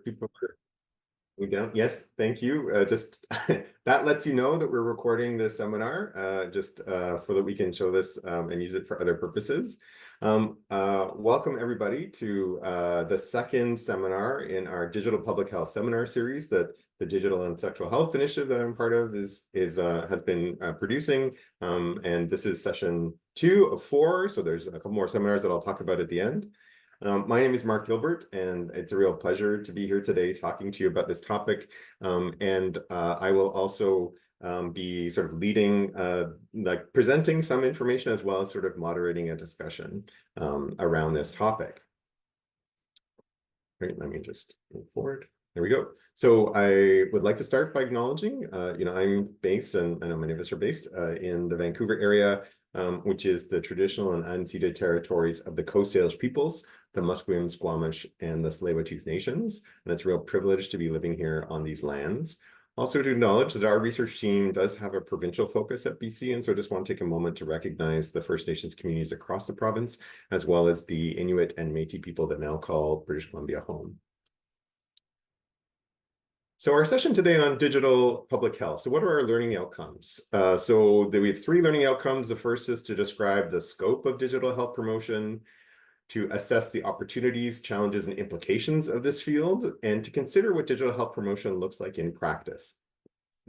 people we don't. Yes, thank you. Just that lets you know that we're recording this seminar, so that we can show this and use it for other purposes. Welcome everybody to the second seminar in our digital public health seminar series that the Digital and Sexual Health Initiative that I'm part of has been producing. And this is session 2 of 4. So there's a couple more seminars that I'll talk about at the end. My name is Mark Gilbert, and it's a real pleasure to be here today talking to you about this topic. I will also be sort of leading, presenting some information as well as sort of moderating a discussion around this topic. All right, let me just move forward. There we go. So I would like to start by acknowledging, I'm based, and I know many of us are based in the Vancouver area, which is the traditional and unceded territories of the Coast Salish peoples, the Musqueam, Squamish, and the Tsleil-Waututh nations. And it's a real privilege to be living here on these lands. Also to acknowledge that our research team does have a provincial focus at BC, and so I just want to take a moment to recognize the First Nations communities across the province, as well as the Inuit and Métis people that now call British Columbia home. So our session today on digital public health. So what are our learning outcomes? We have 3 learning outcomes. The first is to describe the scope of digital health promotion, to assess the opportunities, challenges, and implications of this field, and to consider what digital health promotion looks like in practice.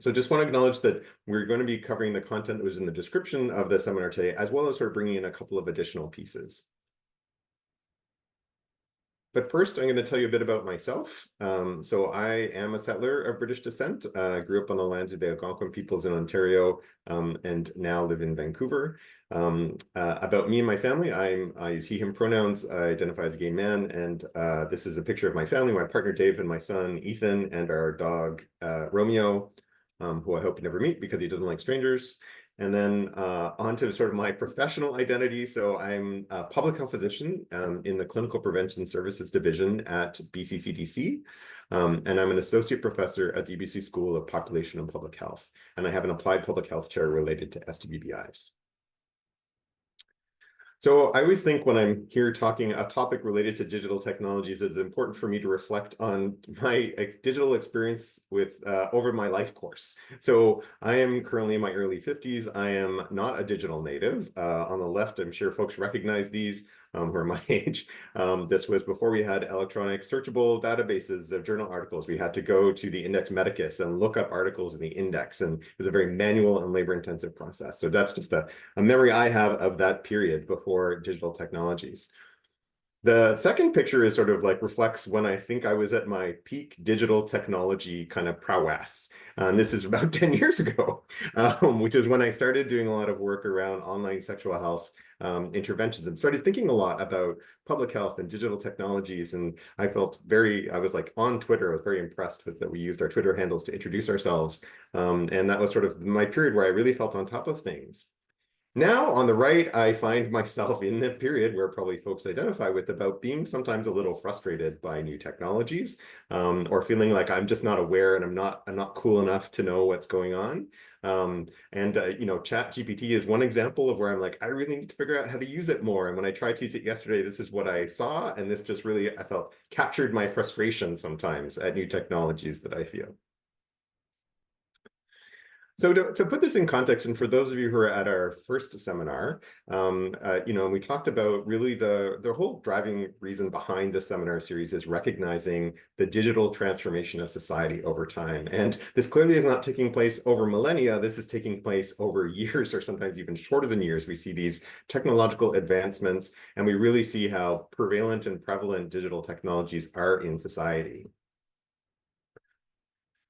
So just want to acknowledge that we're going to be covering the content that was in the description of the seminar today, as well as sort of bringing in a couple of additional pieces. But first, I'm going to tell you a bit about myself. So I am a settler of British descent. I grew up on the lands of the Algonquin peoples in Ontario and now live in Vancouver. About me and my family, I use he, him pronouns. I identify as a gay man. And this is a picture of my family, my partner, Dave, and my son, Ethan, and our dog, Romeo, who I hope you never meet because he doesn't like strangers. And then on to sort of my professional identity. So I'm a public health physician in the Clinical Prevention Services Division at BC-CDC. And I'm an associate professor at the UBC School of Population and Public Health. And I have an applied public health chair related to STBBIs. So I always think when I'm here talking a topic related to digital technologies, it's important for me to reflect on my digital experience with over my life course. So I am currently in my early 50s. I am not a digital native. On the left, I'm sure folks recognize these who are my age. This was before we had electronic searchable databases of journal articles. We had to go to the Index Medicus and look up articles in the index, and it was a very manual and labor-intensive process. So that's just a memory I have of that period before digital technologies. The second picture is sort of like reflects when I think I was at my peak digital technology kind of prowess. And this is about 10 years ago, which is when I started doing a lot of work around online sexual health interventions and started thinking a lot about public health and digital technologies. And I was like on Twitter, I was very impressed with that we used our Twitter handles to introduce ourselves. And that was sort of my period where I really felt on top of things. Now, on the right, I find myself in the period where probably folks identify with about being sometimes a little frustrated by new technologies, or feeling like I'm just not aware and I'm not cool enough to know what's going on. ChatGPT is one example of where I'm like, I really need to figure out how to use it more. And when I tried to use it yesterday, this is what I saw. And this just really, I felt, captured my frustration sometimes at new technologies that I feel. So to put this in context, and for those of you who are at our first seminar, we talked about really the whole driving reason behind this seminar series is recognizing the digital transformation of society over time. And this clearly is not taking place over millennia. This is taking place over years, or sometimes even shorter than years. We see these technological advancements, and we really see how prevalent and prevalent digital technologies are in society.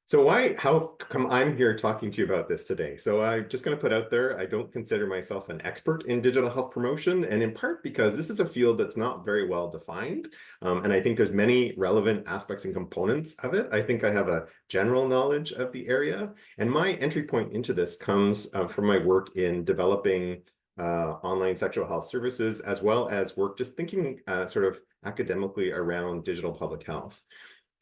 So how come I'm here talking to you about this today? So I'm just going to put out there, I don't consider myself an expert in digital health promotion, and in part because this is a field that's not very well defined. And I think there's many relevant aspects and components of it. I think I have a general knowledge of the area. And my entry point into this comes from my work in developing online sexual health services, as well as work just thinking sort of academically around digital public health.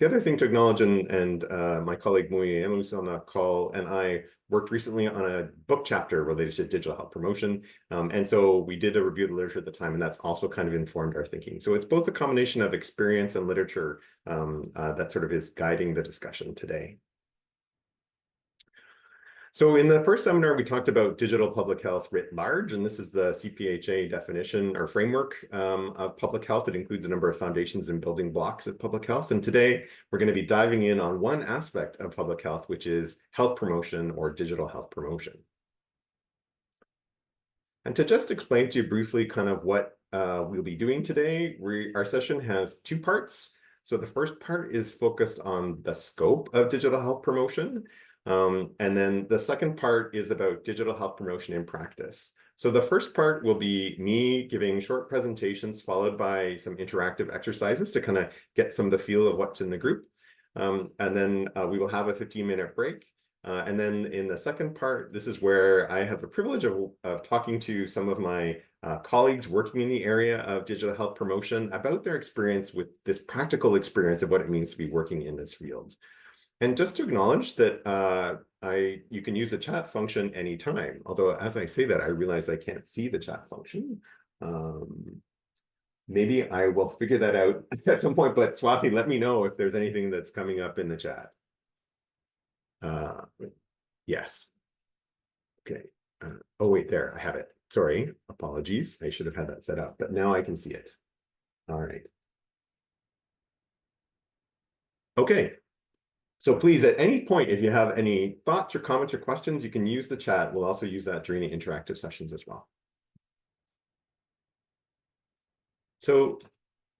The other thing to acknowledge, and my colleague Iyamu, who's on the call, and I worked recently on a book chapter related to digital health promotion. And so we did a review of the literature at the time, and that's also kind of informed our thinking. So it's both a combination of experience and literature that sort of is guiding the discussion today. So in the first seminar, we talked about digital public health writ large, and this is the CPHA definition or framework of public health. It includes a number of foundations and building blocks of public health. And today, we're going to be diving in on one aspect of public health, which is health promotion or digital health promotion. And to just explain to you briefly kind of what we'll be doing today, our session has two parts. So the first part is focused on the scope of digital health promotion. And then the second part is about digital health promotion in practice. So the first part will be me giving short presentations followed by some interactive exercises to kind of get some of the feel of what's in the group. And then we will have a 15-minute break. And then in the second part, this is where I have the privilege of talking to some of my colleagues working in the area of digital health promotion about their experience with this practical experience of what it means to be working in this field. And just to acknowledge that you can use the chat function anytime. Although as I say that, I realize I can't see the chat function. Maybe I will figure that out at some point, but Swathi, let me know if there's anything that's coming up in the chat. Yes. Okay. Oh, wait, there, I have it. Sorry, apologies. I should have had that set up, but now I can see it. All right. Okay. So please, at any point, if you have any thoughts or comments or questions, you can use the chat. We'll also use that during the interactive sessions as well. So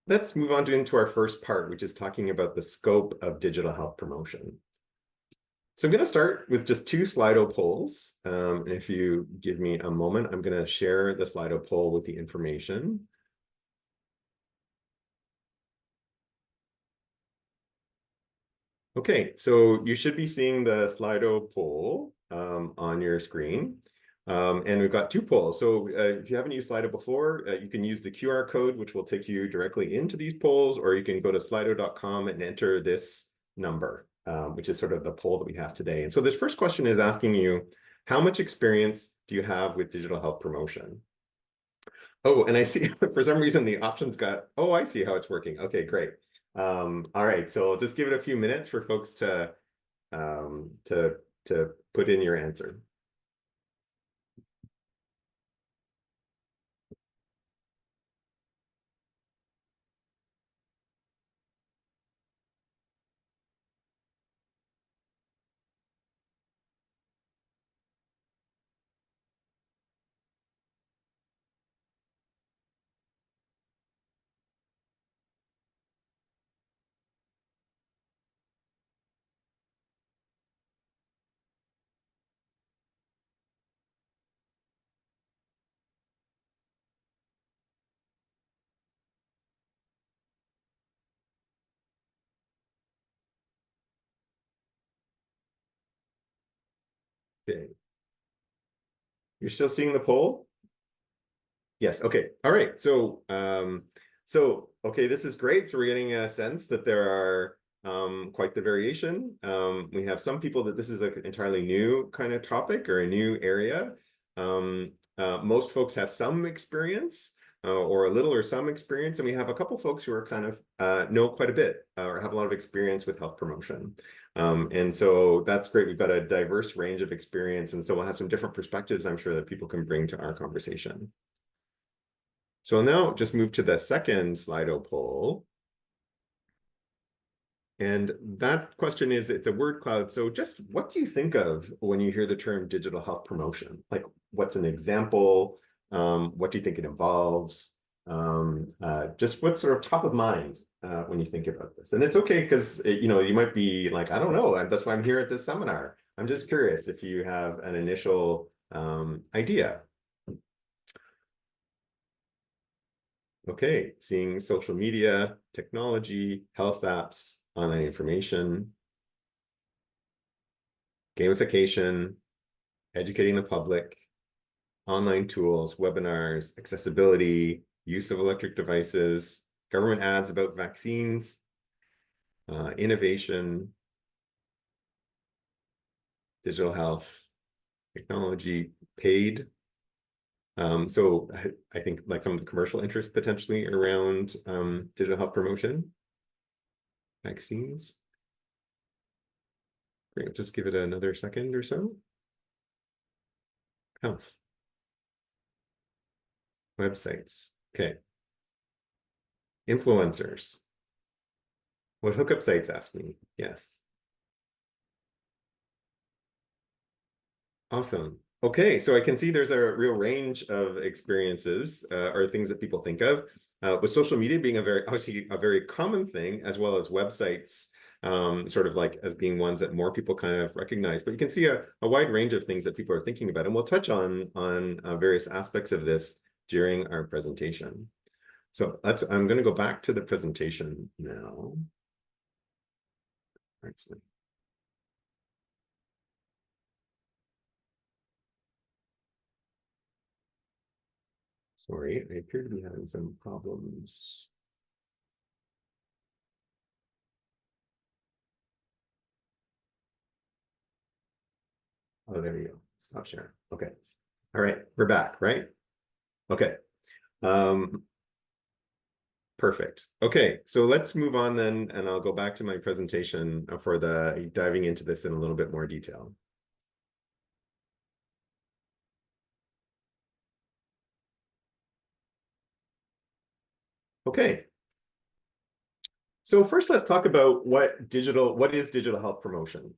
let's move on into our first part, which is talking about the scope of digital health promotion. So I'm going to start with just two Slido polls. And if you give me a moment, I'm going to share the Slido poll with the information. Okay, so you should be seeing the Slido poll on your screen. And we've got two polls. So if you haven't used Slido before, you can use the QR code, which will take you directly into these polls, or you can go to slido.com and enter this number, which is sort of the poll that we have today. And so this first question is asking you, how much experience do you have with digital health promotion? Oh, and I see for some reason the options got, oh, I see how it's working. Okay, great. All right, so I'll just give it a few minutes for folks to put in your answer. Okay. You're still seeing the poll? Yes, okay. All right. So okay, this is great. So we're getting a sense that there are quite the variation. We have some people that this is an entirely new kind of topic or a new area. Most folks have some experience or a little or some experience, and we have a couple folks who are kind of know quite a bit or have a lot of experience with health promotion. And so that's great. We've got a diverse range of experience, and so we'll have some different perspectives, I'm sure, that people can bring to our conversation. So I'll now just move to the second Slido poll. And that question is, it's a word cloud. So just what do you think of when you hear the term digital health promotion? Like, what's an example? What do you think it involves? Just what's sort of top of mind when you think about this? And it's okay because, you might be like, I don't know. That's why I'm here at this seminar. I'm just curious if you have an initial idea. Okay, seeing social media, technology, health apps, online information, gamification, educating the public, online tools, webinars, accessibility, use of electric devices, government ads about vaccines, innovation, digital health, technology, paid. So I think like some of the commercial interest potentially around digital health promotion, vaccines. Great, just give it another second or so. Health. Websites. Okay. Influencers. What hookup sites, ask me? Yes. Awesome. Okay, so I can see there's a real range of experiences or things that people think of. With social media being obviously a very common thing, as well as websites, sort of like as being ones that more people kind of recognize. But you can see a wide range of things that people are thinking about, and we'll touch on various aspects of this during our presentation. So I'm going to go back to the presentation now. Actually. Sorry, I appear to be having some problems. Oh, there we go. Stop sharing. Okay. All right, we're back, right? Okay. Perfect. Okay, so let's move on then, and I'll go back to my presentation for the diving into this in a little bit more detail. Okay. So first, let's talk about what is digital health promotion.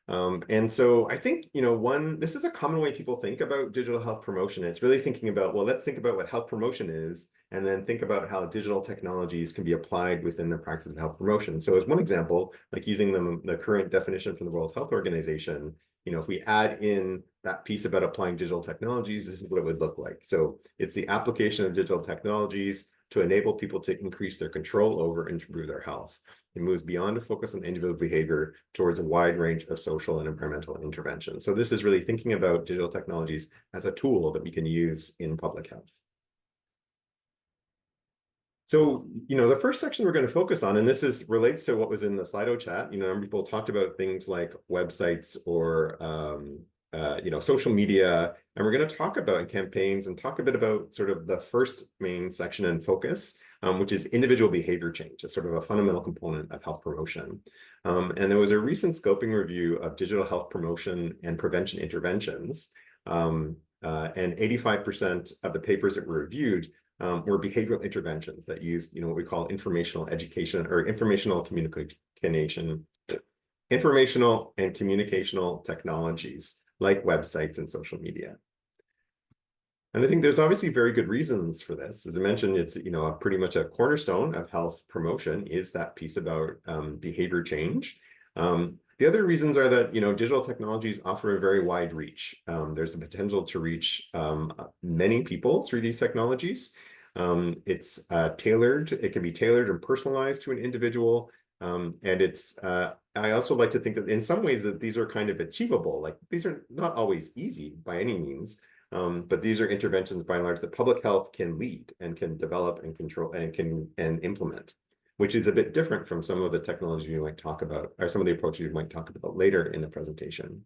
And so I think, this is a common way people think about digital health promotion. It's really thinking about, well, let's think about what health promotion is, and then think about how digital technologies can be applied within the practice of health promotion. So as one example, like using the current definition from the World Health Organization, if we add in that piece about applying digital technologies, this is what it would look like. So it's the application of digital technologies to enable people to increase their control over and improve their health. It moves beyond a focus on individual behavior towards a wide range of social and environmental interventions. So this is really thinking about digital technologies as a tool that we can use in public health. So, the first section we're going to focus on, and this relates to what was in the Slido chat, people talked about things like websites or social media, and we're going to talk about campaigns and talk a bit about sort of the first main section and focus, which is individual behavior change, as sort of a fundamental component of health promotion. And there was a recent scoping review of digital health promotion and prevention interventions, and 85% of the papers that were reviewed were behavioral interventions that used, what we call informational education or informational and communicational technologies like websites and social media. And I think there's obviously very good reasons for this. As I mentioned, it's, pretty much a cornerstone of health promotion is that piece about behavior change. The other reasons are that, digital technologies offer a very wide reach. There's a potential to reach many people through these technologies. It's tailored. It can be tailored and personalized to an individual. And it's, I also like to think that in some ways that these are kind of achievable. Like these are not always easy by any means, but these are interventions by and large that public health can lead and can develop and control and implement, which is a bit different from some of the technology you might talk about, or some of the approaches you might talk about later in the presentation.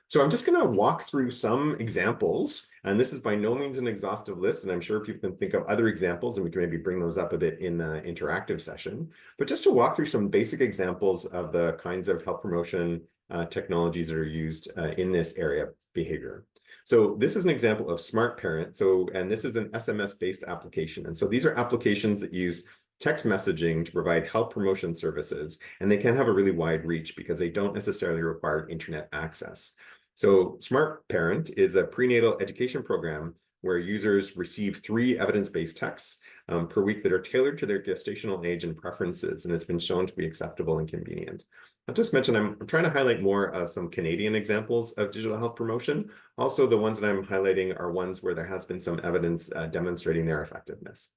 So I'm just going to walk through some examples, and this is by no means an exhaustive list, and I'm sure people can think of other examples, and we can maybe bring those up a bit in the interactive session. But just to walk through some basic examples of the kinds of health promotion technologies that are used in this area of behavior. So this is an example of Smart Parent. And this is an SMS-based application. And so these are applications that use text messaging to provide health promotion services, and they can have a really wide reach because they don't necessarily require internet access. So Smart Parent is a prenatal education program where users receive 3 evidence-based texts per week that are tailored to their gestational age and preferences, and it's been shown to be acceptable and convenient. I'll just mention I'm trying to highlight more of some Canadian examples of digital health promotion. Also, the ones that I'm highlighting are ones where there has been some evidence demonstrating their effectiveness.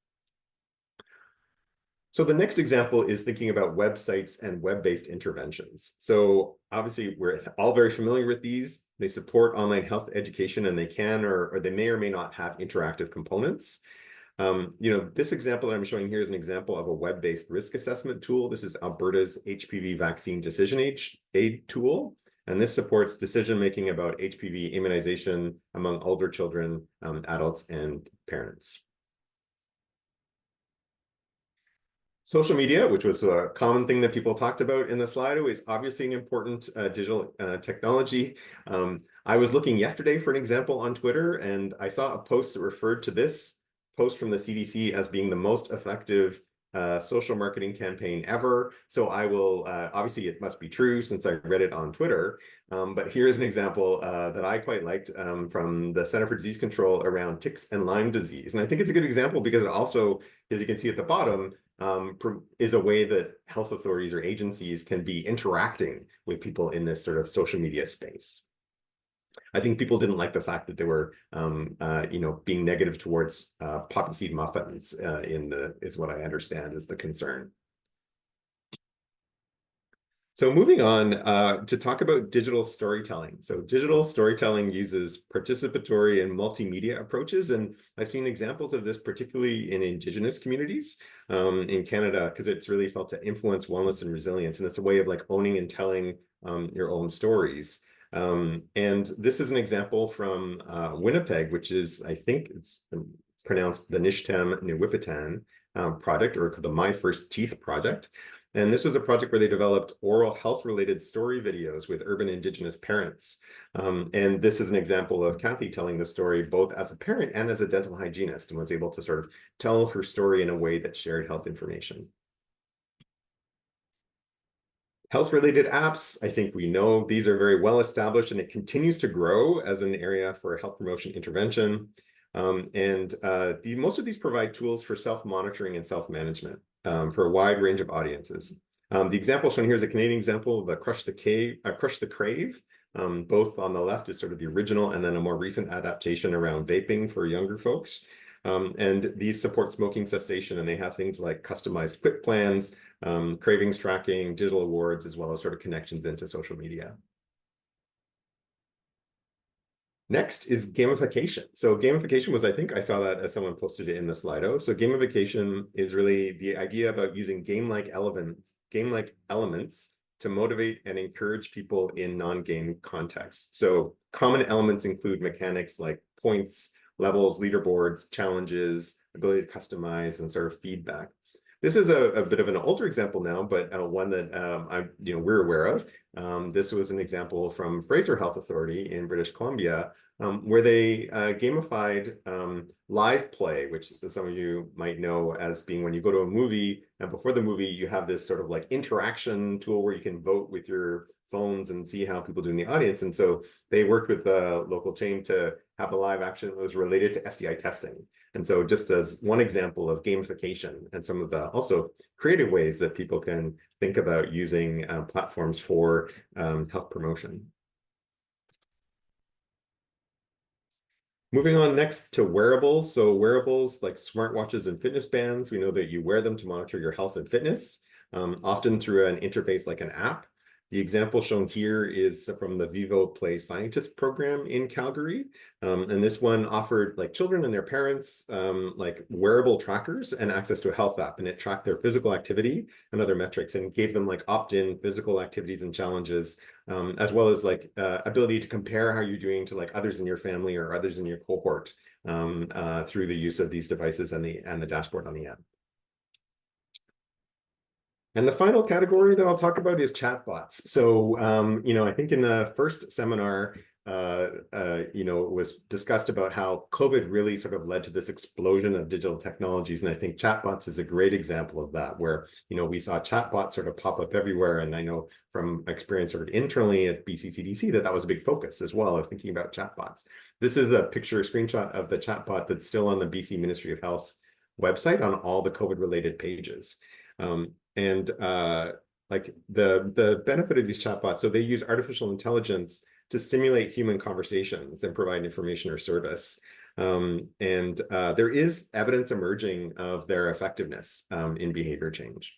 So the next example is thinking about websites and web-based interventions. So obviously we're all very familiar with these. They support online health education, and they can or they may or may not have interactive components. This example that I'm showing here is an example of a web-based risk assessment tool. This is Alberta's HPV vaccine decision aid tool. And this supports decision-making about HPV immunization among older children, adults, and parents. Social media, which was a common thing that people talked about in the Slido, is obviously an important digital technology. I was looking yesterday for an example on Twitter, and I saw a post that referred to this post from the CDC as being the most effective social marketing campaign ever. So I will, obviously it must be true since I read it on Twitter, but here's an example that I quite liked from the Center for Disease Control around ticks and Lyme disease. And I think it's a good example because it also, as you can see at the bottom, is a way that health authorities or agencies can be interacting with people in this sort of social media space. I think people didn't like the fact that they were, being negative towards poppy seed muffins is what I understand is the concern. So moving on to talk about digital storytelling. So digital storytelling uses participatory and multimedia approaches. And I've seen examples of this, particularly in Indigenous communities in Canada, because it's really felt to influence wellness and resilience. And it's a way of like owning and telling your own stories. And this is an example from Winnipeg, which is, I think it's pronounced the Nishtam Niwipitan project, or the My First Teeth project. And this was a project where they developed oral health-related story videos with urban Indigenous parents. And this is an example of Kathy telling the story both as a parent and as a dental hygienist, and was able to sort of tell her story in a way that shared health information. Health-related apps, I think we know these are very well established, and it continues to grow as an area for health promotion intervention. Most of these provide tools for self-monitoring and self-management for a wide range of audiences. The example shown here is a Canadian example of the Crush the Crave. Both on the left is sort of the original, and then a more recent adaptation around vaping for younger folks. And these support smoking cessation, and they have things like customized quit plans, cravings tracking, digital awards, as well as sort of connections into social media. Next is gamification. So gamification was, I think I saw that as someone posted it in the Slido. So gamification is really the idea about using game-like elements to motivate and encourage people in non-game contexts. So common elements include mechanics like points, levels, leaderboards, challenges, ability to customize, and sort of feedback. This is a bit of an older example now, but one that we're aware of. This was an example from Fraser Health Authority in British Columbia, where they gamified live play, which some of you might know as being when you go to a movie, and before the movie, you have this sort of like interaction tool where you can vote with your phones and see how people do in the audience. And so they worked with the local chain to have a live action that was related to STI testing. And so just as one example of gamification and some of the also creative ways that people can think about using platforms for health promotion. Moving on next to wearables. So wearables like smartwatches and fitness bands, we know that you wear them to monitor your health and fitness, often through an interface like an app. The example shown here is from the Vivo Play Scientist program in Calgary. And this one offered like children and their parents like wearable trackers and access to a health app. And it tracked their physical activity and other metrics and gave them like opt-in physical activities and challenges, as well as like ability to compare how you're doing to like others in your family or others in your cohort through the use of these devices and the dashboard on the app. And the final category that I'll talk about is chatbots. So, I think in the first seminar, it was discussed about how COVID really sort of led to this explosion of digital technologies. And I think chatbots is a great example of that, where, we saw chatbots sort of pop up everywhere. And I know from experience sort of internally at BCCDC that was a big focus as well of thinking about chatbots. This is the screenshot of the chatbot that's still on the BC Ministry of Health website on all the COVID-related pages. Like the benefit of these chatbots, so they use artificial intelligence to simulate human conversations and provide information or service. There is evidence emerging of their effectiveness in behavior change.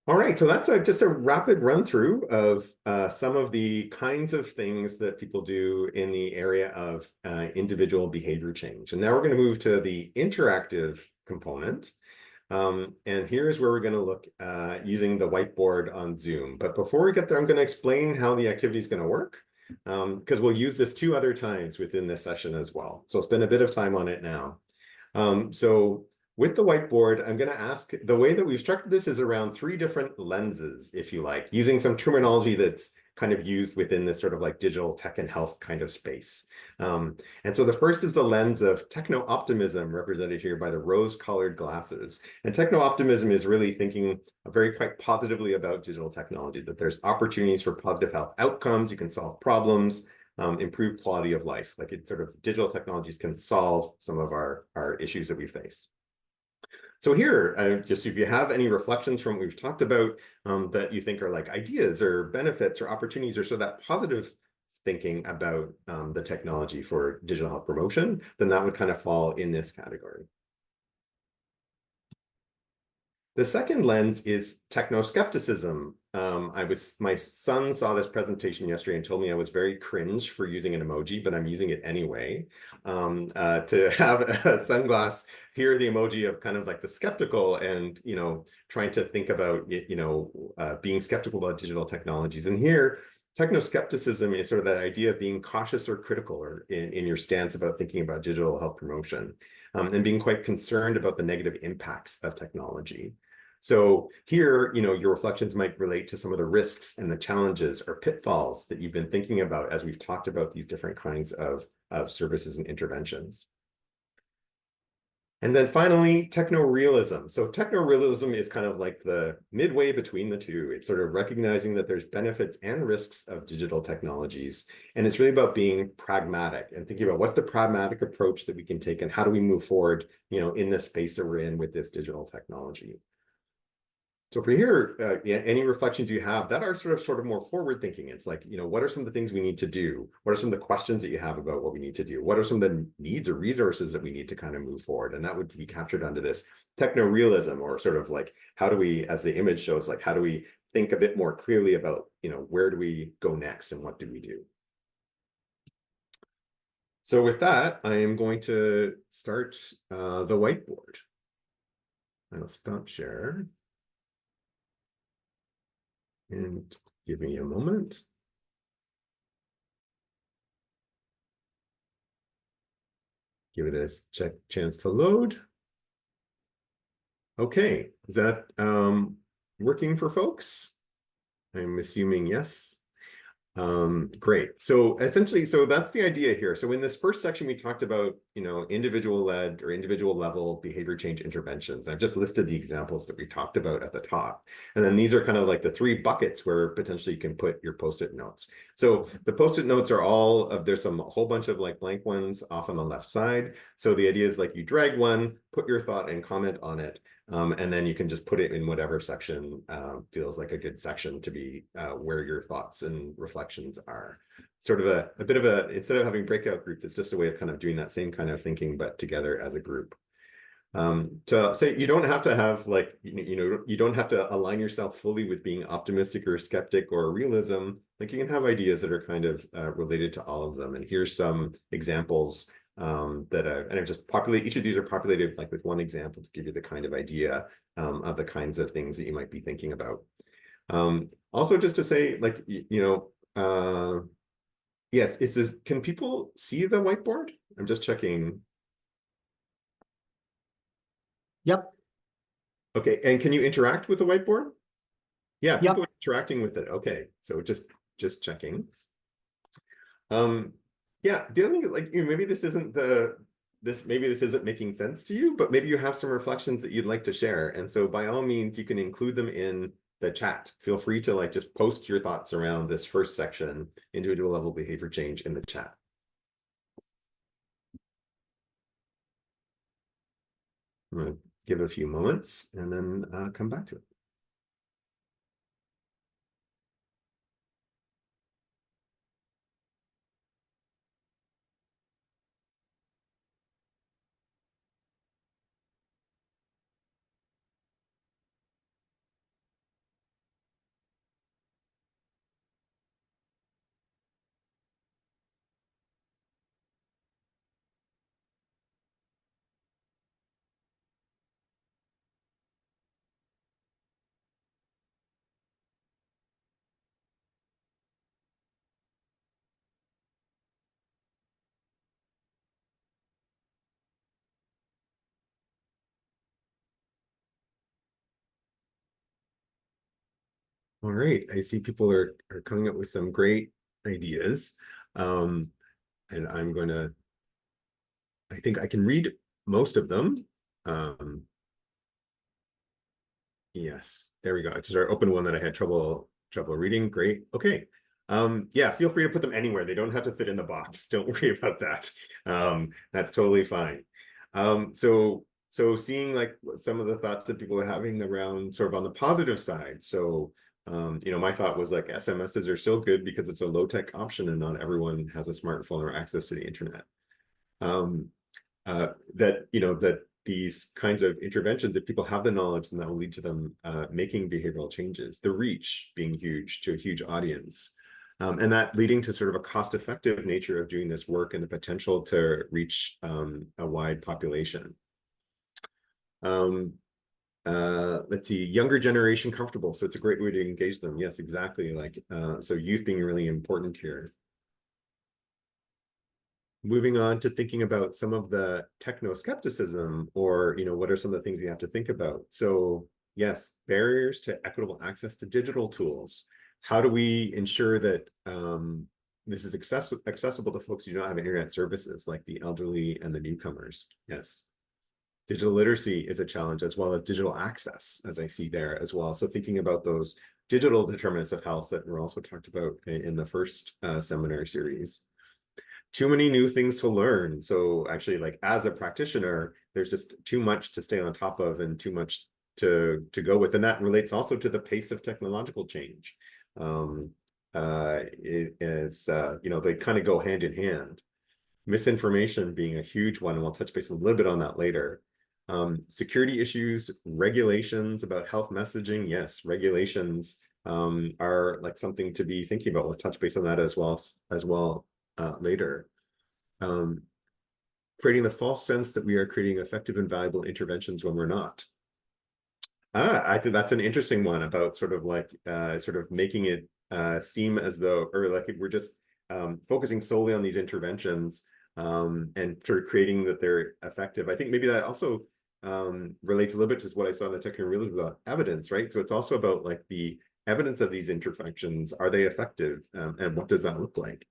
All right, so that's just a rapid run through of some of the kinds of things that people do in the area of individual behavior change. And now we're going to move to the interactive component. And here's where we're going to look using the whiteboard on Zoom. But before we get there, I'm going to explain how the activity is going to work, because we'll use this 2 other times within this session as well. So I'll spend a bit of time on it now. So with the whiteboard, I'm going to ask, the way that we've structured this is around 3 different lenses, if you like, using some terminology that's kind of used within this sort of like digital tech and health kind of space. And so the first is the lens of techno-optimism, represented here by the rose-colored glasses. And techno-optimism is really thinking very quite positively about digital technology, that there's opportunities for positive health outcomes, you can solve problems, improve quality of life. Like it sort of digital technologies can solve some of our issues that we face. So here, just if you have any reflections from what we've talked about that you think are like ideas or benefits or opportunities or so that positive thinking about the technology for digital health promotion, then that would kind of fall in this category. The second lens is techno-skepticism. My son saw this presentation yesterday and told me I was very cringe for using an emoji, but I'm using it anyway. To have a sunglass, here the emoji of kind of like the skeptical and, trying to think about, being skeptical about digital technologies. And here, techno-skepticism is sort of that idea of being cautious or critical or in your stance about thinking about digital health promotion, and being quite concerned about the negative impacts of technology. So here, your reflections might relate to some of the risks and the challenges or pitfalls that you've been thinking about as we've talked about these different kinds of services and interventions. And then finally, techno-realism. So techno-realism is kind of like the midway between the two. It's sort of recognizing that there's benefits and risks of digital technologies. And it's really about being pragmatic and thinking about what's the pragmatic approach that we can take and how do we move forward, in the space that we're in with this digital technology. So for here, any reflections you have that are sort of more forward thinking. It's like, what are some of the things we need to do? What are some of the questions that you have about what we need to do? What are some of the needs or resources that we need to kind of move forward? And that would be captured under this techno-realism, or sort of like, how do we, as the image shows, like, how do we think a bit more clearly about, where do we go next and what do we do? So with that, I am going to start the whiteboard. I'll stop share. And give me a moment. Give it a chance to load. Okay, is that working for folks? I'm assuming yes. Great. So essentially, so that's the idea here. So in this first section, we talked about, individual led or individual level behavior change interventions. I've just listed the examples that we talked about at the top. And then these are kind of like the 3 buckets where potentially you can put your post-it notes. So the post-it notes are there's a whole bunch of like blank ones off on the left side. So the idea is like you drag one, put your thought and comment on it. And then you can just put it in whatever section feels like a good section to be where your thoughts and reflections are. Sort of a bit of instead of having breakout groups, it's just a way of kind of doing that same kind of thinking, but together as a group. To say you don't have to have like, you don't have to align yourself fully with being optimistic or skeptic or realism. Like you can have ideas that are kind of related to all of them. And here's some examples and I've just populated, each of these are populated like with one example to give you the kind of idea of the kinds of things that you might be thinking about. Also just to say, like, yes, can people see the whiteboard? I'm just checking. Yep. Okay, and can you interact with the whiteboard? Yeah, people Yep. are interacting with it. Okay, so just checking. Yeah, the other thing is like, maybe this isn't maybe this isn't making sense to you, but maybe you have some reflections that you'd like to share. And so by all means, you can include them in the chat. Feel free to like just post your thoughts around this first section, individual level behavior change, in the chat. I'm going to give it a few moments and then come back to it. All right, I see people are coming up with some great ideas. And I'm going to, I think I can read most of them. Yes, there we go. I just opened one that I had trouble reading. Great. Okay. Yeah, feel free to put them anywhere. They don't have to fit in the box. Don't worry about that. That's totally fine. So seeing like some of the thoughts that people are having around sort of on the positive side. So my thought was like SMSs are still good because it's a low-tech option and not everyone has a smartphone or access to the internet. That these kinds of interventions, if people have the knowledge, then that will lead to them making behavioral changes, the reach being huge to a huge audience. And that leading to sort of a cost-effective nature of doing this work and the potential to reach a wide population. Let's see, younger generation comfortable. So it's a great way to engage them. Yes, exactly. Like, so youth being really important here. Moving on to thinking about some of the techno-skepticism, or what are some of the things we have to think about? So yes, barriers to equitable access to digital tools. How do we ensure that this is accessible to folks who don't have internet services, like the elderly and the newcomers? Yes. Digital literacy is a challenge, as well as digital access, as I see there as well. So thinking about those digital determinants of health that were also talked about in the first seminar series. Too many new things to learn. So actually, like as a practitioner, there's just too much to stay on top of and too much to go with. And that relates also to the pace of technological change. It is, they kind of go hand in hand. Misinformation being a huge one, and we'll touch base a little bit on that later. Security issues, regulations about health messaging. Yes, regulations are like something to be thinking about. We'll touch base on that as well later. Creating the false sense that we are creating effective and valuable interventions when we're not. I think that's an interesting one about sort of like sort of making it seem as though, or like we're just focusing solely on these interventions and sort of creating that they're effective. I think maybe that also relates a little bit to what I saw in the technical realism about evidence, right? So it's also about like the evidence of these interventions. Are they effective? And what does that look like?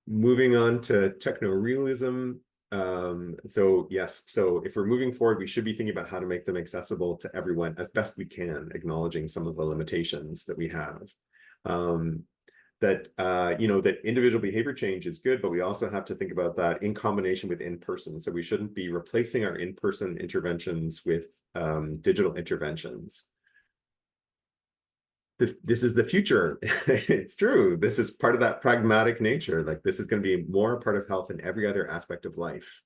Moving on to techno-realism. So yes, so if we're moving forward, we should be thinking about how to make them accessible to everyone as best we can, acknowledging some of the limitations that we have. That individual behavior change is good, but we also have to think about that in combination with in-person. So we shouldn't be replacing our in-person interventions with digital interventions. This is the future. It's true. This is part of that pragmatic nature. Like this is going to be more part of health than every other aspect of life.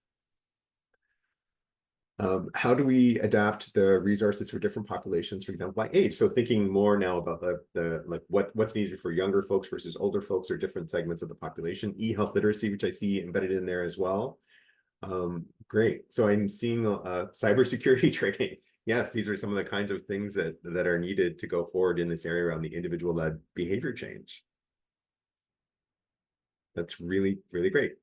How do we adapt the resources for different populations, for example, by age? So thinking more now about the like what's needed for younger folks versus older folks or different segments of the population. E-health literacy, which I see embedded in there as well. Great. So I'm seeing cybersecurity training. Yes, these are some of the kinds of things that are needed to go forward in this area around the individual-led behavior change. That's really, really great.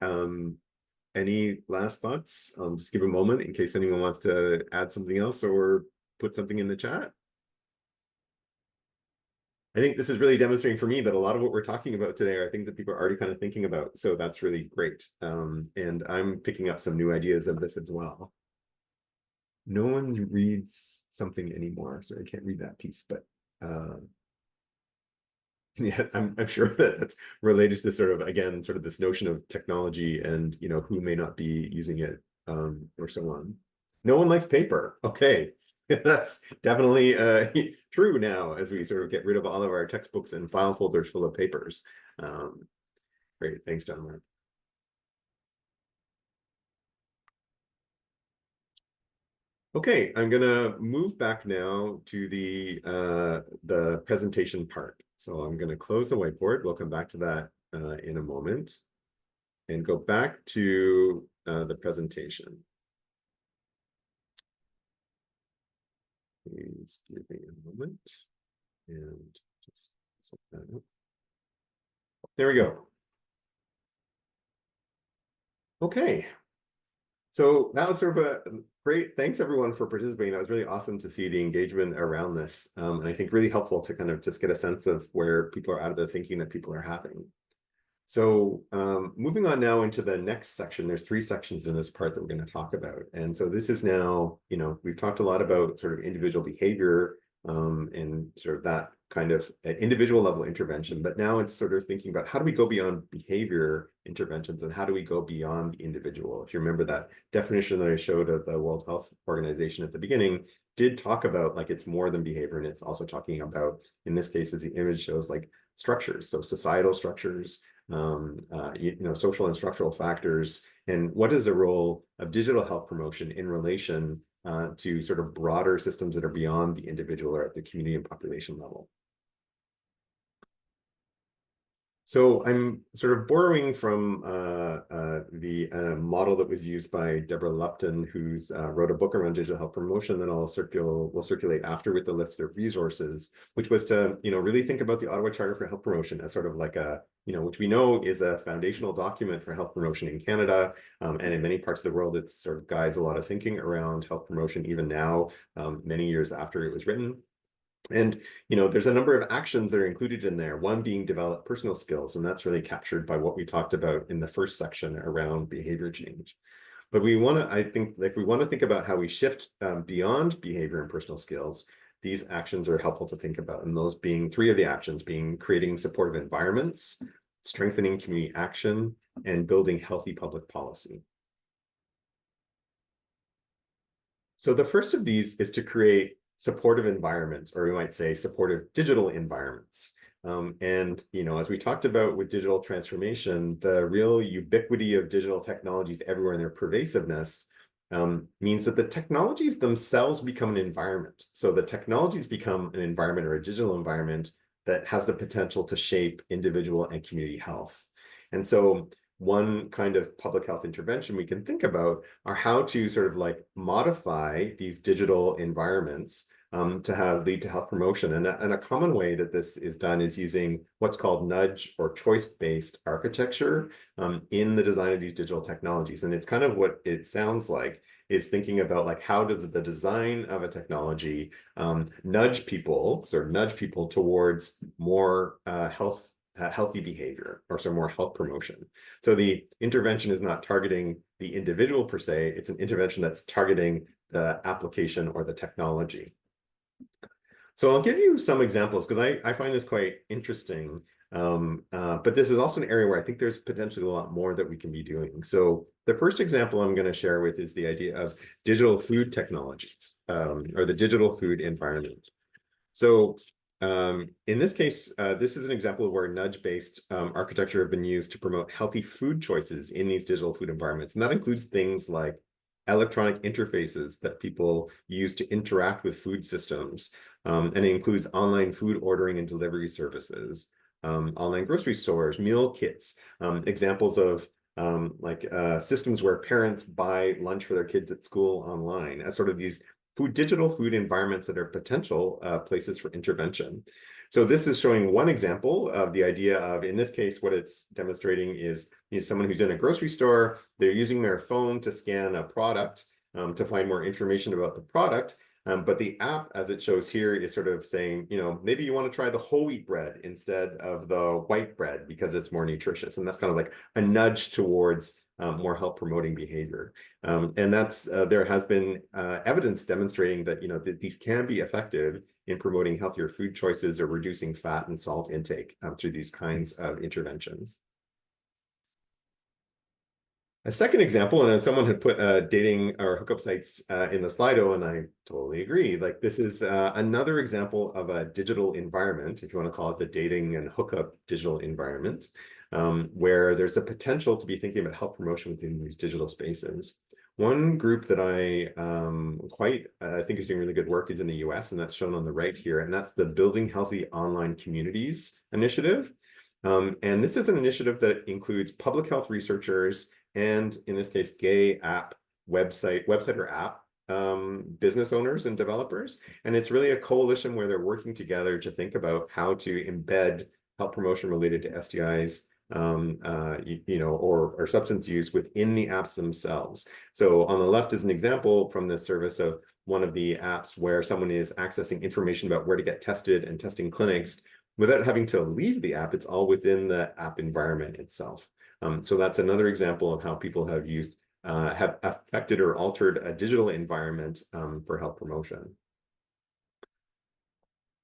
Any last thoughts? Just give a moment in case anyone wants to add something else or put something in the chat. I think this is really demonstrating for me that a lot of what we're talking about today are things that people are already kind of thinking about. So that's really great. And I'm picking up some new ideas of this as well. No one reads something anymore, so I can't read that piece, but yeah, I'm sure that that's related to sort of, again, sort of this notion of technology and, who may not be using it or so on. No one likes paper. Okay. That's definitely true now as we sort of get rid of all of our textbooks and file folders full of papers. Great. Thanks, John Mark. Okay, I'm gonna move back now to the presentation part. So I'm gonna close the whiteboard. We'll come back to that in a moment and go back to the presentation. Please give me a moment and just set that up. There we go. Okay. So that was sort of Great. Thanks everyone for participating. That was really awesome to see the engagement around this. And I think really helpful to kind of just get a sense of where people are out of the thinking that people are having. So moving on now into the next section, there's 3 sections in this part that we're going to talk about. And so this is now, we've talked a lot about sort of individual behavior and sort of that kind of individual level intervention, but now it's sort of thinking about how do we go beyond behavior interventions and how do we go beyond the individual? If you remember that definition that I showed of the World Health Organization at the beginning, did talk about like it's more than behavior, and it's also talking about, in this case, as the image shows, like structures, so societal structures, social and structural factors, and what is the role of digital health promotion in relation to sort of broader systems that are beyond the individual or at the community and population level. So I'm sort of borrowing from the model that was used by Deborah Lupton, who's wrote a book around digital health promotion that we'll circulate after with the list of resources, which was to really think about the Ottawa Charter for Health Promotion as sort of like a which we know is a foundational document for health promotion in Canada, and in many parts of the world, it sort of guides a lot of thinking around health promotion even now, many years after it was written. And, there's a number of actions that are included in there, one being develop personal skills, and that's really captured by what we talked about in the first section around behavior change. But we want to, I think, like we want to think about how we shift beyond behavior and personal skills. These actions are helpful to think about, and those being 3 of the actions being creating supportive environments, strengthening community action, and building healthy public policy. So the first of these is to create supportive environments, or we might say supportive digital environments. As we talked about with digital transformation, the real ubiquity of digital technologies everywhere and their pervasiveness means that the technologies themselves become an environment. So the technologies become an environment or a digital environment that has the potential to shape individual and community health. And so one kind of public health intervention we can think about are how to sort of like modify these digital environments to lead to health promotion. And a common way that this is done is using what's called nudge or choice-based architecture in the design of these digital technologies. And it's kind of what it sounds like is thinking about like how does the design of a technology nudge people towards more healthy behavior, or so more health promotion. So the intervention is not targeting the individual per se, it's an intervention that's targeting the application or the technology. So I'll give you some examples because I find this quite interesting. But this is also an area where I think there's potentially a lot more that we can be doing. So the first example I'm going to share with is the idea of digital food technologies, or the digital food environment. So in this case, this is an example of where nudge-based architecture have been used to promote healthy food choices in these digital food environments. And that includes things like electronic interfaces that people use to interact with food systems. And it includes online food ordering and delivery services, online grocery stores, meal kits, examples of systems where parents buy lunch for their kids at school online, as sort of these digital food environments that are potential places for intervention. So this is showing one example of the idea of, in this case, what it's demonstrating is someone who's in a grocery store, they're using their phone to scan a product to find more information about the product. But the app, as it shows here, is sort of saying, maybe you want to try the whole wheat bread instead of the white bread because it's more nutritious. And that's kind of like a nudge towards more health promoting behavior. And that's there has been evidence demonstrating that that these can be effective in promoting healthier food choices or reducing fat and salt intake through these kinds of interventions. A second example, and someone had put dating or hookup sites in the Slido, and I totally agree. Like this is another example of a digital environment, if you want to call it the dating and hookup digital environment, where there's a potential to be thinking about health promotion within these digital spaces. One group that I think is doing really good work is in the US, and that's shown on the right here, and that's the Building Healthy Online Communities initiative. And this is an initiative that includes public health researchers and, in this case, gay app website or app business owners and developers. And it's really a coalition where they're working together to think about how to embed health promotion related to STIs or substance use within the apps themselves. So on the left is an example from this service of one of the apps where someone is accessing information about where to get tested and testing clinics without having to leave the app. It's all within the app environment itself. So that's another example of how people have have affected or altered a digital environment for health promotion.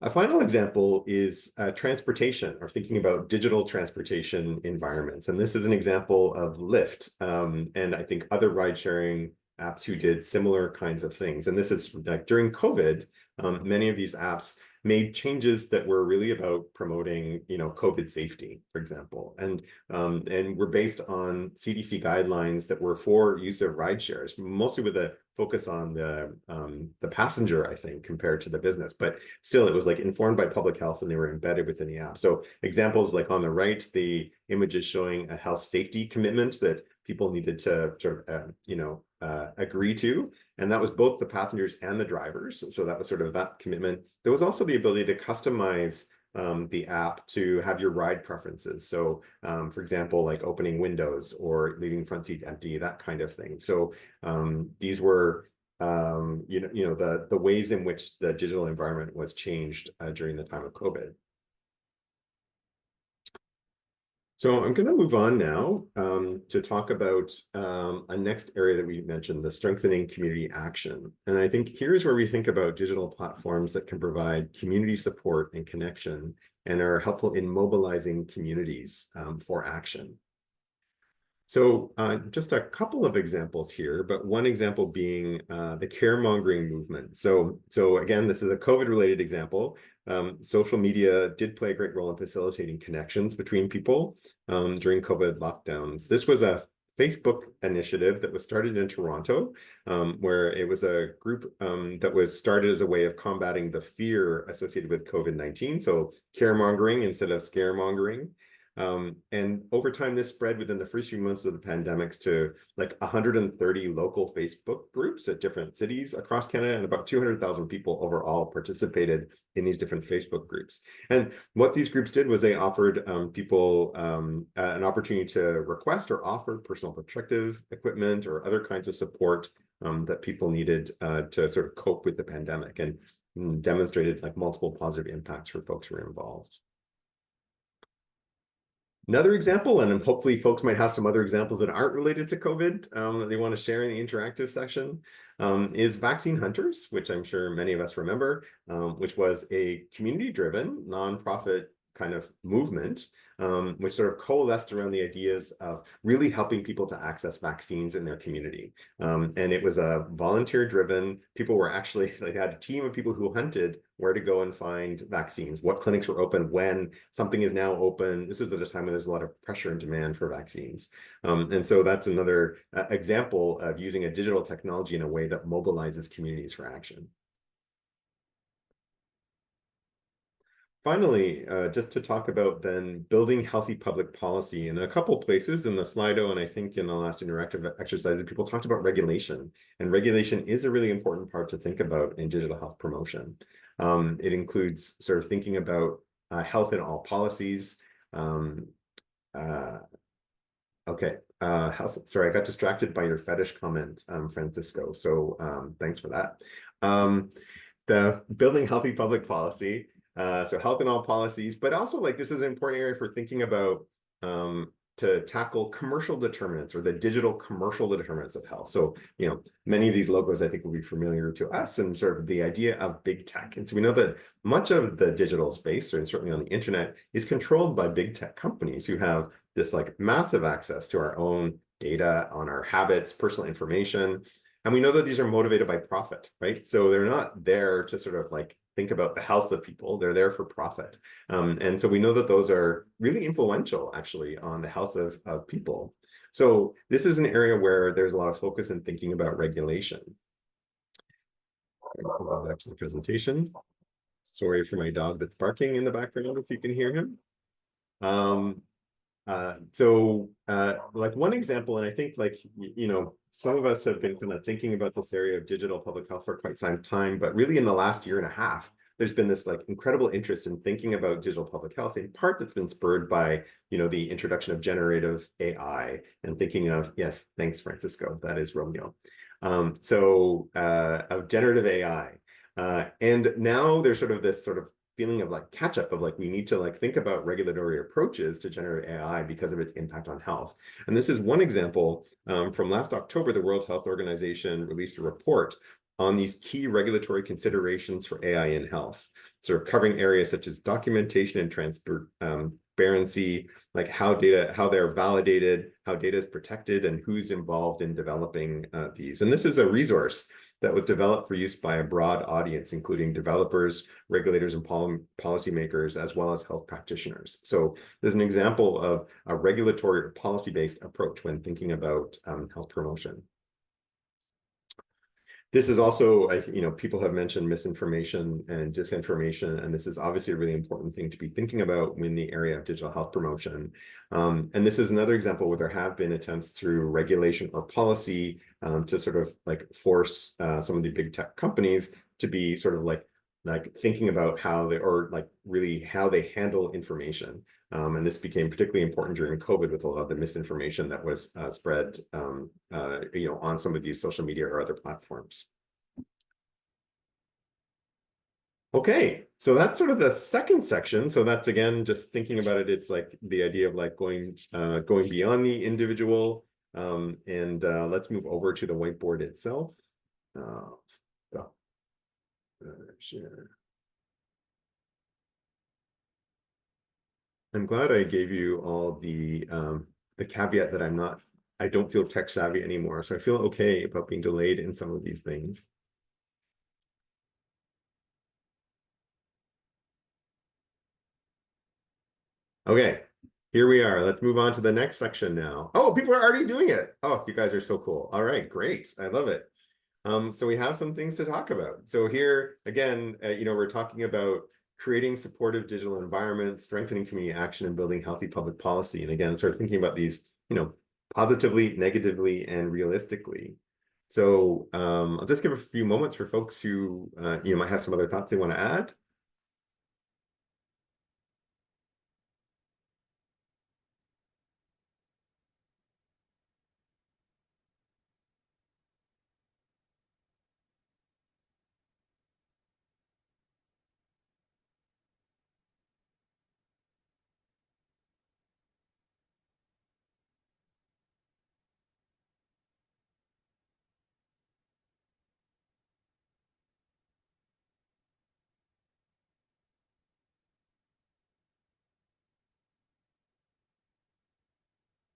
A final example is transportation, or thinking about digital transportation environments. And this is an example of Lyft and I think other ride-sharing apps who did similar kinds of things. And this is like during COVID, many of these apps made changes that were really about promoting, COVID safety, for example, and were based on CDC guidelines that were for use of ride shares, mostly with a focus on the passenger, I think, compared to the business. But still, it was like informed by public health, and they were embedded within the app. So examples like on the right, the image is showing a health safety commitment that people needed to sort of, agree to. And that was both the passengers and the drivers. So that was sort of that commitment. There was also the ability to customize the app to have your ride preferences. So for example, like opening windows or leaving front seat empty, that kind of thing. So these were the ways in which the digital environment was changed during the time of COVID. So I'm going to move on now to talk about a next area that we mentioned, the strengthening community action. And I think here's where we think about digital platforms that can provide community support and connection and are helpful in mobilizing communities for action. So just a couple of examples here, but one example being the caremongering movement. So again, this is a COVID-related example. Social media did play a great role in facilitating connections between people during COVID lockdowns. This was a Facebook initiative that was started in Toronto, where it was a group that was started as a way of combating the fear associated with COVID-19. So caremongering instead of scaremongering. And over time, this spread within the first few months of the pandemic to like 130 local Facebook groups at different cities across Canada, and about 200,000 people overall participated in these different Facebook groups. And what these groups did was they offered people an opportunity to request or offer personal protective equipment or other kinds of support that people needed to sort of cope with the pandemic, and demonstrated like multiple positive impacts for folks who were involved. Another example, and hopefully folks might have some other examples that aren't related to COVID that they want to share in the interactive section, is Vaccine Hunters, which I'm sure many of us remember, which was a community-driven, nonprofit kind of movement, which sort of coalesced around the ideas of really helping people to access vaccines in their community. And it was a volunteer-driven, people were actually, they had a team of people who hunted where to go and find vaccines, what clinics were open, when something is now open. This was at a time when there's a lot of pressure and demand for vaccines. And so that's another example of using a digital technology in a way that mobilizes communities for action. Finally, just to talk about then building healthy public policy in a couple places in the Slido, and I think in the last interactive exercises, people talked about regulation. And regulation is a really important part to think about in digital health promotion. It includes sort of thinking about health in all policies. Health, sorry, I got distracted by your fetish comment, Francisco. So thanks for that. The building healthy public policy. So health in all policies, but also like this is an important area for thinking about to tackle commercial determinants or the digital commercial determinants of health. So, many of these logos I think will be familiar to us, and sort of the idea of big tech. And so we know that much of the digital space, and certainly on the internet, is controlled by big tech companies who have this like massive access to our own data on our habits, personal information. And we know that these are motivated by profit, right? So they're not there to sort of like think about the health of people, they're there for profit. And so we know that those are really influential actually on the health of people. So this is an area where there's a lot of focus in thinking about regulation. I'll go back to the presentation. Sorry for my dog that's barking in the background, if you can hear him. Like one example, and I think like, some of us have been kind of thinking about this area of digital public health for quite some time, but really in the last year and a half, there's been this like incredible interest in thinking about digital public health, in part that's been spurred by, the introduction of generative AI and thinking of, yes, thanks, Francisco, that is Romeo. Of generative AI. And now there's sort of this sort of feeling of like catch up of like, we need to like think about regulatory approaches to generative AI because of its impact on health. And this is one example from last October. The World Health Organization released a report on these key regulatory considerations for AI in health, sort of covering areas such as documentation and transparency, like how they're validated, how data is protected, and who's involved in developing these. And this is a resource that was developed for use by a broad audience, including developers, regulators, and policymakers, as well as health practitioners. So there's an example of a regulatory or policy-based approach when thinking about health promotion. This is also, as people have mentioned misinformation and disinformation, and this is obviously a really important thing to be thinking about in the area of digital health promotion. And this is another example where there have been attempts through regulation or policy to sort of like force some of the big tech companies to be sort of like thinking about how they handle information. And this became particularly important during COVID with a lot of the misinformation that was spread, on some of these social media or other platforms. Okay, so that's sort of the second section. So that's, again, just thinking about it, it's like the idea of like going beyond the individual. Let's move over to the whiteboard itself. Share. I'm glad I gave you all the caveat that I don't feel tech savvy anymore. So I feel okay about being delayed in some of these things. Okay, here we are. Let's move on to the next section now. Oh, people are already doing it. Oh, you guys are so cool. All right, great. I love it. So we have some things to talk about. So here, again, we're talking about creating supportive digital environments, strengthening community action, and building healthy public policy. And again, sort of thinking about these, positively, negatively, and realistically. So I'll just give a few moments for folks who, might have some other thoughts they want to add.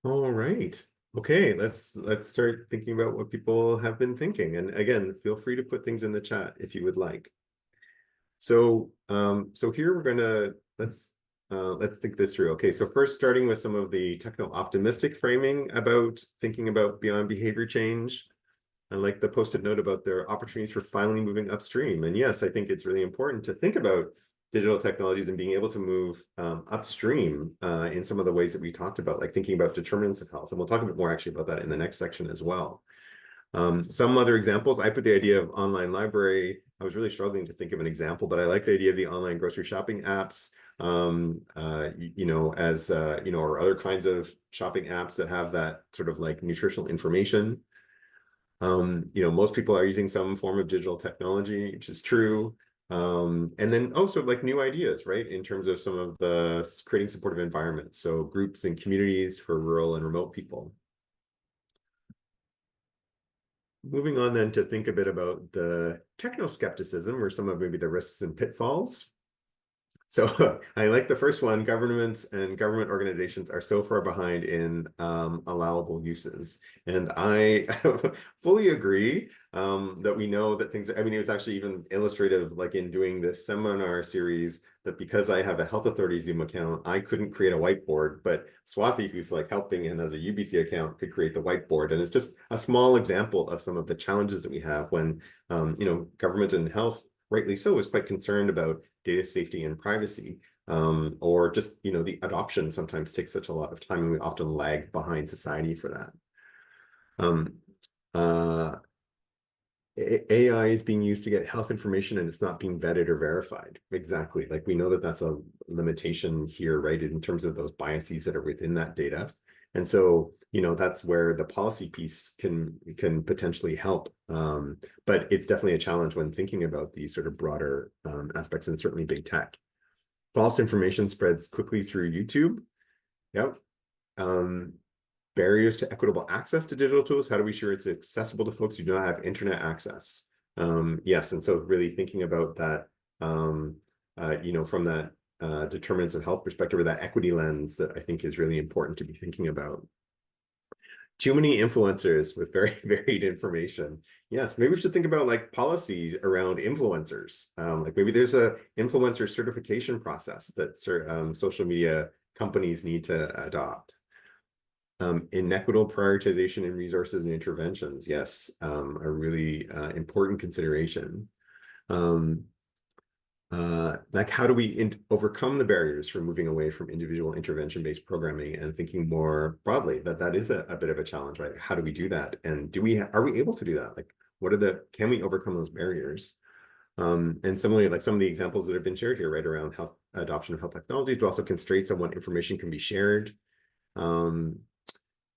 All right. Okay, let's start thinking about what people have been thinking. And again, feel free to put things in the chat if you would like. So here we're gonna let's think this through. Okay, so first starting with some of the techno-optimistic framing about thinking about beyond behavior change. I like the post-it note about their opportunities for finally moving upstream. And yes, I think it's really important to think about digital technologies and being able to move upstream in some of the ways that we talked about, like thinking about determinants of health. And we'll talk a bit more actually about that in the next section as well. Some other examples, I put the idea of online library. I was really struggling to think of an example, but I like the idea of the online grocery shopping apps, or other kinds of shopping apps that have that sort of like nutritional information. Most people are using some form of digital technology, which is true. And then also like new ideas, right? In terms of some of the creating supportive environments. So groups and communities for rural and remote people. Moving on then to think a bit about the techno-skepticism or some of maybe the risks and pitfalls. So I like the first one. Governments and government organizations are so far behind in allowable uses. And I fully agree that we know that things, it was actually even illustrative, like in doing this seminar series, that because I have a health authority Zoom account, I couldn't create a whiteboard, but Swathi, who's like helping and has a UBC account, could create the whiteboard. And it's just a small example of some of the challenges that we have when, government and health, rightly so, is quite concerned about data safety and privacy, or just, the adoption sometimes takes such a lot of time, and we often lag behind society for that. AI is being used to get health information and it's not being vetted or verified. Exactly. Like we know that that's a limitation here, right? In terms of those biases that are within that data. And so, that's where the policy piece can potentially help. But it's definitely a challenge when thinking about these sort of broader aspects, and certainly big tech. False information spreads quickly through YouTube. Yep. Barriers to equitable access to digital tools. How do we ensure it's accessible to folks who do not have internet access? Yes, and so really thinking about that, from that determinants of health perspective, or that equity lens, that I think is really important to be thinking about. Too many influencers with very varied information. Yes, maybe we should think about like policies around influencers. Like maybe there's a influencer certification process that social media companies need to adopt. Inequitable prioritization in resources and interventions, yes, a really important consideration. Like how do we overcome the barriers for moving away from individual intervention-based programming and thinking more broadly? That is a bit of a challenge, right? How do we do that? And are we able to do that? Like, can we overcome those barriers? And similarly, like some of the examples that have been shared here, right, around health adoption of health technologies, but also constraints on what information can be shared.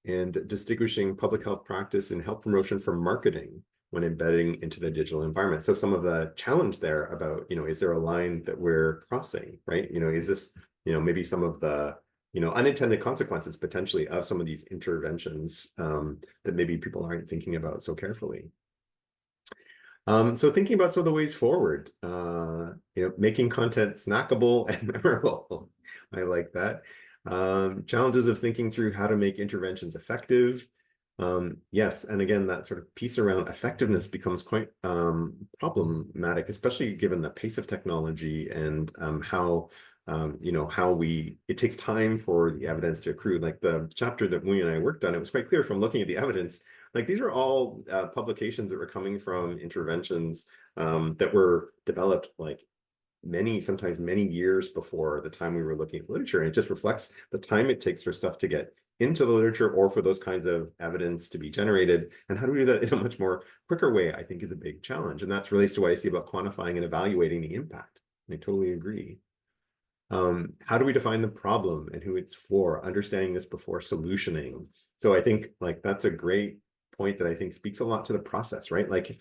And distinguishing public health practice and health promotion from marketing when embedding into the digital environment. So some of the challenge there about, is there a line that we're crossing, right? Is this, maybe some of the, unintended consequences potentially of some of these interventions that maybe people aren't thinking about so carefully. So thinking about some of the ways forward, making content snackable and memorable. I like that. Challenges of thinking through how to make interventions effective. Yes, and again, that sort of piece around effectiveness becomes quite problematic, especially given the pace of technology and how it takes time for the evidence to accrue. Like the chapter that Mui and I worked on, it was quite clear from looking at the evidence, like these are all publications that were coming from interventions that were developed like sometimes many years before the time we were looking at literature. And it just reflects the time it takes for stuff to get into the literature or for those kinds of evidence to be generated. And how do we do that in a much more quicker way, I think, is a big challenge. And that relates to what I see about quantifying and evaluating the impact. I totally agree. How do we define the problem and who it's for? Understanding this before solutioning. So I think like that's a great point that I think speaks a lot to the process, right? Like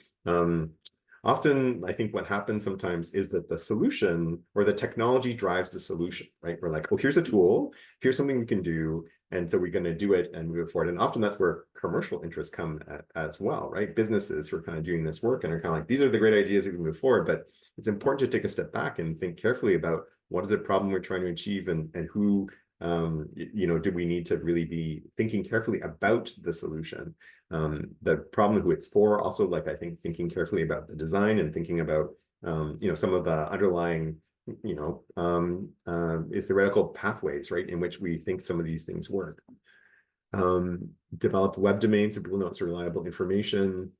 often, I think what happens sometimes is that the solution or the technology drives the solution, right? We're like, oh, here's a tool, here's something we can do, and so we're going to do it and move it forward. And often that's where commercial interests come as well, right? Businesses who are kind of doing this work and are kind of like, these are the great ideas that we move forward, but it's important to take a step back and think carefully about what is the problem we're trying to achieve and who do we need to really be thinking carefully about the solution, the problem who it's for, also like I think thinking carefully about the design and thinking about some of the underlying theoretical pathways, right, in which we think some of these things work. Develop web domains so people know it's reliable information.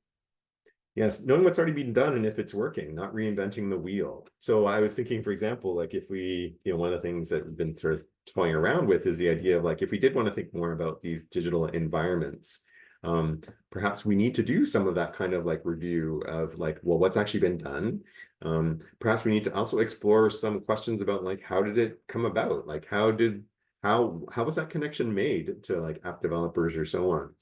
Yes, knowing what's already been done and if it's working, not reinventing the wheel. So I was thinking, for example, like if we, one of the things that we've been sort of toying around with is the idea of like, if we did want to think more about these digital environments, perhaps we need to do some of that kind of like review of like, well, what's actually been done? Perhaps we need to also explore some questions about like, how did it come about? Like, how was that connection made to like app developers or so on?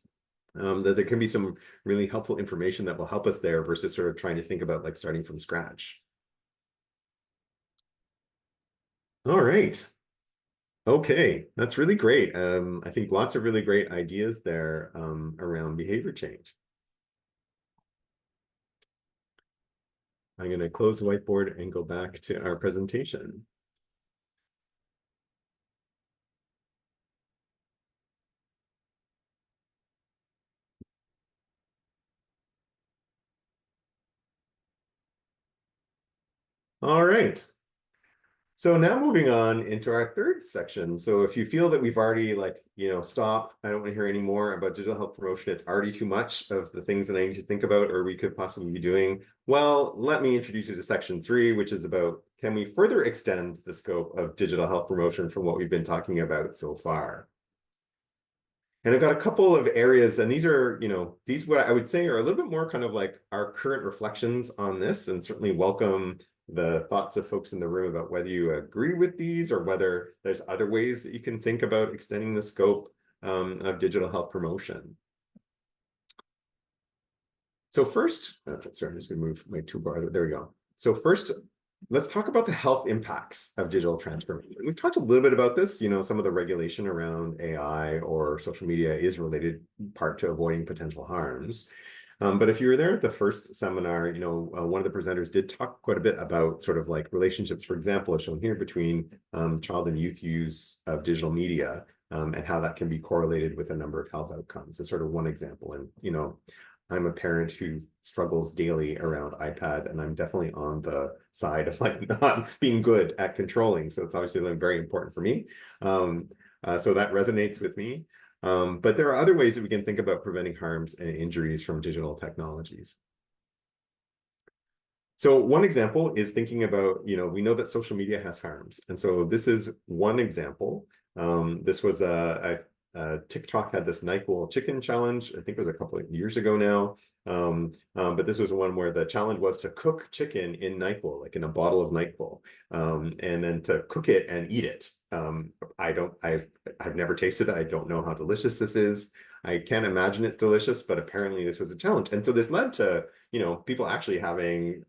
That there can be some really helpful information that will help us there versus sort of trying to think about like starting from scratch. All right. Okay, that's really great. I think lots of really great ideas there around behavior change. I'm going to close the whiteboard and go back to our presentation. All right. So now moving on into our third section. So if you feel that we've already stop, I don't want to hear any more about digital health promotion, it's already too much of the things that I need to think about or we could possibly be doing. Well, let me introduce you to section 3, which is about, can we further extend the scope of digital health promotion from what we've been talking about so far? And I've got a couple of areas, and these are, these what I would say are a little bit more kind of like our current reflections on this, and certainly welcome the thoughts of folks in the room about whether you agree with these or whether there's other ways that you can think about extending the scope of digital health promotion. So first, sorry, I'm just gonna move my toolbar, there we go. So first, let's talk about the health impacts of digital transformation. We've talked a little bit about this, some of the regulation around AI or social media is related in part to avoiding potential harms. But if you were there at the first seminar, one of the presenters did talk quite a bit about sort of like relationships, for example, as shown here between child and youth use of digital media and how that can be correlated with a number of health outcomes. It's sort of one example. And, I'm a parent who struggles daily around iPad, and I'm definitely on the side of like not being good at controlling. So it's obviously very important for me. So that resonates with me. But there are other ways that we can think about preventing harms and injuries from digital technologies. So one example is thinking about, we know that social media has harms. And so this is one example. This was TikTok had this NyQuil chicken challenge. I think it was a couple of years ago now. But this was one where the challenge was to cook chicken in NyQuil, like in a bottle of NyQuil, and then to cook it and eat it. I've never tasted it. I don't know how delicious this is. I can't imagine it's delicious, but apparently this was a challenge. And so this led to, people actually having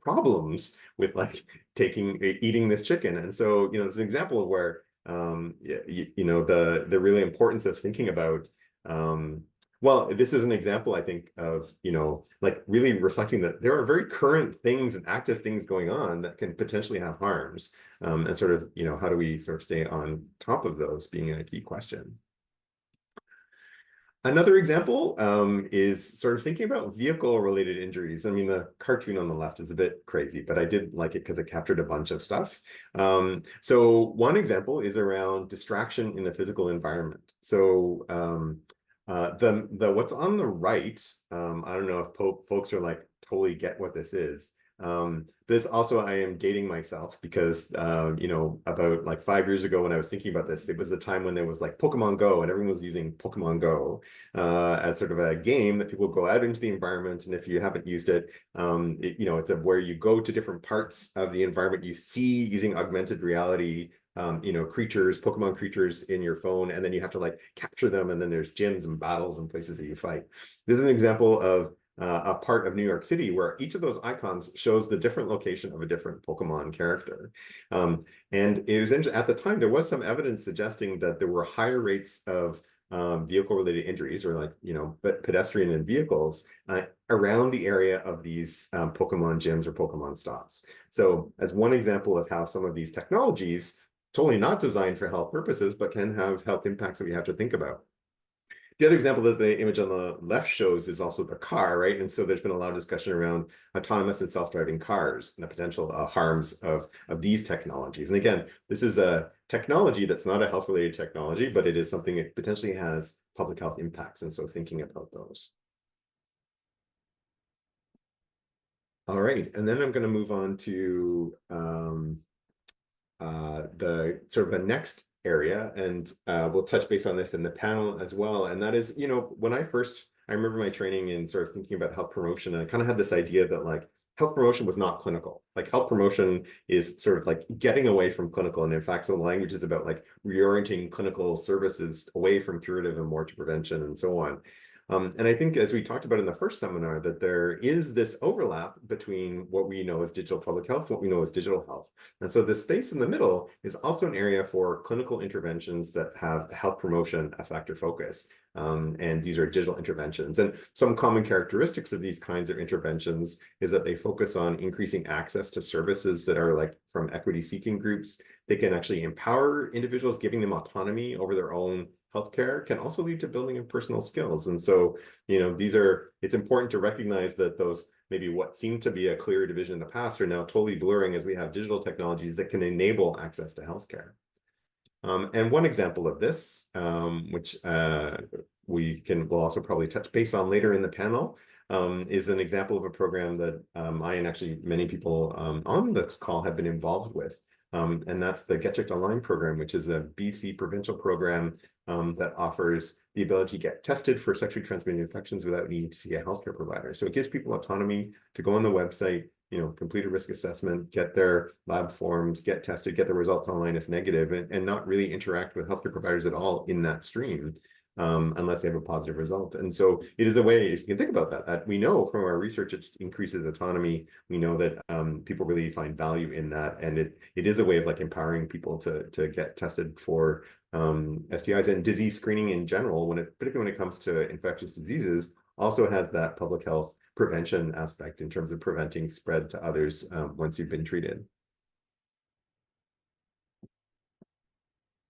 problems with like eating this chicken. And so, it's an example of where the really importance of thinking about well, this is an example, I think, of like really reflecting that there are very current things and active things going on that can potentially have harms, and sort of how do we sort of stay on top of those being a key question. Another example is sort of thinking about vehicle-related injuries. I mean, the cartoon on the left is a bit crazy, but I did like it because it captured a bunch of stuff. So one example is around distraction in the physical environment. So the what's on the right, I don't know if folks are like totally get what this is. This also, I am dating myself because, about like 5 years ago when I was thinking about this, it was the time when there was like Pokemon Go and everyone was using Pokemon Go as sort of a game that people go out into the environment. And if you haven't used it, it's where you go to different parts of the environment, you see using augmented reality, creatures, Pokemon creatures in your phone, and then you have to like capture them. And then there's gyms and battles and places that you fight. This is an example of a part of New York City where each of those icons shows the different location of a different Pokemon character. And it was interesting, at the time, there was some evidence suggesting that there were higher rates of vehicle-related injuries or like, pedestrian and vehicles around the area of these Pokemon gyms or Pokemon stops. So as one example of how some of these technologies, totally not designed for health purposes, but can have health impacts that we have to think about. The other example that the image on the left shows is also the car, right? And so there's been a lot of discussion around autonomous and self-driving cars and the potential harms of these technologies. And again, this is a technology that's not a health-related technology, but it is something that potentially has public health impacts. And so thinking about those. All right, and then I'm going to move on to the sort of the next area, and we'll touch base on this in the panel as well. And that is, when I remember my training in sort of thinking about health promotion, and I kind of had this idea that like health promotion was not clinical. Like health promotion is sort of like getting away from clinical. And in fact, some language is about like reorienting clinical services away from curative and more to prevention and so on. And I think as we talked about in the first seminar, that there is this overlap between what we know as digital public health and what we know as digital health. And so the space in the middle is also an area for clinical interventions that have health promotion effect or focus. And these are digital interventions. And some common characteristics of these kinds of interventions is that they focus on increasing access to services that are like from equity-seeking groups. They can actually empower individuals, giving them autonomy over their own healthcare, can also lead to building of personal skills. And so, it's important to recognize that those maybe what seemed to be a clear division in the past are now totally blurring as we have digital technologies that can enable access to healthcare. And one example of this, which we'll also probably touch base on later in the panel, is an example of a program that I and actually many people on this call have been involved with. And that's the Get Checked Online program, which is a BC provincial program that offers the ability to get tested for sexually transmitted infections without needing to see a healthcare provider. So it gives people autonomy to go on the website, complete a risk assessment, get their lab forms, get tested, get the results online if negative, and not really interact with healthcare providers at all in that stream. Unless they have a positive result. And so it is a way, if you can think about that, that we know from our research, it increases autonomy. We know that people really find value in that. And it is a way of like empowering people to get tested for STIs, and disease screening in general, particularly when it comes to infectious diseases, also has that public health prevention aspect in terms of preventing spread to others once you've been treated.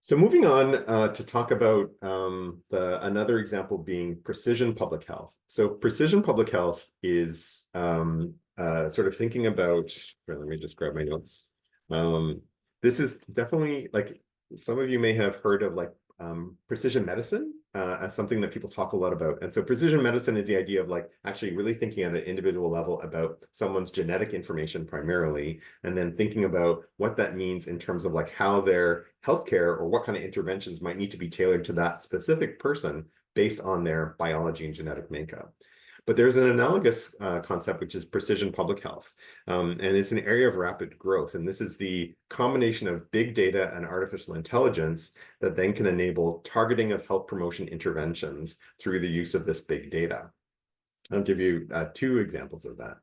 So moving on to talk about another example being precision public health. So precision public health is sort of thinking about, let me just grab my notes. This is definitely like, some of you may have heard of like precision medicine as something that people talk a lot about. And so precision medicine is the idea of like actually really thinking at an individual level about someone's genetic information primarily, and then thinking about what that means in terms of like how their healthcare or what kind of interventions might need to be tailored to that specific person based on their biology and genetic makeup. But there's an analogous concept, which is precision public health. And it's an area of rapid growth. And this is the combination of big data and artificial intelligence that then can enable targeting of health promotion interventions through the use of this big data. I'll give you two examples of that.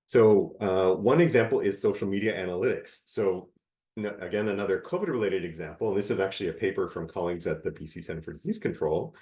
So one example is social media analytics. So again, another COVID-related example, and this is actually a paper from colleagues at the BC Centre for Disease Control,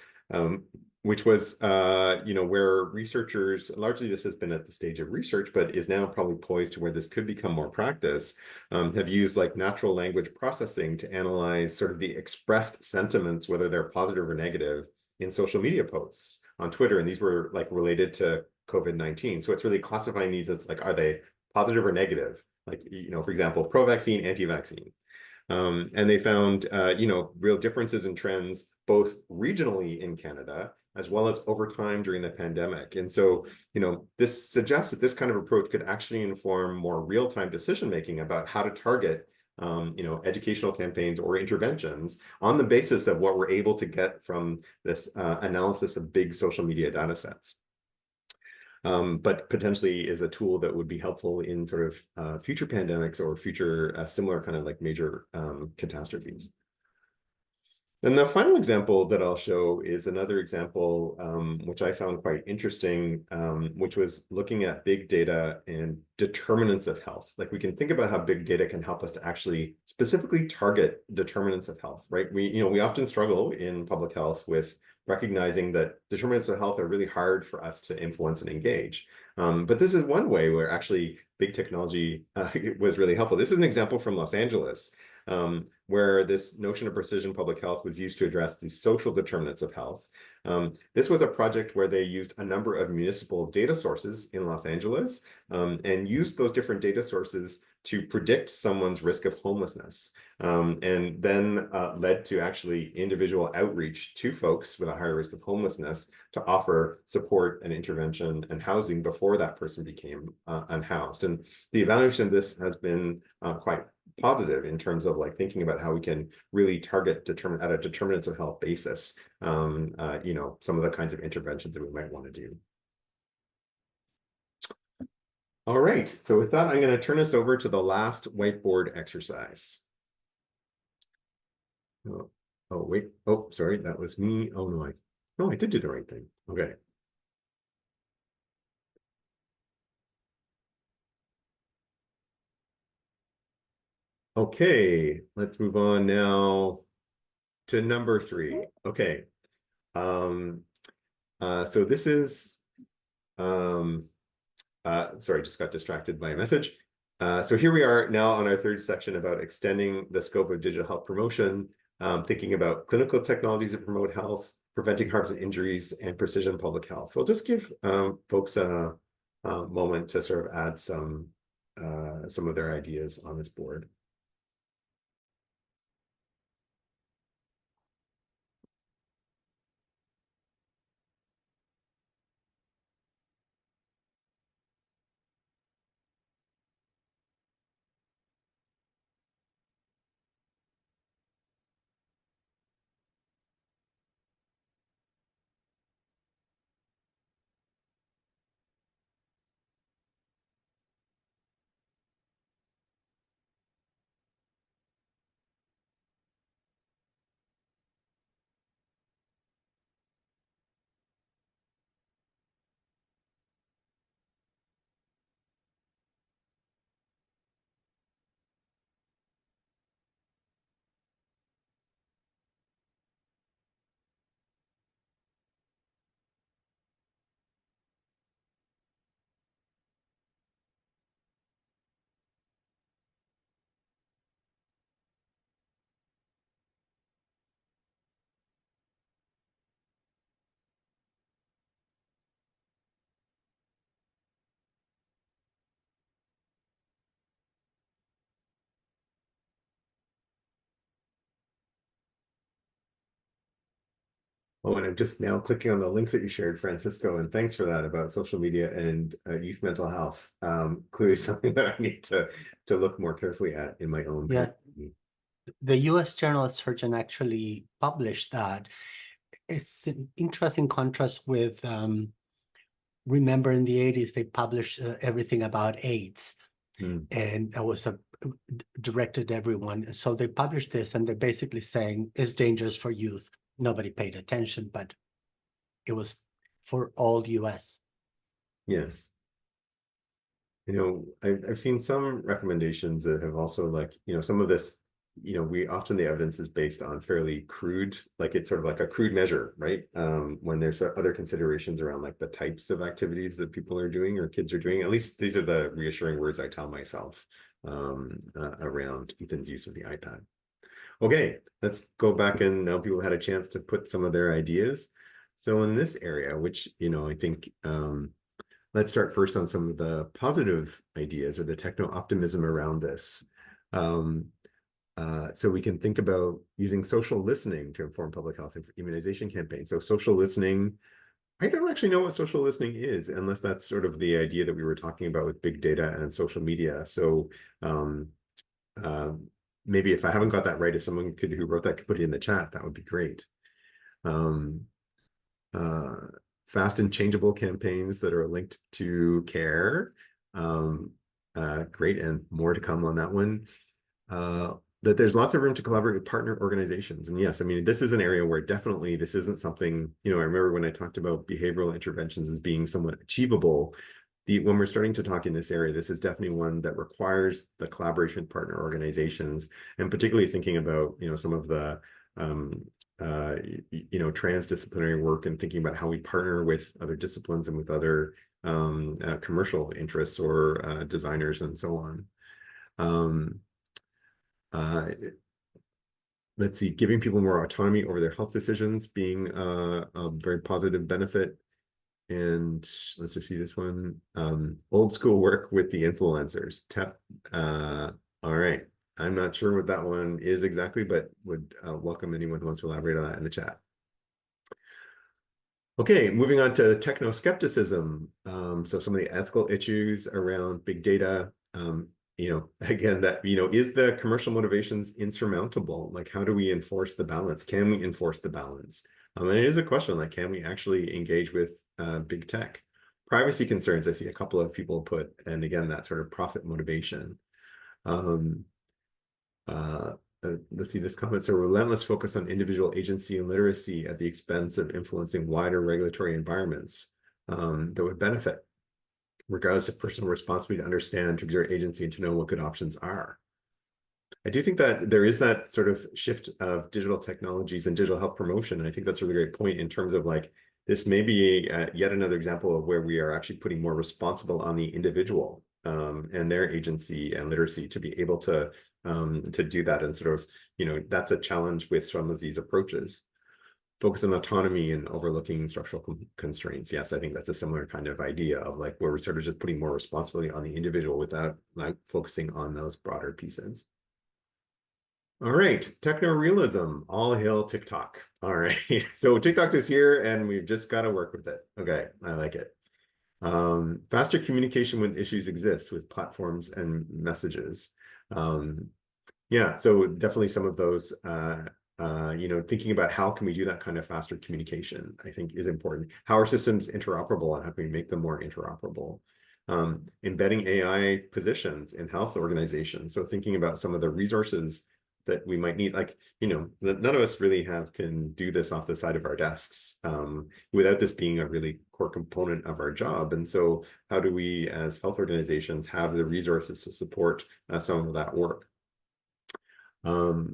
which was, where researchers, largely this has been at the stage of research, but is now probably poised to where this could become more practice, have used like natural language processing to analyze sort of the expressed sentiments, whether they're positive or negative, in social media posts on Twitter. And these were like related to COVID-19. So it's really classifying these as like, are they positive or negative? Like, for example, pro-vaccine, anti-vaccine. And they found, real differences in trends, both regionally in Canada, as well as over time during the pandemic. And so, this suggests that this kind of approach could actually inform more real-time decision-making about how to target, educational campaigns or interventions on the basis of what we're able to get from this analysis of big social media data sets. But potentially is a tool that would be helpful in sort of future pandemics or future similar kind of like major catastrophes. And the final example that I'll show is another example, which I found quite interesting, which was looking at big data and determinants of health. Like, we can think about how big data can help us to actually specifically target determinants of health, right? We often struggle in public health with recognizing that determinants of health are really hard for us to influence and engage. But this is one way where actually big technology was really helpful. This is an example from Los Angeles, where this notion of precision public health was used to address the social determinants of health. This was a project where they used a number of municipal data sources in Los Angeles and used those different data sources to predict someone's risk of homelessness, and then led to actually individual outreach to folks with a higher risk of homelessness to offer support and intervention and housing before that person became unhoused. And the evaluation of this has been quite positive in terms of like thinking about how we can really target at a determinants of health basis, some of the kinds of interventions that we might want to do. All right, so with that, I'm going to turn us over to the last whiteboard exercise. Oh, wait. Oh, sorry, that was me. Oh, no, I did do the right thing. Okay. Okay, let's move on now to number 3. Okay. So this is, sorry, just got distracted by a message. So here we are now on our 3rd section about extending the scope of digital health promotion, thinking about clinical technologies that promote health, preventing harms and injuries, and precision public health. So I'll just give folks a moment to sort of add some of their ideas on this board. Oh, and I'm just now clicking on the link that you shared, Francisco, and thanks for that about social media and youth mental health. Clearly something that I need to look more carefully at in my own. Yeah, the U.S. Journal of Surgeon actually published that. It's an interesting contrast with, remember in the 80s, they published everything about AIDS. And that was directed at everyone. So they published this, and they're basically saying it's dangerous for youth. Nobody paid attention, but it was for all US. Yes. You know, I've seen some recommendations that have also like, you know, some of this, you know, we often the evidence is based on fairly crude, like it's sort of like a crude measure, right? When there's other considerations around like the types of activities that people are doing or kids are doing. At least these are the reassuring words I tell myself around Ethan's use of the iPad. Okay, let's go back, and now people had a chance to put some of their ideas. So in this area, which, you know, I think let's start first on some of the positive ideas or the techno-optimism around this. So we can think about using social listening to inform public health immunization campaigns. So social listening, I don't actually know what social listening is, unless that's sort of the idea that we were talking about with big data and social media. So maybe if I haven't got that right, if someone could who wrote that could put it in the chat, that would be great. Fast and changeable campaigns that are linked to care. Great, and more to come on that one. That there's lots of room to collaborate with partner organizations. And yes, I mean, this is an area where definitely this isn't something, you know, I remember when I talked about behavioral interventions as being somewhat achievable, when we're starting to talk in this area, this is definitely one that requires the collaboration with partner organizations, and particularly thinking about, you know, some of the you know, transdisciplinary work and thinking about how we partner with other disciplines and with other commercial interests or designers and so on. Let's see, giving people more autonomy over their health decisions being a very positive benefit. And let's just see this one. Old school work with the influencers. All right. I'm not sure what that one is exactly, but would welcome anyone who wants to elaborate on that in the chat. Okay, moving on to techno-skepticism. So some of the ethical issues around big data, you know, again, that, you know, is the commercial motivations insurmountable? Like, how do we enforce the balance? Can we enforce the balance? And it is a question, like, can we actually engage with big tech? Privacy concerns, I see a couple of people put, and again, that sort of profit motivation. Let's see, this comment, so relentless focus on individual agency and literacy at the expense of influencing wider regulatory environments that would benefit, regardless of personal responsibility to understand, to exert agency, and to know what good options are. I do think that there is that sort of shift of digital technologies and digital health promotion. And I think that's a really great point in terms of like, this may be yet another example of where we are actually putting more responsible on the individual and their agency and literacy to be able to do that. And sort of, you know, that's a challenge with some of these approaches. Focus on autonomy and overlooking structural constraints. Yes, I think that's a similar kind of idea of like where we're sort of just putting more responsibility on the individual without like focusing on those broader pieces. All right, techno-realism, all hail TikTok. All right, so TikTok is here and we've just got to work with it. Okay, I like it. Faster communication when issues exist with platforms and messages. Yeah, so definitely some of those, you know, thinking about how can we do that kind of faster communication, I think is important. How are systems interoperable and how can we make them more interoperable? Embedding AI positions in health organizations. So thinking about some of the resources that we might need, like, you know, none of us really can do this off the side of our desks without this being a really core component of our job. And so how do we as health organizations have the resources to support some of that work? What's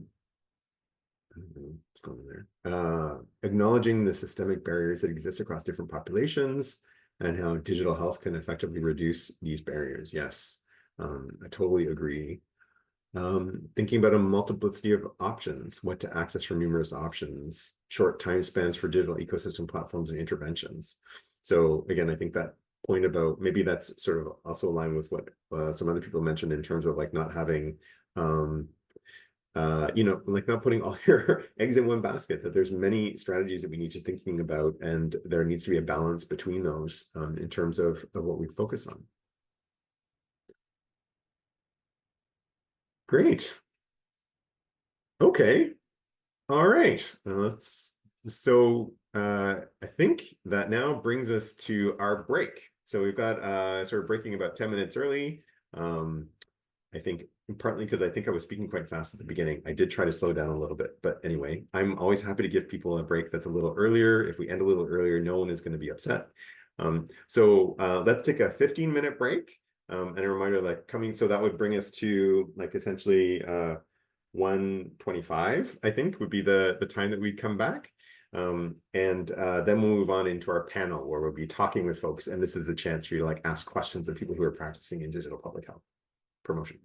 going on there? Acknowledging the systemic barriers that exist across different populations and how digital health can effectively reduce these barriers. Yes, I totally agree. Thinking about a multiplicity of options, what to access from numerous options, short time spans for digital ecosystem platforms and interventions. So again, I think that point about maybe that's sort of also aligned with what some other people mentioned in terms of like not having you know, like not putting all your eggs in one basket, that there's many strategies that we need to thinking about, and there needs to be a balance between those in terms of what we focus on. Great. Okay. All right. I think that now brings us to our break. So we've got sort of breaking about 10 minutes early. I think partly because I think I was speaking quite fast at the beginning. I did try to slow down a little bit, but anyway, I'm always happy to give people a break that's a little earlier. If we end a little earlier, no one is going to be upset. Let's take a 15-minute break. And a reminder, like coming, so that would bring us to like essentially 1:25, I think would be the time that we'd come back. Then we'll move on into our panel where we'll be talking with folks. And this is a chance for you to like ask questions of people who are practicing in digital public health promotion.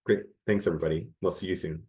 Great. Thanks, everybody. We'll see you soon.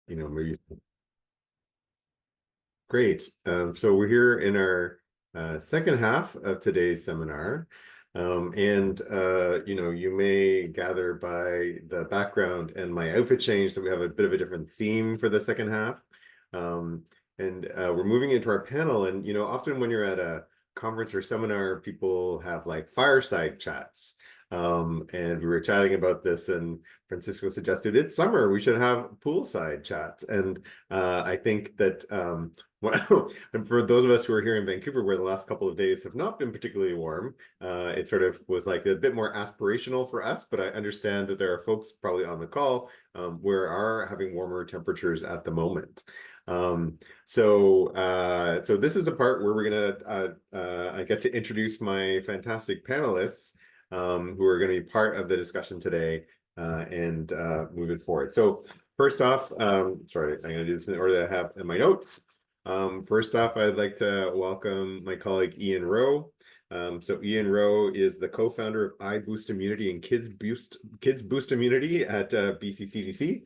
You know, maybe. Great. So we're here in our second half of today's seminar. You know, you may gather by the background and my outfit change that we have a bit of a different theme for the second half. We're moving into our panel. And, you know, often when you're at a conference or seminar, people have like fireside chats. And we were chatting about this, and Francisco suggested it's summer, we should have poolside chats. And I think that well, for those of us who are here in Vancouver, where the last couple of days have not been particularly warm, it sort of was like a bit more aspirational for us, but I understand that there are folks probably on the call where are having warmer temperatures at the moment. So this is the part where we're gonna I get to introduce my fantastic panelists who are going to be part of the discussion today and moving forward. So first off, sorry, I'm going to do this in the order that I have in my notes. First off, I'd like to welcome my colleague Ian Rowe. So Ian Rowe is the co-founder of iBoost Immunity and Kids Boost Immunity at BC CDC.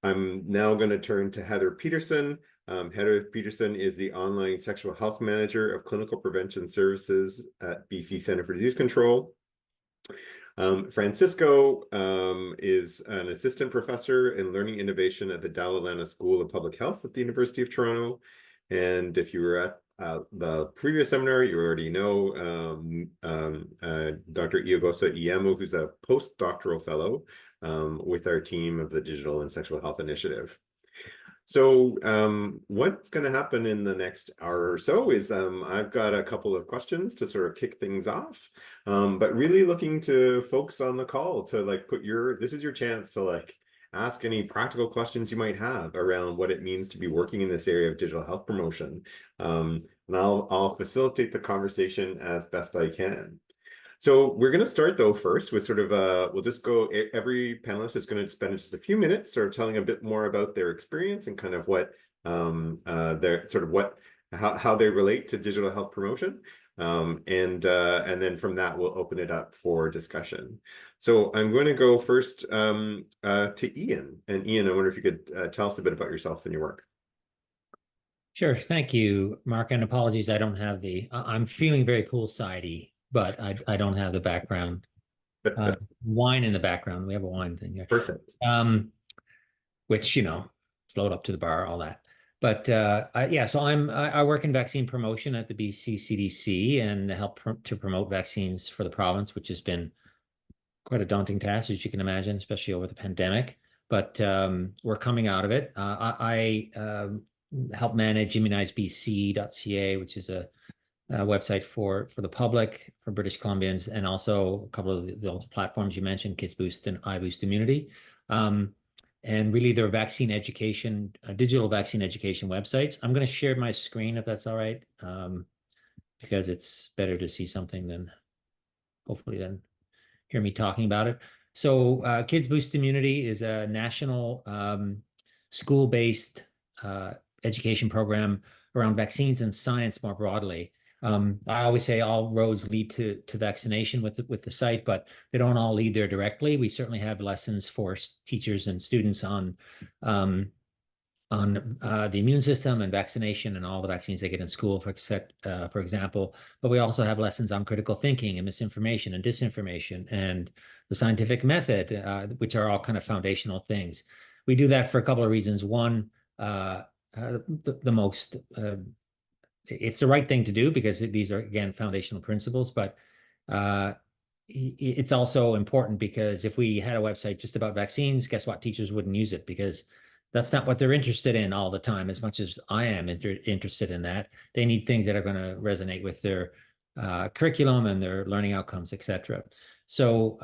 I'm now going to turn to Heather Pedersen. Heather Pedersen is the online sexual health manager of clinical prevention services at BC Centre for Disease Control. Francisco is an assistant professor in learning innovation at the Dalla Lana School of Public Health at the University of Toronto. And if you were at the previous seminar, you already know Dr. Ihoghosa Iyamu, who's a postdoctoral fellow with our team of the Digital and Sexual Health Initiative. So what's going to happen in the next hour or so is I've got a couple of questions to sort of kick things off, but really looking to folks on the call to like this is your chance to like ask any practical questions you might have around what it means to be working in this area of digital health promotion. And I'll facilitate the conversation as best I can. So we're going to start though first with sort of we'll just go, every panelist is going to spend just a few minutes sort of telling a bit more about their experience and kind of what their sort of how they relate to digital health promotion. And then from that, we'll open it up for discussion. So I'm going to go first to Ian. And Ian, I wonder if you could tell us a bit about yourself and your work. Sure. Thank you, Mark. And apologies, I don't have I'm feeling very poolside-y, but I don't have the background. Wine in the background. We have a wine thing here. Perfect. Which, you know, float up to the bar, all that. But yeah, so I work in vaccine promotion at the BC CDC and help to promote vaccines for the province, which has been quite a daunting task, as you can imagine, especially over the pandemic. But we're coming out of it. I help manage immunizebc.ca, which is a website for the public, for British Columbians, and also a couple of the platforms you mentioned, Kids Boost and iBoost Immunity. And really they're vaccine education, digital vaccine education websites. I'm going to share my screen if that's all right, because it's better to see something than hopefully than hear me talking about it. So Kids Boost Immunity is a national school-based education program around vaccines and science more broadly. I always say all roads lead to vaccination with the site, but they don't all lead there directly. We certainly have lessons for teachers and students on the immune system and vaccination and all the vaccines they get in school, for example. But we also have lessons on critical thinking and misinformation and disinformation and the scientific method, which are all kind of foundational things. We do that for a couple of reasons. One, it's the right thing to do because these are, again, foundational principles, but it's also important because if we had a website just about vaccines, guess what? Teachers wouldn't use it because that's not what they're interested in all the time, as much as I am interested in that. They need things that are going to resonate with their curriculum and their learning outcomes, etc. So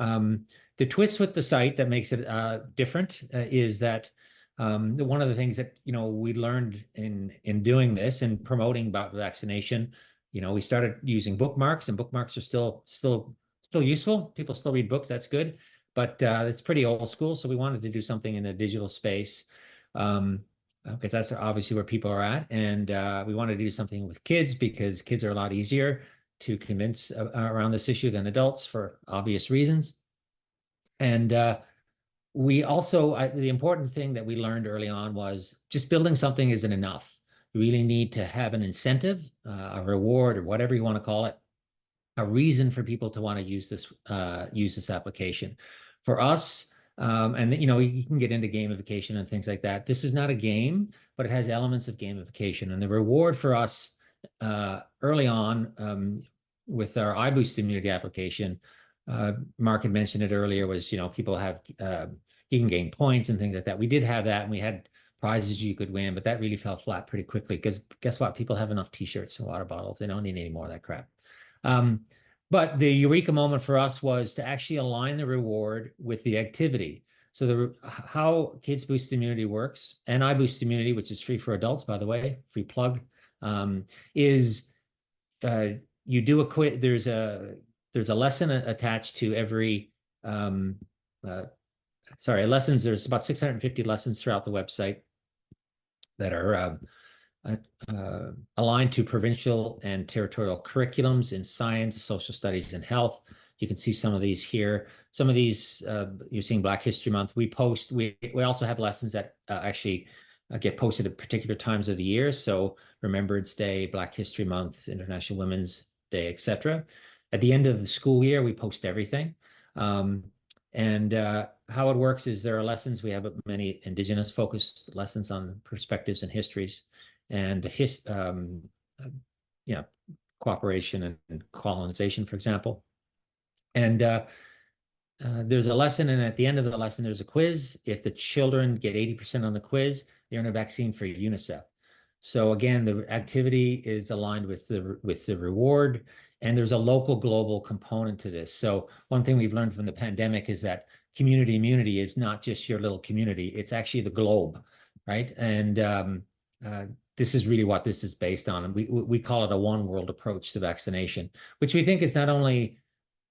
the twist with the site that makes it different is that one of the things that we learned in doing this and promoting about vaccination, we started using bookmarks, and bookmarks are still useful. People still read books. That's good, but it's pretty old school. So we wanted to do something in the digital space because that's obviously where people are at, and we wanted to do something with kids because kids are a lot easier to convince around this issue than adults for obvious reasons. And we also, the important thing that we learned early on was just building something isn't enough. You really need to have an incentive, a reward, or whatever you want to call it, a reason for people to want to use this application. For us, and you can get into gamification and things like that. This is not a game, but it has elements of gamification. And the reward for us early on with our iBoost Immunity application, Mark had mentioned it earlier, was people have you can gain points and things like that. We did have that, and we had prizes you could win, but that really fell flat pretty quickly because guess what? People have enough T-shirts and water bottles. They don't need any more of that crap. But the eureka moment for us was to actually align the reward with the activity. So how Kids Boost Immunity works, and iBoost Immunity, which is free for adults, by the way, free plug, is you do a quiz. There's a lesson attached to every lessons. There's about 650 lessons throughout the website that are aligned to provincial and territorial curriculums in science, social studies, and health. You can see some of these here. Some of these, you're seeing Black History Month. We also have lessons that actually get posted at particular times of the year. So Remembrance Day, Black History Month, International Women's Day, etc. At the end of the school year, we post everything. And how it works is there are lessons. We have many Indigenous focused lessons on perspectives and histories, and cooperation and colonization, for example. And there's a lesson, and at the end of the lesson, there's a quiz. If the children get 80% on the quiz, they earn a vaccine for UNICEF. So again, the activity is aligned with the reward, and there's a local global component to this. So one thing we've learned from the pandemic is that community immunity is not just your little community; it's actually the globe, right? And this is really what this is based on. And we call it a one world approach to vaccination, which we think is not only,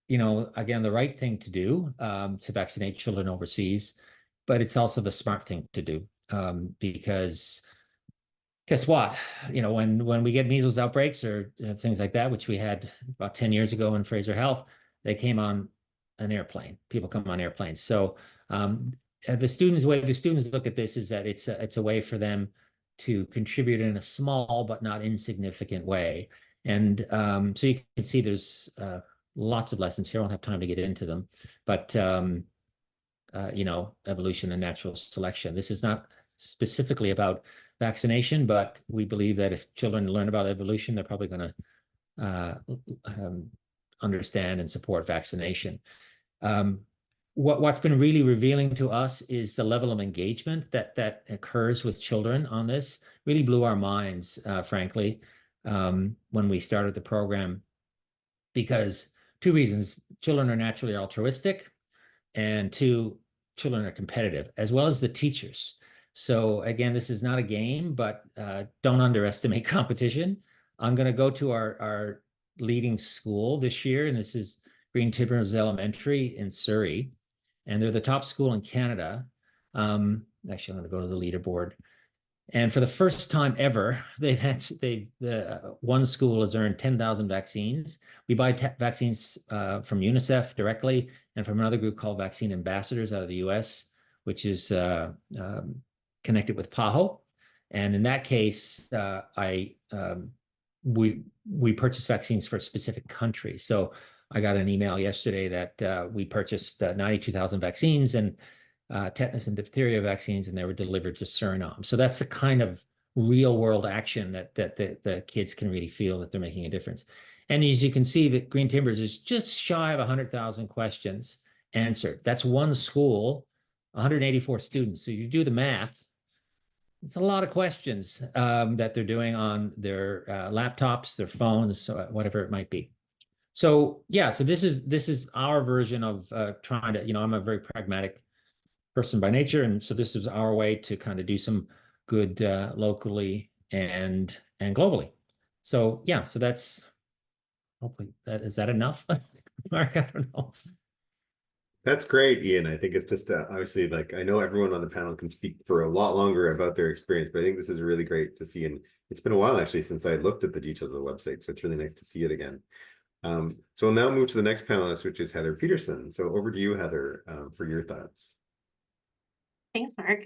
again, the right thing to do to vaccinate children overseas, but it's also the smart thing to do because guess what? When we get measles outbreaks or things like that, which we had about 10 years ago in Fraser Health, they came on an airplane. People come on airplanes. So the students look at this is that it's a way for them to contribute in a small but not insignificant way. And so you can see there's lots of lessons here. I don't have time to get into them, but evolution and natural selection. This is not specifically about vaccination, but we believe that if children learn about evolution, they're probably going to understand and support vaccination. What's been really revealing to us is the level of engagement that occurs with children on this. Really blew our minds, frankly, when we started the program, because two reasons: children are naturally altruistic, and two, children are competitive, as well as the teachers. So again, this is not a game, but don't underestimate competition. I'm going to go to our leading school this year, and this is Green Timbers Elementary in Surrey, and they're the top school in Canada. Actually, I'm going to go to the leaderboard. And for the first time ever, one school has earned 10,000 vaccines. We buy vaccines from UNICEF directly, and from another group called Vaccine Ambassadors out of the US, which is connected with PAHO. And in that case, we purchase vaccines for a specific country. So I got an email yesterday that we purchased 92,000 vaccines and tetanus and diphtheria vaccines, and they were delivered to Suriname. So that's the kind of real world action that the kids can really feel that they're making a difference. And as you can see, that Green Timbers is just shy of 100,000 questions answered. That's one school, 184 students. So you do the math, it's a lot of questions that they're doing on their laptops, their phones, whatever it might be. So yeah, so this is our version of trying to, I'm a very pragmatic person by nature, and so this is our way to kind of do some good locally and globally. So yeah, so that's hopefully is that enough? Mark, I don't know. That's great, Ian. I think it's just obviously, like, I know everyone on the panel can speak for a lot longer about their experience, but I think this is really great to see. And it's been a while actually since I looked at the details of the website, so it's really nice to see it again. So we'll now move to the next panelist, which is Heather Pedersen. So over to you, Heather, for your thoughts. Thanks, Mark.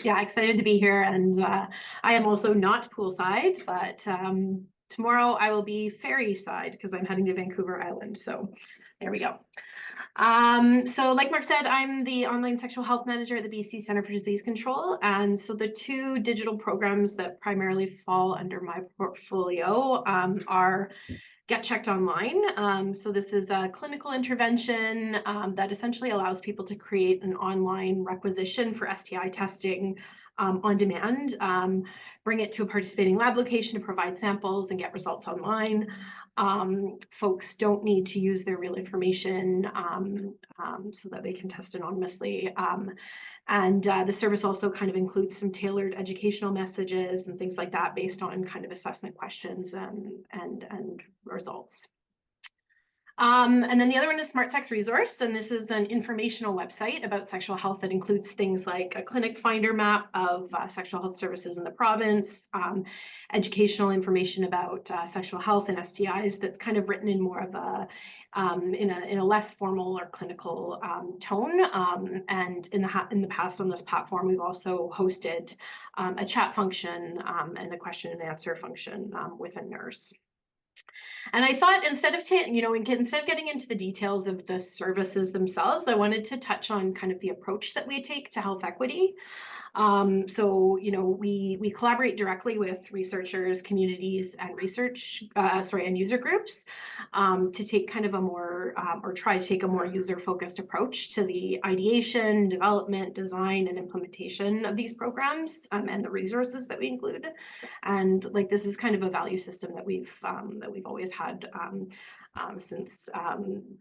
Yeah, excited to be here. And I am also not poolside, but tomorrow I will be ferry side because I'm heading to Vancouver Island. So there we go. So like Mark said, I'm the online sexual health manager at the BC Centre for Disease Control. And so the two digital programs that primarily fall under my portfolio are Get Checked Online. So this is a clinical intervention that essentially allows people to create an online requisition for STI testing on demand, bring it to a participating lab location to provide samples and get results online. Folks don't need to use their real information so that they can test anonymously. And the service also kind of includes some tailored educational messages and things like that based on kind of assessment questions and results. And then the other one is Smart Sex Resource, and this is an informational website about sexual health that includes things like a clinic finder map of sexual health services in the province, educational information about sexual health and STIs that's kind of written in more of a in a less formal or clinical tone. And in the past on this platform, we've also hosted a chat function and a question and answer function with a nurse. And I thought instead of getting into the details of the services themselves, I wanted to touch on kind of the approach that we take to health equity. So, we collaborate directly with researchers, communities, and and user groups to take kind of a more, or try to take a more user-focused approach to the ideation, development, design, and implementation of these programs and the resources that we include. And like, this is kind of a value system that we've always had since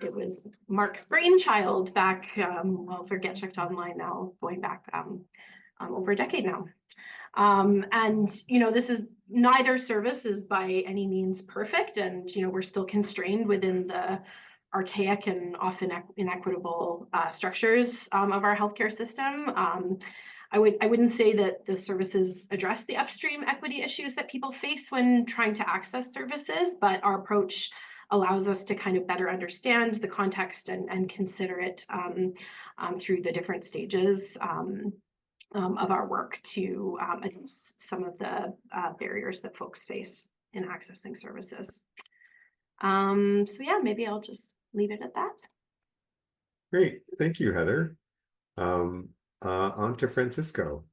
it was Mark's brainchild back, for Get Checked Online now, going back over a decade now. And, this is neither service is by any means perfect. And, we're still constrained within the archaic and often inequitable structures of our healthcare system. I wouldn't say that the services address the upstream equity issues that people face when trying to access services, but our approach allows us to kind of better understand the context and consider it through the different stages of our work to address some of the barriers that folks face in accessing services. So yeah, maybe I'll just leave it at that. Great, thank you, Heather. On to Francisco.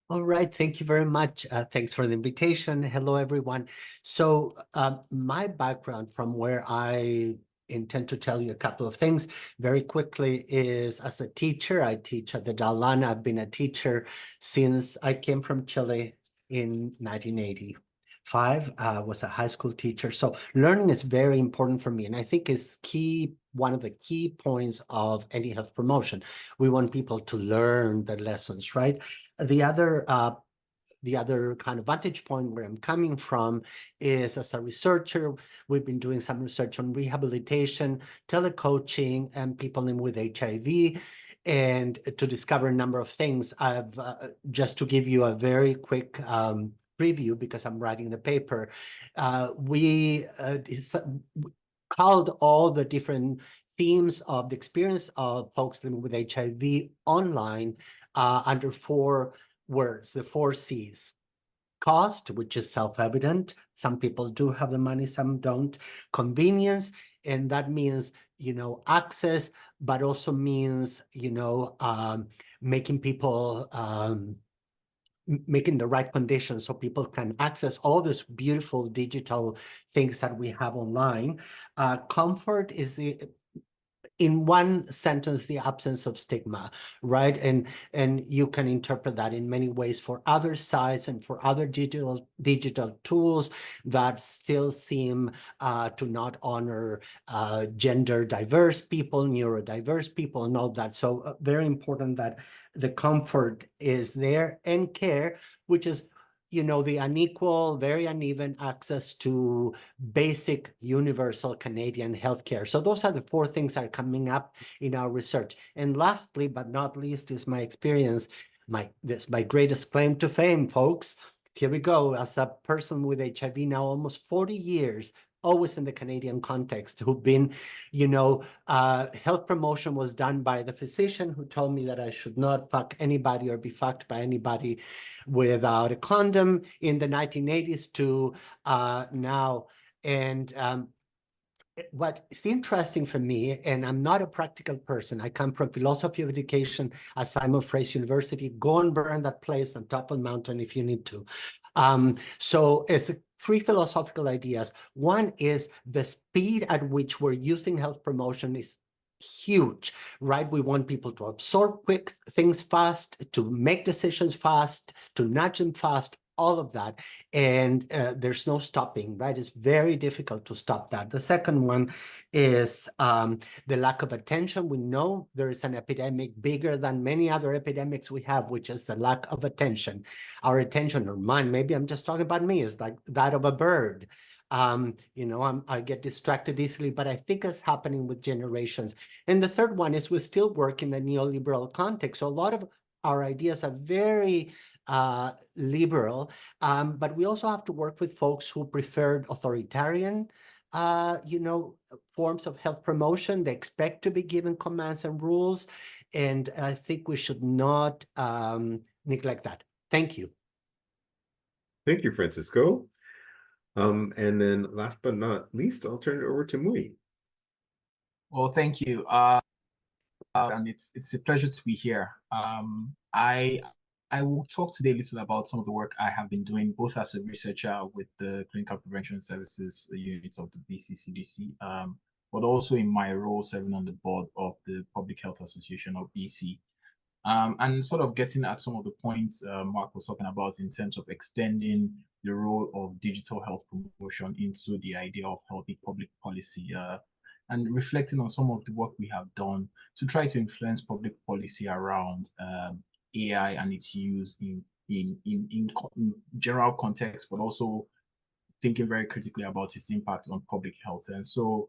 All right, thank you very much. Thanks for the invitation. Hello, everyone. So my background from where I intend to tell you a couple of things very quickly is as a teacher. I teach at the Dalla. I've been a teacher since I came from Chile in 1980. Was a high school teacher. So learning is very important for me. And I think is key, one of the key points of any health promotion. We want people to learn the lessons, right? The other kind of vantage point where I'm coming from is as a researcher, we've been doing some research on rehabilitation, telecoaching, and people living with HIV. And to discover a number of things, I've just to give you a very quick preview because I'm writing the paper. We called all the different themes of the experience of folks living with HIV online under 4 words, the 4 C's. Cost, which is self-evident. Some people do have the money, some don't. Convenience, and that means, access, but also means, making people making the right conditions so people can access all these beautiful digital things that we have online. Comfort is in one sentence, the absence of stigma, right? And you can interpret that in many ways for other sites and for other digital tools that still seem to not honor gender diverse people, neurodiverse people, and all that. So very important that the comfort is there, and care, which is the unequal, very uneven access to basic universal Canadian healthcare. So those are the 4 things that are coming up in our research. And lastly, but not least, is my experience, my greatest claim to fame, folks. Here we go. As a person with HIV now almost 40 years, always in the Canadian context, who've been, health promotion was done by the physician who told me that I should not fuck anybody or be fucked by anybody without a condom in the 1980s to now. And what is interesting for me, and I'm not a practical person, I come from philosophy of education at Simon Fraser University. Go and burn that place on top of the mountain if you need to. So it's 3 philosophical ideas. One is the speed at which we're using health promotion is huge, right? We want people to absorb quick things fast, to make decisions fast, to nudge them fast, all of that. And there's no stopping, right? It's very difficult to stop that. The second one is the lack of attention. We know there is an epidemic bigger than many other epidemics we have, which is the lack of attention. Our attention, or mine, maybe I'm just talking about me, is like that of a bird. I get distracted easily, but I think it's happening with generations. And the third one is we still work in the neoliberal context. So a lot of our ideas are very liberal, but we also have to work with folks who preferred authoritarian, forms of health promotion. They expect to be given commands and rules, and I think we should not neglect that. Thank you. Thank you, Francisco. And then last but not least, I'll turn it over to Mui. Well, thank you. And it's a pleasure to be here. I will talk today a little about some of the work I have been doing, both as a researcher with the Clinical Prevention Services unit of the BC CDC, but also in my role serving on the board of the Public Health Association of BC. And sort of getting at some of the points Mark was talking about in terms of extending the role of digital health promotion into the idea of healthy public policy, and reflecting on some of the work we have done to try to influence public policy around AI and its use in general context, but also thinking very critically about its impact on public health. And so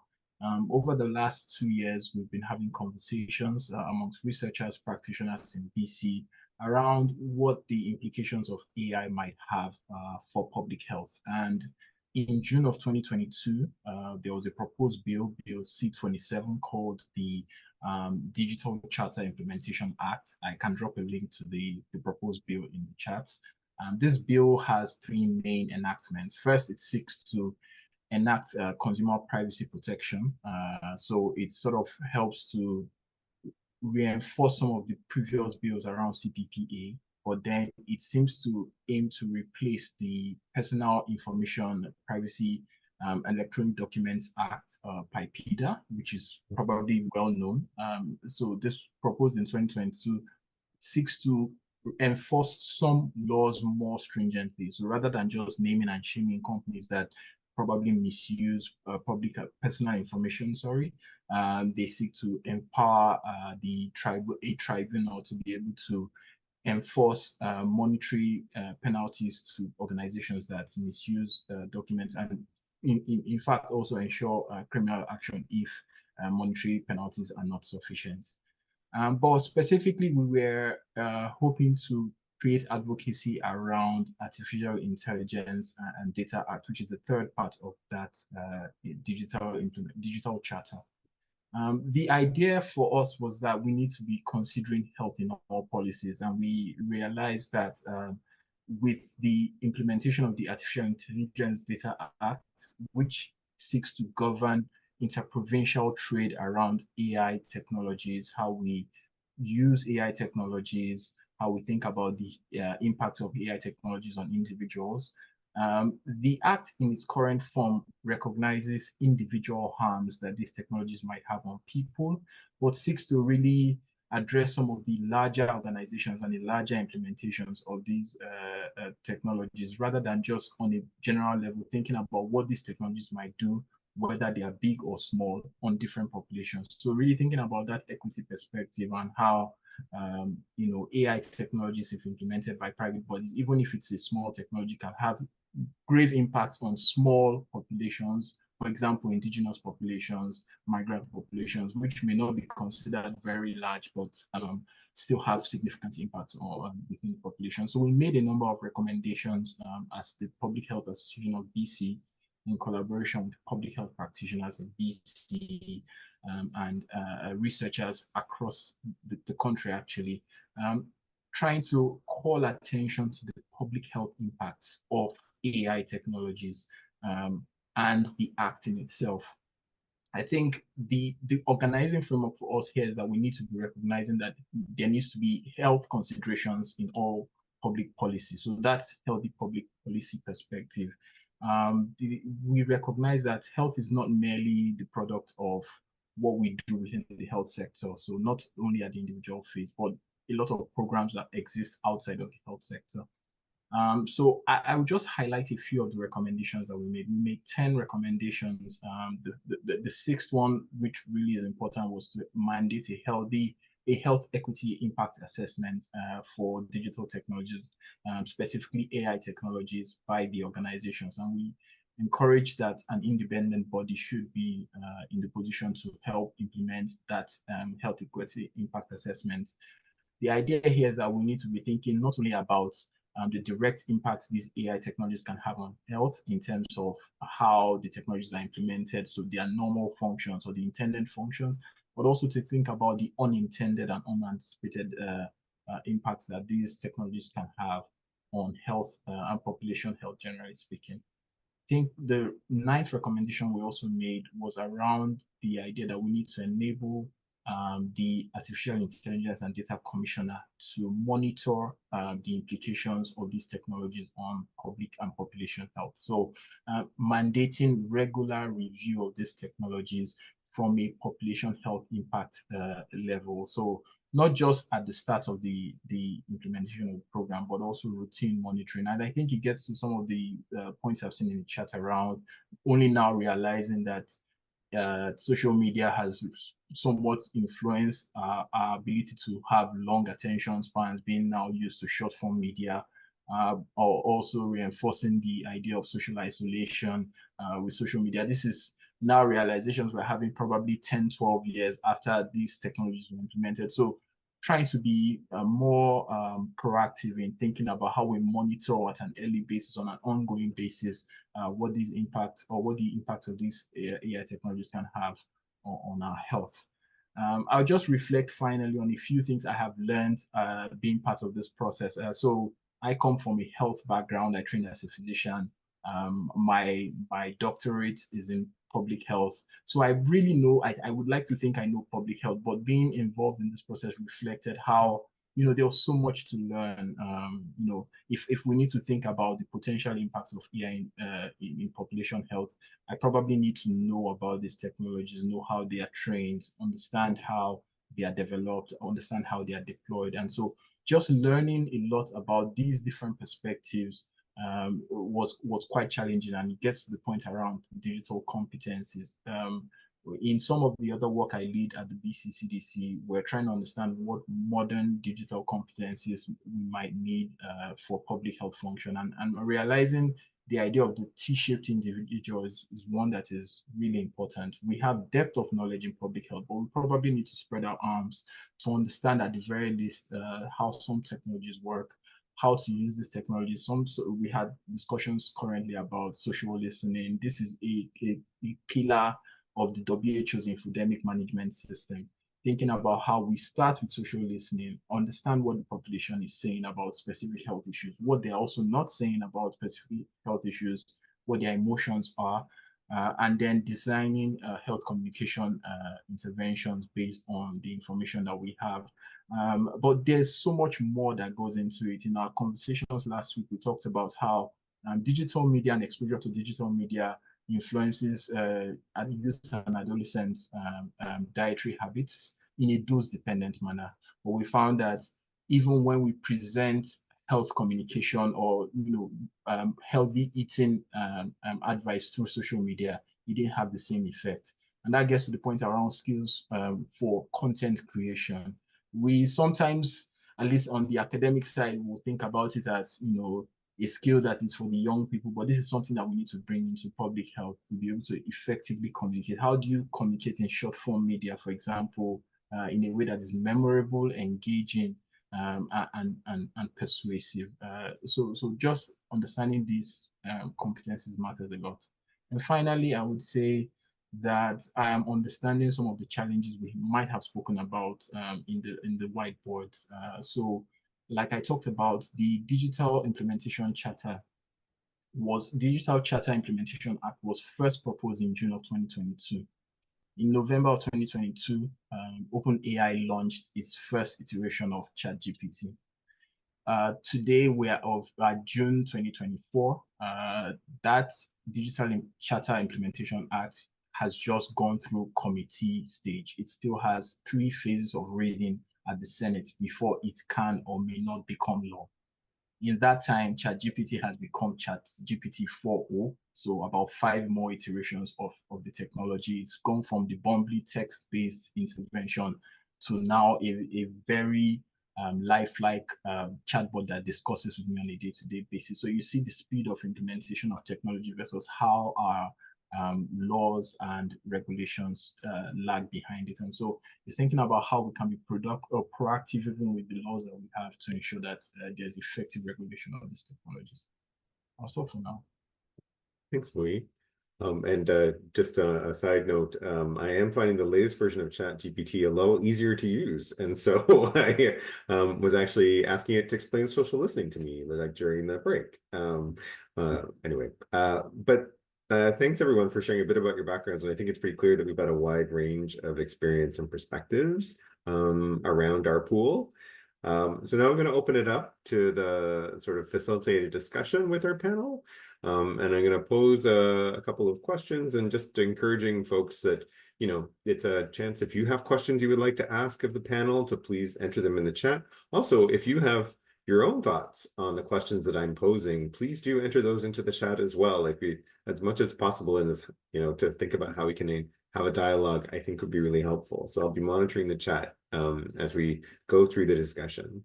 over the last 2 years, we've been having conversations amongst researchers, practitioners in BC around what the implications of AI might have for public health. And in June of 2022, there was a proposed bill C-27, called the Digital Charter Implementation Act. I can drop a link to the proposed bill in the chat. This bill has 3 main enactments. First, it seeks to enact consumer privacy protection. So it sort of helps to reinforce some of the previous bills around CPPA, but then it seems to aim to replace the Personal Information Privacy Electronic Documents Act, PIPEDA, which is probably well known. So this proposed in 2022 seeks to enforce some laws more stringently. So rather than just naming and shaming companies that probably misuse public personal information, they seek to empower a tribunal to be able to enforce monetary penalties to organizations that misuse documents, and in fact also ensure criminal action if monetary penalties are not sufficient. But specifically, we were hoping to create advocacy around Artificial Intelligence and Data Act, which is the third part of that digital charter. The idea for us was that we need to be considering health in all policies, and we realized that with the implementation of the Artificial Intelligence Data Act, which seeks to govern interprovincial trade around AI technologies, how we use AI technologies, how we think about the impact of AI technologies on individuals. The Act in its current form recognizes individual harms that these technologies might have on people, but seeks to really address some of the larger organizations and the larger implementations of these technologies, rather than just on a general level thinking about what these technologies might do, whether they are big or small, on different populations. So really thinking about that equity perspective and how AI technologies, if implemented by private bodies, even if it's a small technology, can have grave impacts on small populations, for example, indigenous populations, migrant populations, which may not be considered very large, but still have significant impacts within the population. So we made a number of recommendations as the Public Health Association of BC, in collaboration with public health practitioners in BC and researchers across the country, actually, trying to call attention to the public health impacts of AI technologies and the Act in itself. I think the organizing framework for us here is that we need to be recognizing that there needs to be health considerations in all public policy. So that's healthy public policy perspective. We recognize that health is not merely the product of what we do within the health sector. So not only at the individual phase, but a lot of programs that exist outside of the health sector. So I will just highlight a few of the recommendations that we made. We made 10 recommendations. The sixth one, which really is important, was to mandate a health equity impact assessment for digital technologies, specifically AI technologies, by the organizations. And we encourage that an independent body should be in the position to help implement that health equity impact assessment. The idea here is that we need to be thinking not only about the direct impact these AI technologies can have on health in terms of how the technologies are implemented, so their normal functions or the intended functions, but also to think about the unintended and unanticipated impacts that these technologies can have on health and population health, generally speaking. I think the ninth recommendation we also made was around the idea that we need to enable the Artificial Intelligence and Data Commissioner to monitor the implications of these technologies on public and population health. So mandating regular review of these technologies from a population health impact level. So not just at the start of the implementation of the program, but also routine monitoring. And I think it gets to some of the points I've seen in the chat around only now realizing that social media has somewhat influenced our ability to have long attention spans, being now used to short form media, or also reinforcing the idea of social isolation with social media. This is now realizations we're having probably 10, 12 years after these technologies were implemented. So trying to be more proactive in thinking about how we monitor at an early basis, on an ongoing basis, what these impacts or what the impact of these AI technologies can have on our health. I'll just reflect finally on a few things I have learned being part of this process. So I come from a health background. I trained as a physician. My doctorate is in public health. So I really know, I would like to think I know public health, but being involved in this process reflected how there was so much to learn. If we need to think about the potential impacts of AI in population health, I probably need to know about these technologies, know how they are trained, understand how they are developed, understand how they are deployed. And so just learning a lot about these different perspectives was quite challenging, and it gets to the point around digital competencies. In some of the other work I lead at the BCCDC, we're trying to understand what modern digital competencies we might need for public health function, and realizing the idea of the T-shaped individual is one that is really important. We have depth of knowledge in public health, but we probably need to spread our arms to understand at the very least how some technologies work, how to use this technology. We had discussions currently about social listening. This is a pillar of the WHO's infodemic management system, thinking about how we start with social listening, understand what the population is saying about specific health issues, what they're also not saying about specific health issues, what their emotions are, and then designing health communication interventions based on the information that we have. But there's so much more that goes into it. In our conversations last week, we talked about how digital media and exposure to digital media influences youth and adolescents' dietary habits in a dose-dependent manner. But we found that even when we present health communication or healthy eating advice through social media, it didn't have the same effect. And that gets to the point around skills for content creation. We sometimes, at least on the academic side, will think about it as a skill that is for the young people, but this is something that we need to bring into public health to be able to effectively communicate. How do you communicate in short form media, for example, in a way that is memorable, engaging, and persuasive? So just understanding these competencies matters a lot. And finally, I would say that I am understanding some of the challenges we might have spoken about in the whiteboards. So like I talked about, the Digital Implementation Charter Implementation Act was first proposed in June of 2022. In November of 2022, OpenAI launched its first iteration of ChatGPT. Today, we are of June 2024. That Digital Charter Implementation Act has just gone through committee stage. It still has 3 phases of reading at the Senate before it can or may not become law. In that time, ChatGPT has become ChatGPT 4.0, so about 5 more iterations of the technology. It's gone from the bumbly text-based intervention to now a very lifelike chatbot that discusses with me on a day-to-day basis. So you see the speed of implementation of technology versus how our laws and regulations lag behind it. And so it's thinking about how we can be proactive even with the laws that we have to ensure that there's effective regulation of these technologies. I'll stop for now. Thanks, Mui. And just a side note, I am finding the latest version of ChatGPT a little easier to use. And so I was actually asking it to explain social listening to me like during the break. Anyway, but thanks everyone for sharing a bit about your backgrounds. And I think it's pretty clear that we've got a wide range of experience and perspectives around our pool. So now I'm going to open it up to the sort of facilitated discussion with our panel. And I'm going to pose a couple of questions and just encouraging folks that, it's a chance if you have questions you would like to ask of the panel to please enter them in the chat. Also, if you have your own thoughts on the questions that I'm posing, please do enter those into the chat as well. Like as much as possible in this, to think about how we can have a dialogue, I think would be really helpful. So I'll be monitoring the chat as we go through the discussion.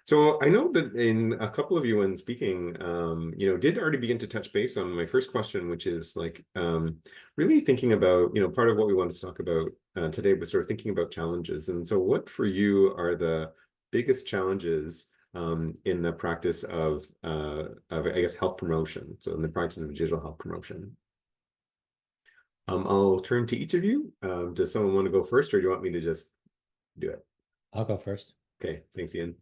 So I know that in a couple of you when speaking, did already begin to touch base on my first question, which is like really thinking about, part of what we wanted to talk about today was sort of thinking about challenges. And so what for you are the biggest challenges in the practice of I guess, health promotion? So in the practice of digital health promotion. I'll turn to each of you. Does someone want to go first, or do you want me to just do it? I'll go first. Okay, thanks, Ian.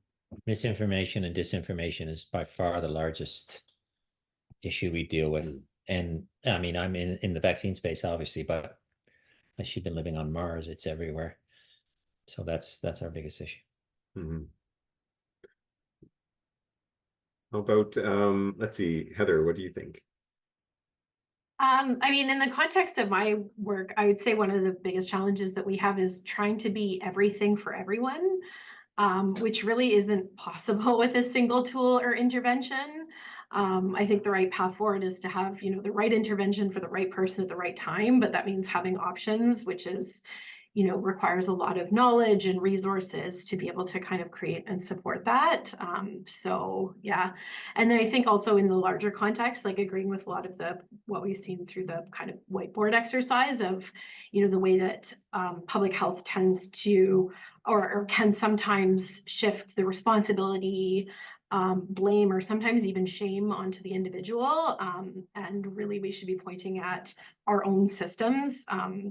Misinformation and disinformation is by far the largest issue we deal with. And I mean, I'm in the vaccine space, obviously, but unless you've been living on Mars, it's everywhere. So that's our biggest issue. Mm-hmm. How about, let's see, Heather, what do you think? I mean, in the context of my work, I would say one of the biggest challenges that we have is trying to be everything for everyone, which really isn't possible with a single tool or intervention. I think the right path forward is to have, the right intervention for the right person at the right time, but that means having options, which is, requires a lot of knowledge and resources to be able to kind of create and support that. So yeah. And then I think also in the larger context, like agreeing with a lot of what we've seen through the kind of whiteboard exercise of, the way that public health tends to, or can sometimes shift the responsibility, blame, or sometimes even shame onto the individual. And really we should be pointing at our own systems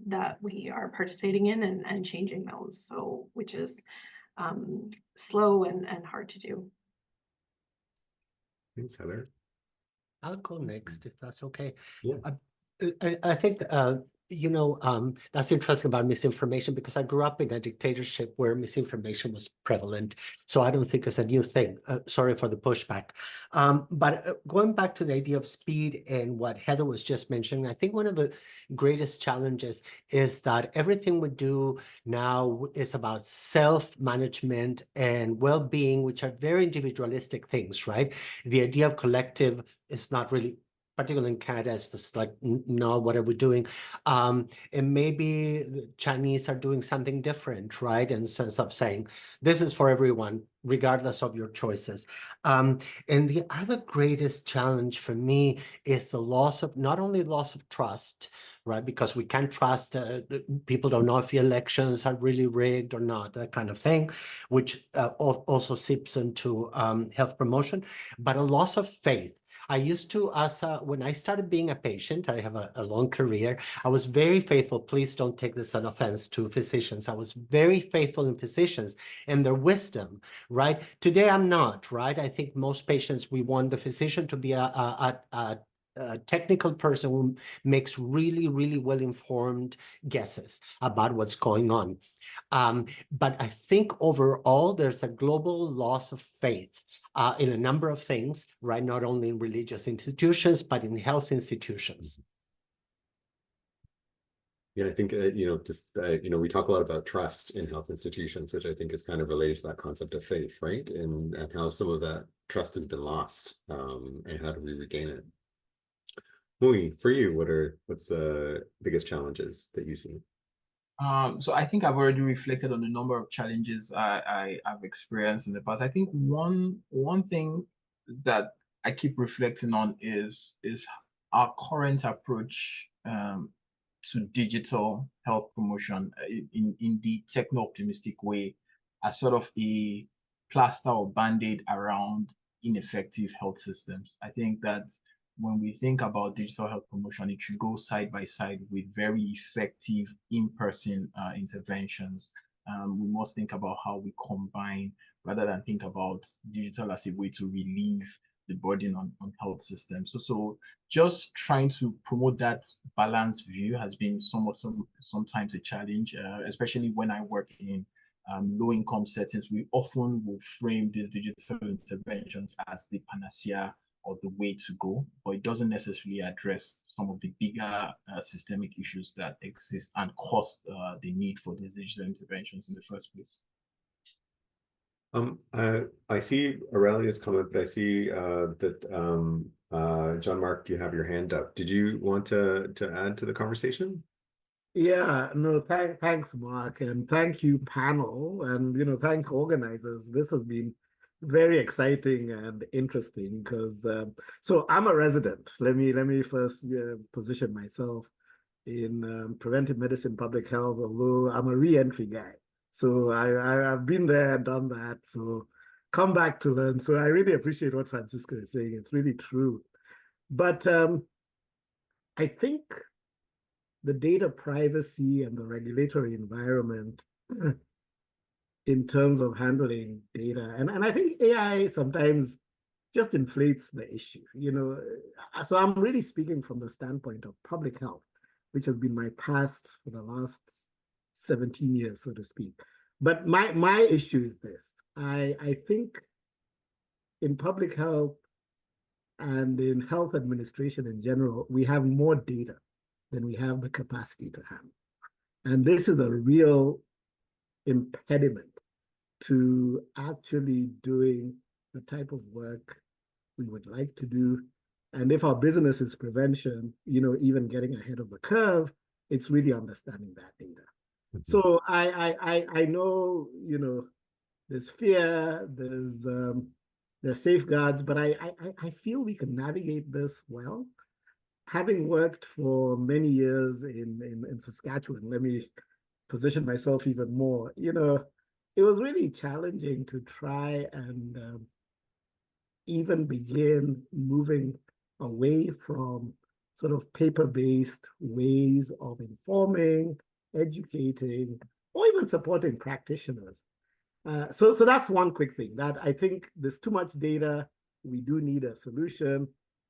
that we are participating in and changing those. So, which is slow and hard to do. Thanks, Heather. I'll go next if that's okay. Yeah. I think that's interesting about misinformation, because I grew up in a dictatorship where misinformation was prevalent. So I don't think it's a new thing. Sorry for the pushback. But going back to the idea of speed and what Heather was just mentioning, I think one of the greatest challenges is that everything we do now is about self-management and well-being, which are very individualistic things, right? The idea of collective is not really, particularly in Canada, it's just like, no, what are we doing? And maybe the Chinese are doing something different, right? In the sense of saying, this is for everyone, regardless of your choices. And the other greatest challenge for me is the loss of, not only loss of trust, right? Because we can't trust, people don't know if the elections are really rigged or not, that kind of thing, which also seeps into health promotion, but a loss of faith. I used to, when I started being a patient, I have a long career, I was very faithful. Please don't take this as an offense to physicians. I was very faithful in physicians and their wisdom, right? Today, I'm not, right? I think most patients, we want the physician to be a technical person who makes really, really well-informed guesses about what's going on. But I think overall, there's a global loss of faith in a number of things, right? Not only in religious institutions, but in health institutions. Yeah, I think, we talk a lot about trust in health institutions, which I think is kind of related to that concept of faith, right? And how some of that trust has been lost, and how do we regain it? Mui, for you, what's the biggest challenges that you see? So I think I've already reflected on the number of challenges I've experienced in the past. I think one thing that I keep reflecting on is our current approach to digital health promotion in the techno-optimistic way, as sort of a plaster or band-aid around ineffective health systems. I think that when we think about digital health promotion, it should go side by side with very effective in-person interventions. We must think about how we combine, rather than think about digital as a way to relieve the burden on health systems. So just trying to promote that balanced view has been sometimes a challenge, especially when I work in low-income settings. We often will frame these digital interventions as the panacea or the way to go, but it doesn't necessarily address some of the bigger systemic issues that exist and cost the need for these digital interventions in the first place. I see Aurelia's comment, but I see that John Mark, you have your hand up. Did you want to add to the conversation? Yeah, no, thanks, Mark, and thank you, panel, and thank organizers. This has been very exciting and interesting because so I'm a resident. Let me first position myself in preventive medicine, public health, although I'm a re-entry guy. So I've been there and done that. So come back to learn. So I really appreciate what Francisco is saying. It's really true. But I think the data privacy and the regulatory environment in terms of handling data, and I think AI sometimes just inflates the issue, So I'm really speaking from the standpoint of public health, which has been my past for the last 17 years, so to speak. But my issue is this. I think in public health, and in health administration in general, we have more data than we have the capacity to handle. And this is a real impediment to actually doing the type of work we would like to do. And if our business is prevention, even getting ahead of the curve, it's really understanding that data. So I know, there's fear, there's safeguards, but I feel we can navigate this well. Having worked for many years in Saskatchewan, let me position myself even more, it was really challenging to try and even begin moving away from sort of paper-based ways of informing, educating, or even supporting practitioners. So that's one quick thing, that I think there's too much data. We do need a solution.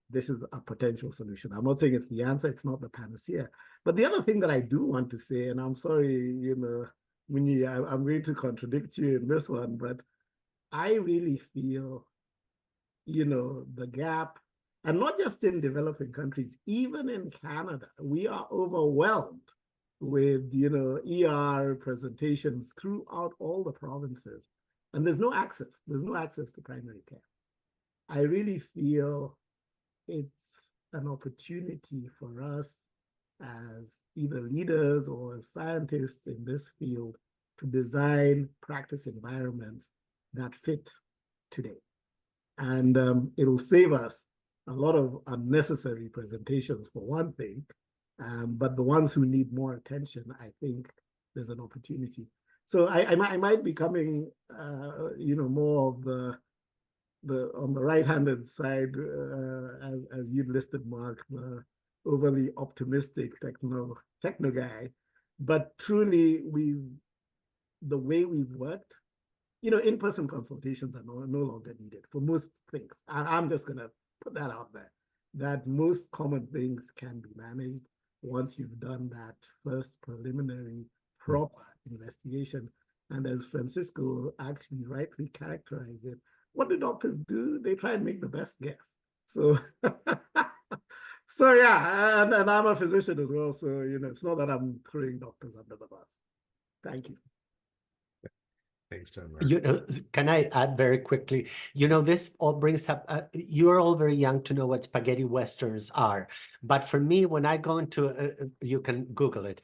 This is a potential solution. I'm not saying it's the answer. It's not the panacea. But the other thing that I do want to say, and I'm sorry, Munyi, I'm going to contradict you in this one, but I really feel, the gap, and not just in developing countries, even in Canada, we are overwhelmed with, ER presentations throughout all the provinces. And there's no access. There's no access to primary care. I really feel it's an opportunity for us as either leaders or as scientists in this field to design practice environments that fit today. And it'll save us a lot of unnecessary presentations for one thing, but the ones who need more attention, I think there's an opportunity. So I might be coming, more of the on the right-handed side, as you listed, Mark, the overly optimistic techno guy. But truly, the way we've worked, in-person consultations are no longer needed for most things. I'm just going to put that out there, that most common things can be managed once you've done that first preliminary proper investigation. And as Francisco actually rightly characterized it, what do doctors do? They try and make the best guess. So, so yeah, and I'm a physician as well. So, it's not that I'm throwing doctors under the bus. Thank you. Thanks, John. Can I add very quickly? This all brings up, you're all very young to know what spaghetti westerns are. But for me, when I go into, you can Google it.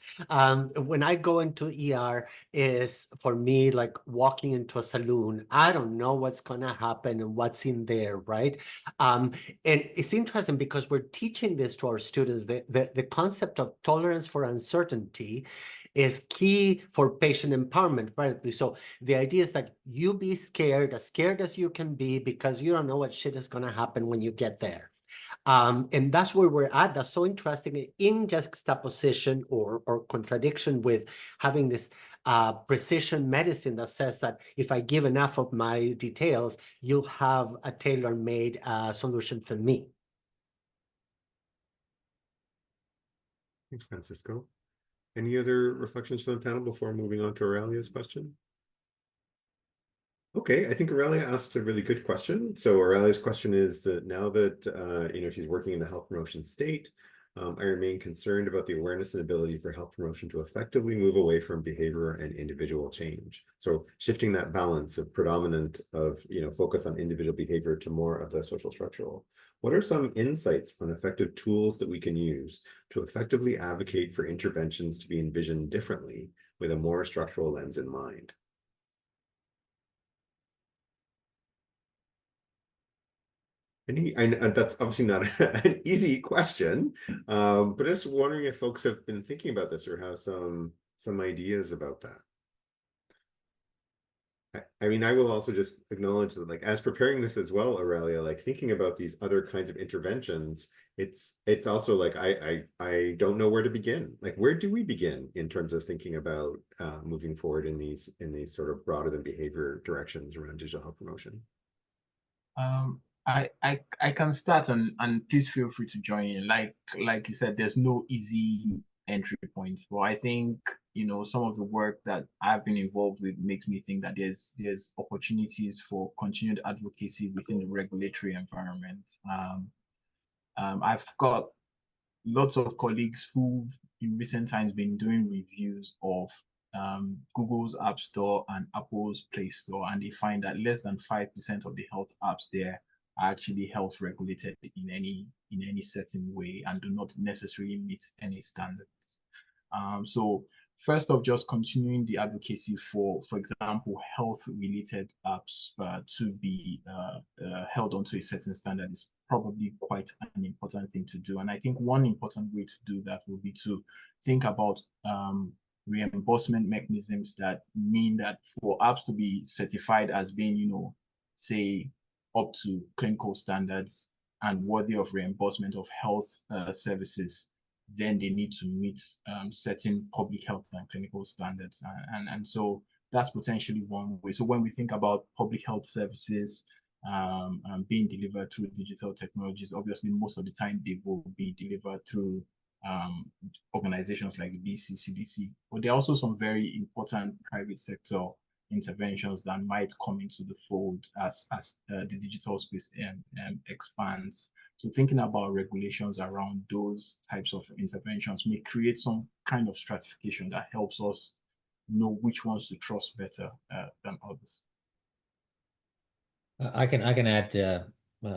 When I go into ER, is for me like walking into a saloon. I don't know what's going to happen and what's in there, right? And it's interesting because we're teaching this to our students, the concept of tolerance for uncertainty is key for patient empowerment, right? So the idea is that you be scared as you can be, because you don't know what shit is going to happen when you get there. And that's where we're at. That's so interesting in juxtaposition or contradiction with having this precision medicine that says that if I give enough of my details, you'll have a tailor-made solution for me. Thanks, Francisco. Any other reflections from the panel before moving on to Aurelia's question? Okay, I think Aurelia asked a really good question. So Aurelia's question is that now that she's working in the health promotion state, I remain concerned about the awareness and ability for health promotion to effectively move away from behavior and individual change. So shifting that balance of predominant of focus on individual behavior to more of the social structural. What are some insights on effective tools that we can use to effectively advocate for interventions to be envisioned differently with a more structural lens in mind? And that's obviously not an easy question, but I'm just wondering if folks have been thinking about this or have some ideas about that. I mean, I will also just acknowledge that, like, as preparing this as well, Aurelia, like thinking about these other kinds of interventions, it's also like I don't know where to begin. Like, where do we begin in terms of thinking about moving forward in these sort of broader than behavior directions around digital health promotion? I can start and please feel free to join in. Like you said, there's no easy entry point, but I think some of the work that I've been involved with makes me think that there's opportunities for continued advocacy within the regulatory environment. I've got lots of colleagues who've in recent times been doing reviews of Google's App Store and Apple's Play Store, and they find that less than 5% of the health apps there are actually health regulated in any certain way and do not necessarily meet any standards. So first off, just continuing the advocacy for example, health-related apps to be held onto a certain standard is probably quite an important thing to do. And I think one important way to do that would be to think about reimbursement mechanisms that mean that for apps to be certified as being, say, up to clinical standards and worthy of reimbursement of health services, then they need to meet certain public health and clinical standards. And so that's potentially one way. So when we think about public health services being delivered through digital technologies, obviously most of the time they will be delivered through organizations like the BCCDC. But there are also some very important private sector interventions that might come into the fold as the digital space expands. So thinking about regulations around those types of interventions may create some kind of stratification that helps us know which ones to trust better than others. I can add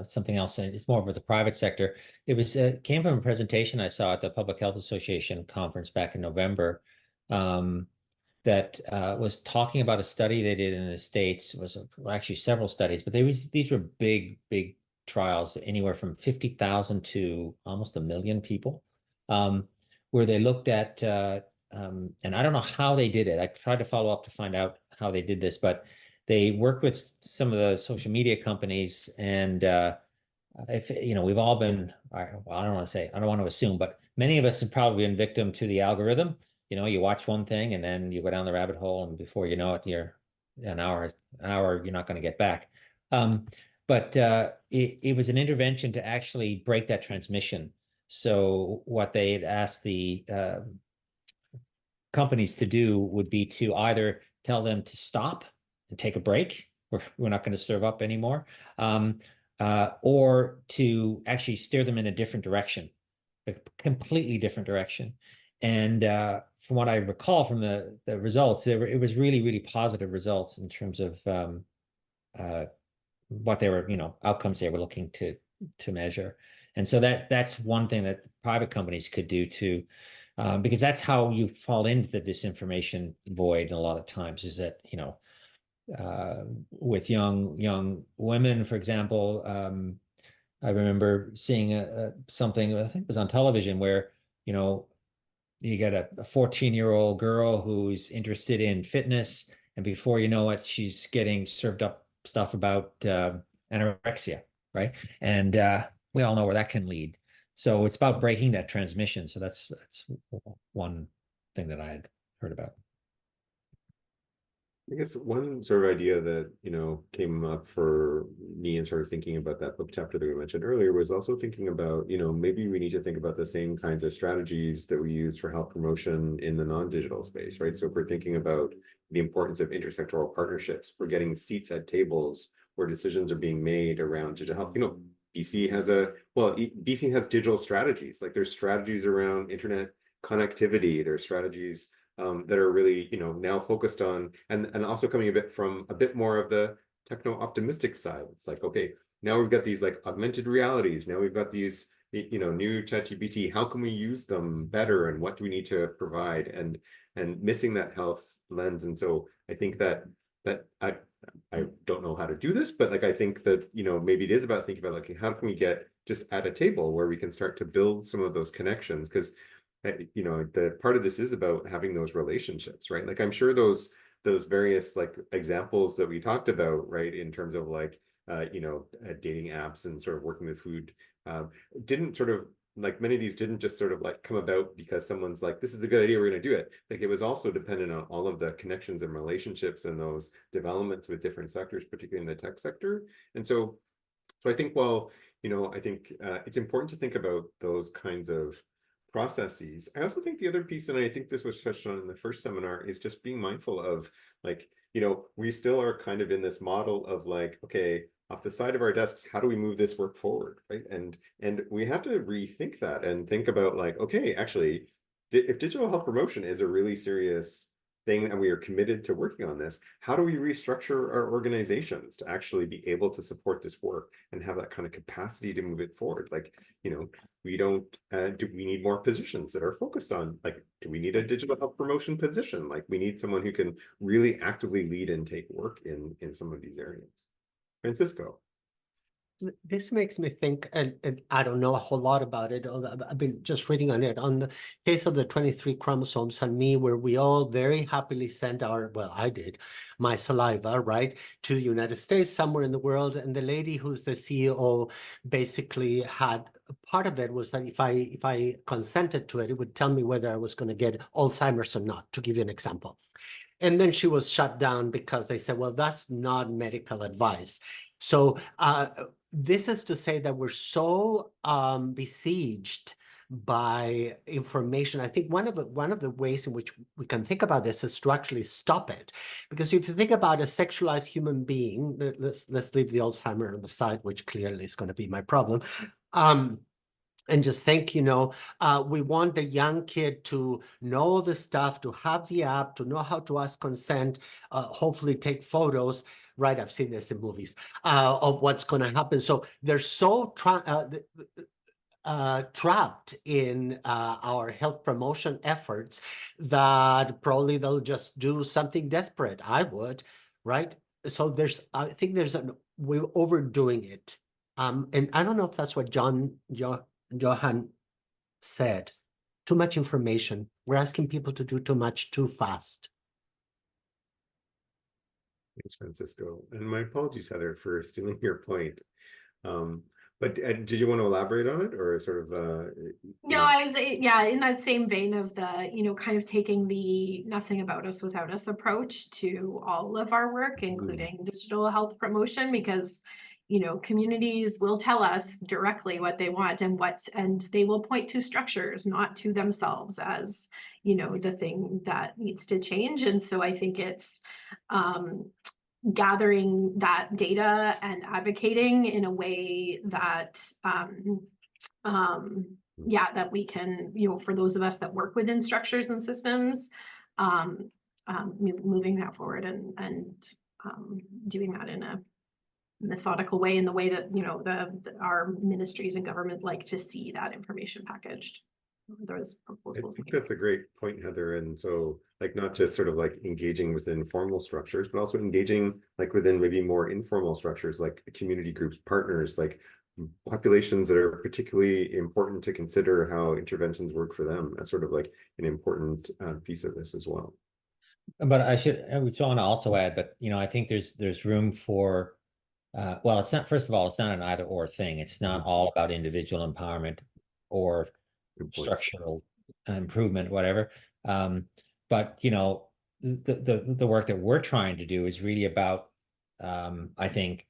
something else. It's more of the private sector. It was came from a presentation I saw at the Public Health Association conference back in November that was talking about a study they did in the States. It was actually several studies, but these were big trials, anywhere from 50,000 to almost 1 million people, where they looked at, and I don't know how they did it. I tried to follow up to find out how they did this, but they worked with some of the social media companies, and if we've all been, I don't want to assume, but many of us have probably been victim to the algorithm. You watch one thing and then you go down the rabbit hole, and before you know it, you're an hour you're not going to get back. But it was an intervention to actually break that transmission. So what they had asked the companies to do would be to either tell them to stop and take a break, we're not going to serve up anymore, or to actually steer them in a different direction, a completely different direction. And from what I recall from the results, it was really positive results in terms of what they were, outcomes they were looking to measure. And so that's one thing that private companies could do too, because that's how you fall into the disinformation void a lot of times, is that, with young women, for example, I remember seeing something, I think it was on television, where, you get a 14-year-old girl who's interested in fitness, and before you know it, she's getting served up stuff about anorexia, right? And we all know where that can lead. So it's about breaking that transmission. So that's one thing that I had heard about. I guess one sort of idea that, came up for me and sort of thinking about that book chapter that we mentioned earlier was also thinking about, maybe we need to think about the same kinds of strategies that we use for health promotion in the non-digital space, right? So if we're thinking about the importance of intersectoral partnerships, we're getting seats at tables where decisions are being made around digital health. BC has digital strategies. Like there's strategies around internet connectivity, there's strategies that are really, now focused on, and also coming a bit more of the techno-optimistic side. It's like, okay, now we've got these like augmented realities. Now we've got these, new ChatGPT. How can we use them better, and what do we need to provide? And missing that health lens. And so I think that I don't know how to do this, but like I think that maybe it is about thinking about like how can we get just at a table where we can start to build some of those connections, because the part of this is about having those relationships, right? Like I'm sure those various like examples that we talked about, right, in terms of like dating apps and sort of working with food, didn't sort of like, many of these didn't just sort of like come about because someone's like, this is a good idea, we're going to do it. Like it was also dependent on all of the connections and relationships and those developments with different sectors, particularly in the tech sector. And so I think, I think it's important to think about those kinds of processes. I also think the other piece, and I think this was touched on in the first seminar, is just being mindful of like, we still are kind of in this model of like, okay, off the side of our desks, how do we move this work forward, right? And we have to rethink that and think about like, okay, actually, if digital health promotion is a really serious thing and we are committed to working on this, how do we restructure our organizations to actually be able to support this work and have that kind of capacity to move it forward? Like, we don't, do we need more positions that are focused on, like, do we need a digital health promotion position? Like, we need someone who can really actively lead and take work in some of these areas. Francisco. This makes me think, and I don't know a whole lot about it. I've been just reading on it, on the case of the 23 chromosomes and me, where we all very happily sent well, I did, my saliva, right, to the United States, somewhere in the world. And the lady who's the CEO basically had, part of it was that if I consented to it, it would tell me whether I was going to get Alzheimer's or not, to give you an example. And then she was shut down because they said, well, that's not medical advice. So this is to say that we're so besieged by information. I think one of the ways in which we can think about this is to actually stop it. Because if you think about a sexualized human being, let's leave the Alzheimer on the side, which clearly is going to be my problem. And just think, we want the young kid to know the stuff, to have the app, to know how to ask consent, hopefully take photos, right? I've seen this in movies, of what's going to happen. So they're so trapped in our health promotion efforts that probably they'll just do something desperate. I would, right? So I think we're overdoing it. And I don't know if that's what Johan said, too much information. We're asking people to do too much too fast. Thanks, Francisco. And my apologies, Heather, for stealing your point. But did you want to elaborate on it, or sort of? No, I was, in that same vein of the, kind of taking the nothing about us without us approach to all of our work, including digital health promotion, because communities will tell us directly what they want and they will point to structures, not to themselves as, the thing that needs to change. And so I think it's gathering that data and advocating in a way that, that we can, for those of us that work within structures and systems, moving that forward and doing that in a methodical way, in the way that our ministries and government like to see that information packaged. Those proposals. I think that's a great point, Heather. And so, like, not just sort of like engaging within formal structures, but also engaging like within maybe more informal structures, like community groups, partners, like populations that are particularly important to consider how interventions work for them. That's sort of like an important piece of this as well. But I want to also add, but I think there's room for. Well, it's not, first of all, it's not an either or thing. It's not all about individual empowerment or structural improvement, whatever. But, the work that we're trying to do is really about, I think,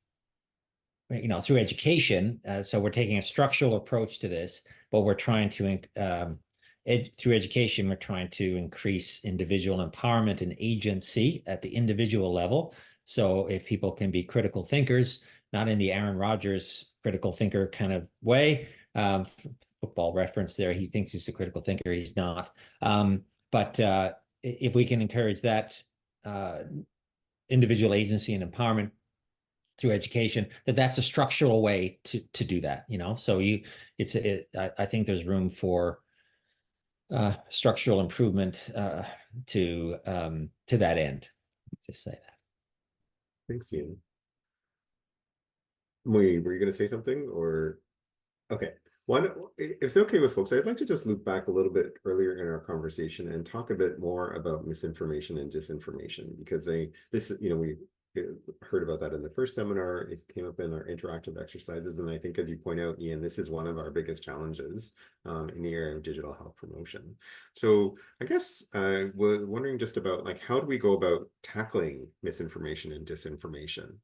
through education. So we're taking a structural approach to this, but we're trying to, through education, we're trying to increase individual empowerment and agency at the individual level. So if people can be critical thinkers, not in the Aaron Rodgers critical thinker kind of way, football reference there, he thinks he's a critical thinker, he's not. But if we can encourage that individual agency and empowerment through education, that's a structural way to do that, So I think there's room for structural improvement to that end. Just say that. Thanks, Ian. Were you going to say something, or? Okay. If it's okay with folks, I'd like to just loop back a little bit earlier in our conversation and talk a bit more about misinformation and disinformation, because we heard about that in the first seminar. It came up in our interactive exercises, and I think, as you point out, Ian, this is one of our biggest challenges in the area of digital health promotion. So I guess we're wondering just about, like, how do we go about tackling misinformation and disinformation?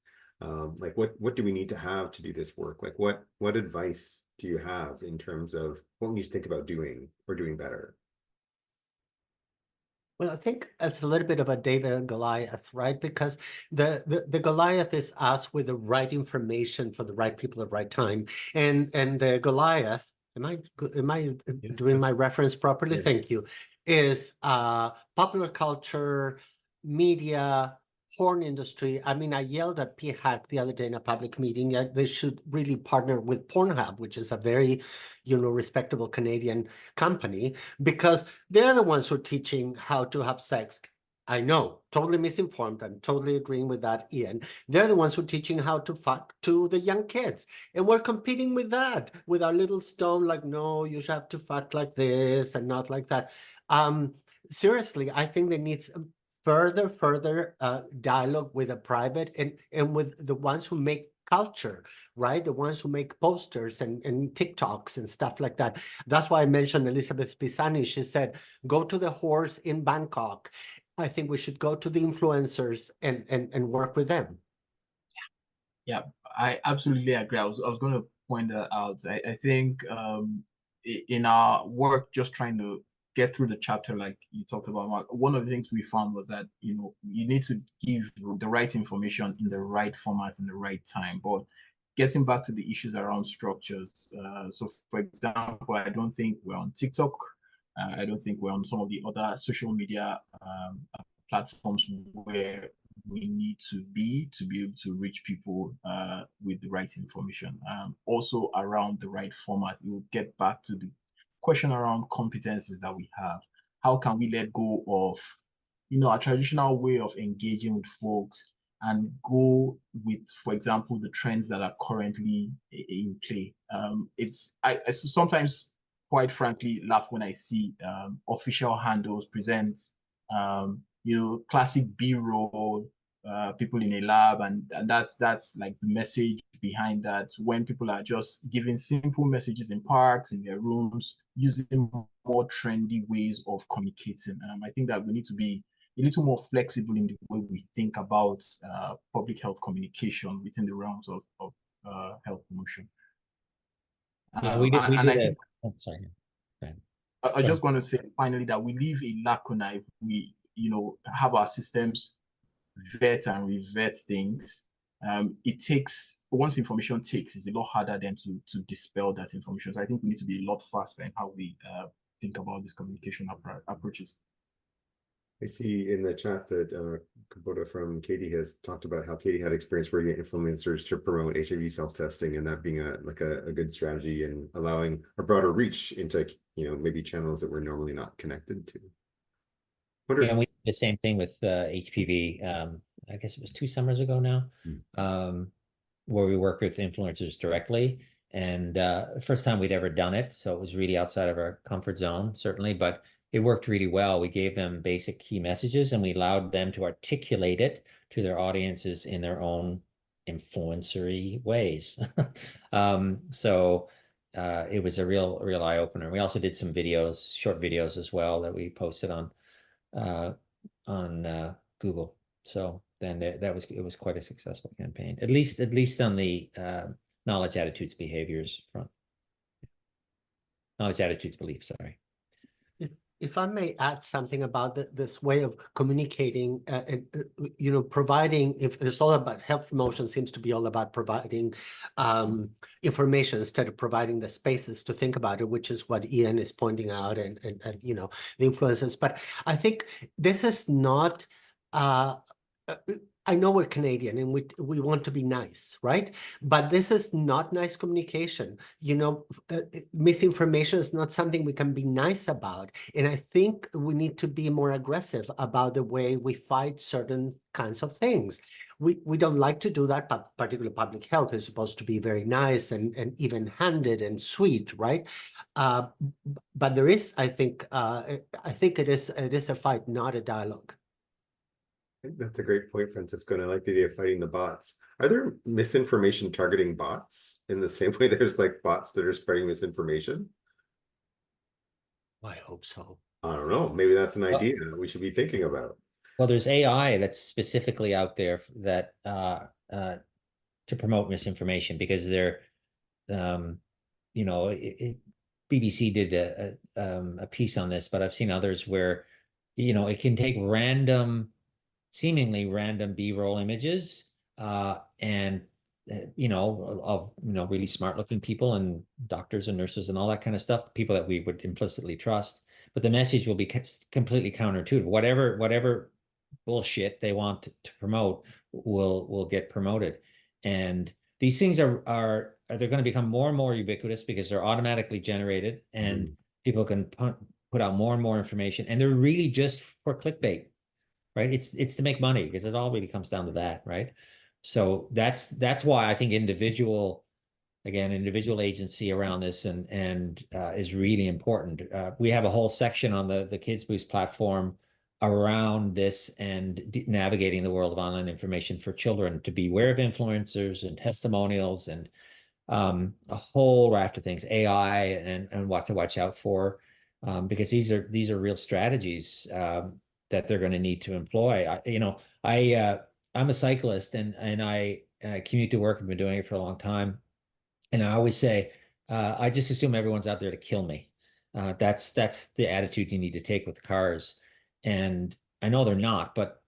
Like what do we need to have to do this work? Like what advice do you have in terms of what we need to think about doing or doing better? Well, I think it's a little bit of a David and Goliath, right? Because the Goliath is us with the right information for the right people at the right time, and the Goliath, am I Yes. doing my reference properly? Yeah. Thank you. Is popular culture, media, porn industry. I mean, I yelled at PHAC the other day in a public meeting that they should really partner with Pornhub, which is a very, respectable Canadian company, because they're the ones who are teaching how to have sex. I know, totally misinformed. I'm totally agreeing with that, Ian. They're the ones who are teaching how to fuck to the young kids. And we're competing with that, with our little stone, like, no, you should have to fuck like this and not like that. Seriously, I think there needs further dialogue with the private and with the ones who make culture, right? The ones who make posters and TikToks and stuff like that. That's why I mentioned Elizabeth Pisani. She said, go to the horse in Bangkok. I think we should go to the influencers and work with them. Yeah, I absolutely agree. I was going to point that out. I think in our work, just trying to get through the chapter, like you talked about, Mark, one of the things we found was that, you need to give the right information in the right format in the right time. But getting back to the issues around structures. So for example, I don't think we're on TikTok. I don't think we're on some of the other social media platforms where we need to be able to reach people with the right information. Also around the right format, we'll get back to the question around competencies that we have. How can we let go of, a traditional way of engaging with folks and go with, for example, the trends that are currently in play? I sometimes, quite frankly, laugh when I see official handles present classic B-roll, people in a lab, and that's like the message behind that, when people are just giving simple messages in parks, in their rooms, using more trendy ways of communicating. I think that we need to be a little more flexible in the way we think about public health communication within the realms of health promotion. Yeah, we did. I think, oh, sorry. I just want to say finally that we live in lacuna if we, have our systems vet and revet things. It takes, once information takes, it's a lot harder then to dispel that information. So I think we need to be a lot faster in how we think about these communication approaches. I see in the chat that Kubota from Katie has talked about how Katie had experience working with influencers to promote HIV self-testing, and that being a good strategy and allowing a broader reach into maybe channels that we're normally not connected to. Yeah, we did the same thing with HPV. I guess it was 2 summers ago now, where we worked with influencers directly. And first time we'd ever done it, so it was really outside of our comfort zone, certainly, but it worked really well. We gave them basic key messages and we allowed them to articulate it to their audiences in their own influencery ways. So it was a real eye-opener. We also did some videos, short videos as well, that we posted on Google. So then it was quite a successful campaign, at least on the knowledge, attitudes, behaviors front. Knowledge, attitudes, beliefs, sorry. If I may add something about this way of communicating, providing, if it's all about health promotion, seems to be all about providing information instead of providing the spaces to think about it, which is what Ian is pointing out, and the influences. But I think this is not. I know we're Canadian and we want to be nice, right? But this is not nice communication. Misinformation is not something we can be nice about. And I think we need to be more aggressive about the way we fight certain kinds of things. We don't like to do that, but particularly public health is supposed to be very nice and even-handed and sweet, right? But there is, I think it is a fight, not a dialogue. That's a great point, Francisco, and I like the idea of fighting the bots. Are there misinformation targeting bots in the same way there's like bots that are spreading misinformation? I hope so. I don't know. Maybe that's an idea we should be thinking about. Well, there's AI that's specifically out there that to promote misinformation, because they're, you know, BBC did a piece on this, but I've seen others where, you know, it can take seemingly random B-roll images, and you know, of, you know, really smart looking people and doctors and nurses and all that kind of stuff, people that we would implicitly trust, but the message will be completely counterintuitive. Whatever bullshit they want to promote will get promoted. And these things are they're going to become more and more ubiquitous because they're automatically generated, and people can put out more and more information, and they're really just for clickbait, right? It's to make money, because it all really comes down to that, right? So that's why I think individual agency around this and is really important. We have a whole section on the Kids Boost platform around this and navigating the world of online information for children, to be aware of influencers and testimonials and a whole raft of things, AI and what to watch out for, because these are real strategies that they're going to need to employ. I'm a cyclist, and I commute to work. I've been doing it for a long time, and I always say, I just assume everyone's out there to kill me. That's the attitude you need to take with cars, and I know they're not, but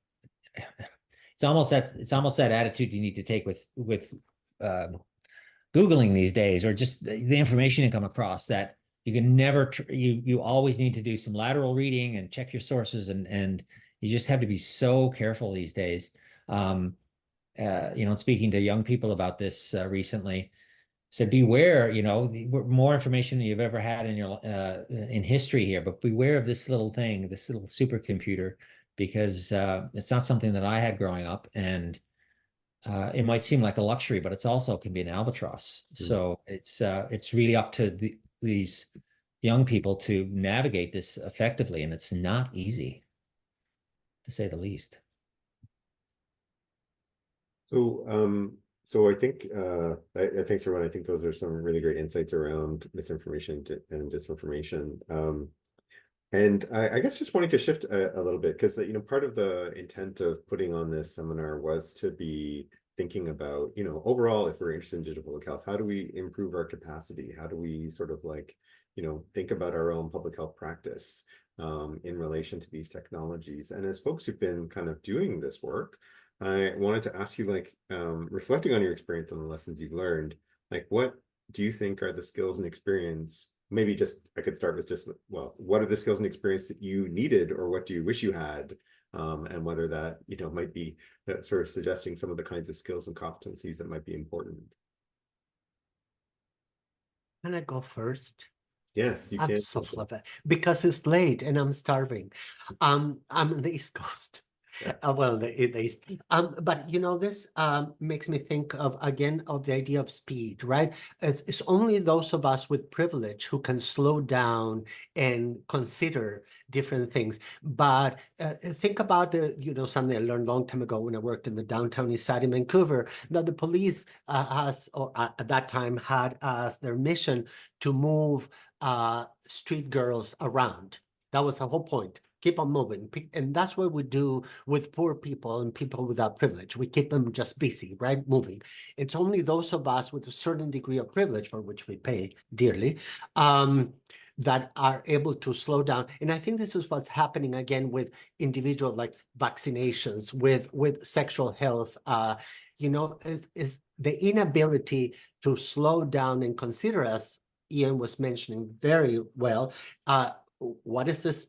it's almost that attitude you need to take with Googling these days, or just the information you come across, that you can never, you always need to do some lateral reading and check your sources, and you just have to be so careful these days. You know, speaking to young people about this recently, said beware, you know, more information than you've ever had in your in history here, but beware of this little thing, this little supercomputer, because it's not something that I had growing up, and it might seem like a luxury, but it's also can be an albatross. So it's really up to these young people to navigate this effectively, and it's not easy, to say the least. So I think thanks everyone. I think those are some really great insights around misinformation and disinformation. And I guess just wanting to shift a little bit, because you know, part of the intent of putting on this seminar was to be thinking about, you know, overall, if we're interested in digital public health, how do we improve our capacity? How do we sort of like, you know, think about our own public health practice in relation to these technologies? And as folks who've been kind of doing this work, I wanted to ask you, like, reflecting on your experience and the lessons you've learned, like, what do you think are the skills and experience? Maybe just, I could start with just, well, what are the skills and experience that you needed, or what do you wish you had? And whether that, you know, might be that sort of suggesting some of the kinds of skills and competencies that might be important. Can I go first? Yes, you can. I'm so flippant because it's late and I'm starving. I'm on the East Coast. Well, the East. But you know, this makes me think of, again, of the idea of speed, right? It's only those of us with privilege who can slow down and consider different things. But think about you know, something I learned a long time ago when I worked in the downtown east side in Vancouver, that the police at that time had as their mission to move street girls around. That was the whole point. Keep on moving. And that's what we do with poor people and people without privilege. We keep them just busy, right? Moving. It's only those of us with a certain degree of privilege, for which we pay dearly, that are able to slow down. And I think this is what's happening again with individual, like vaccinations, with sexual health. You know, is the inability to slow down and consider, as Ian was mentioning very well, what is this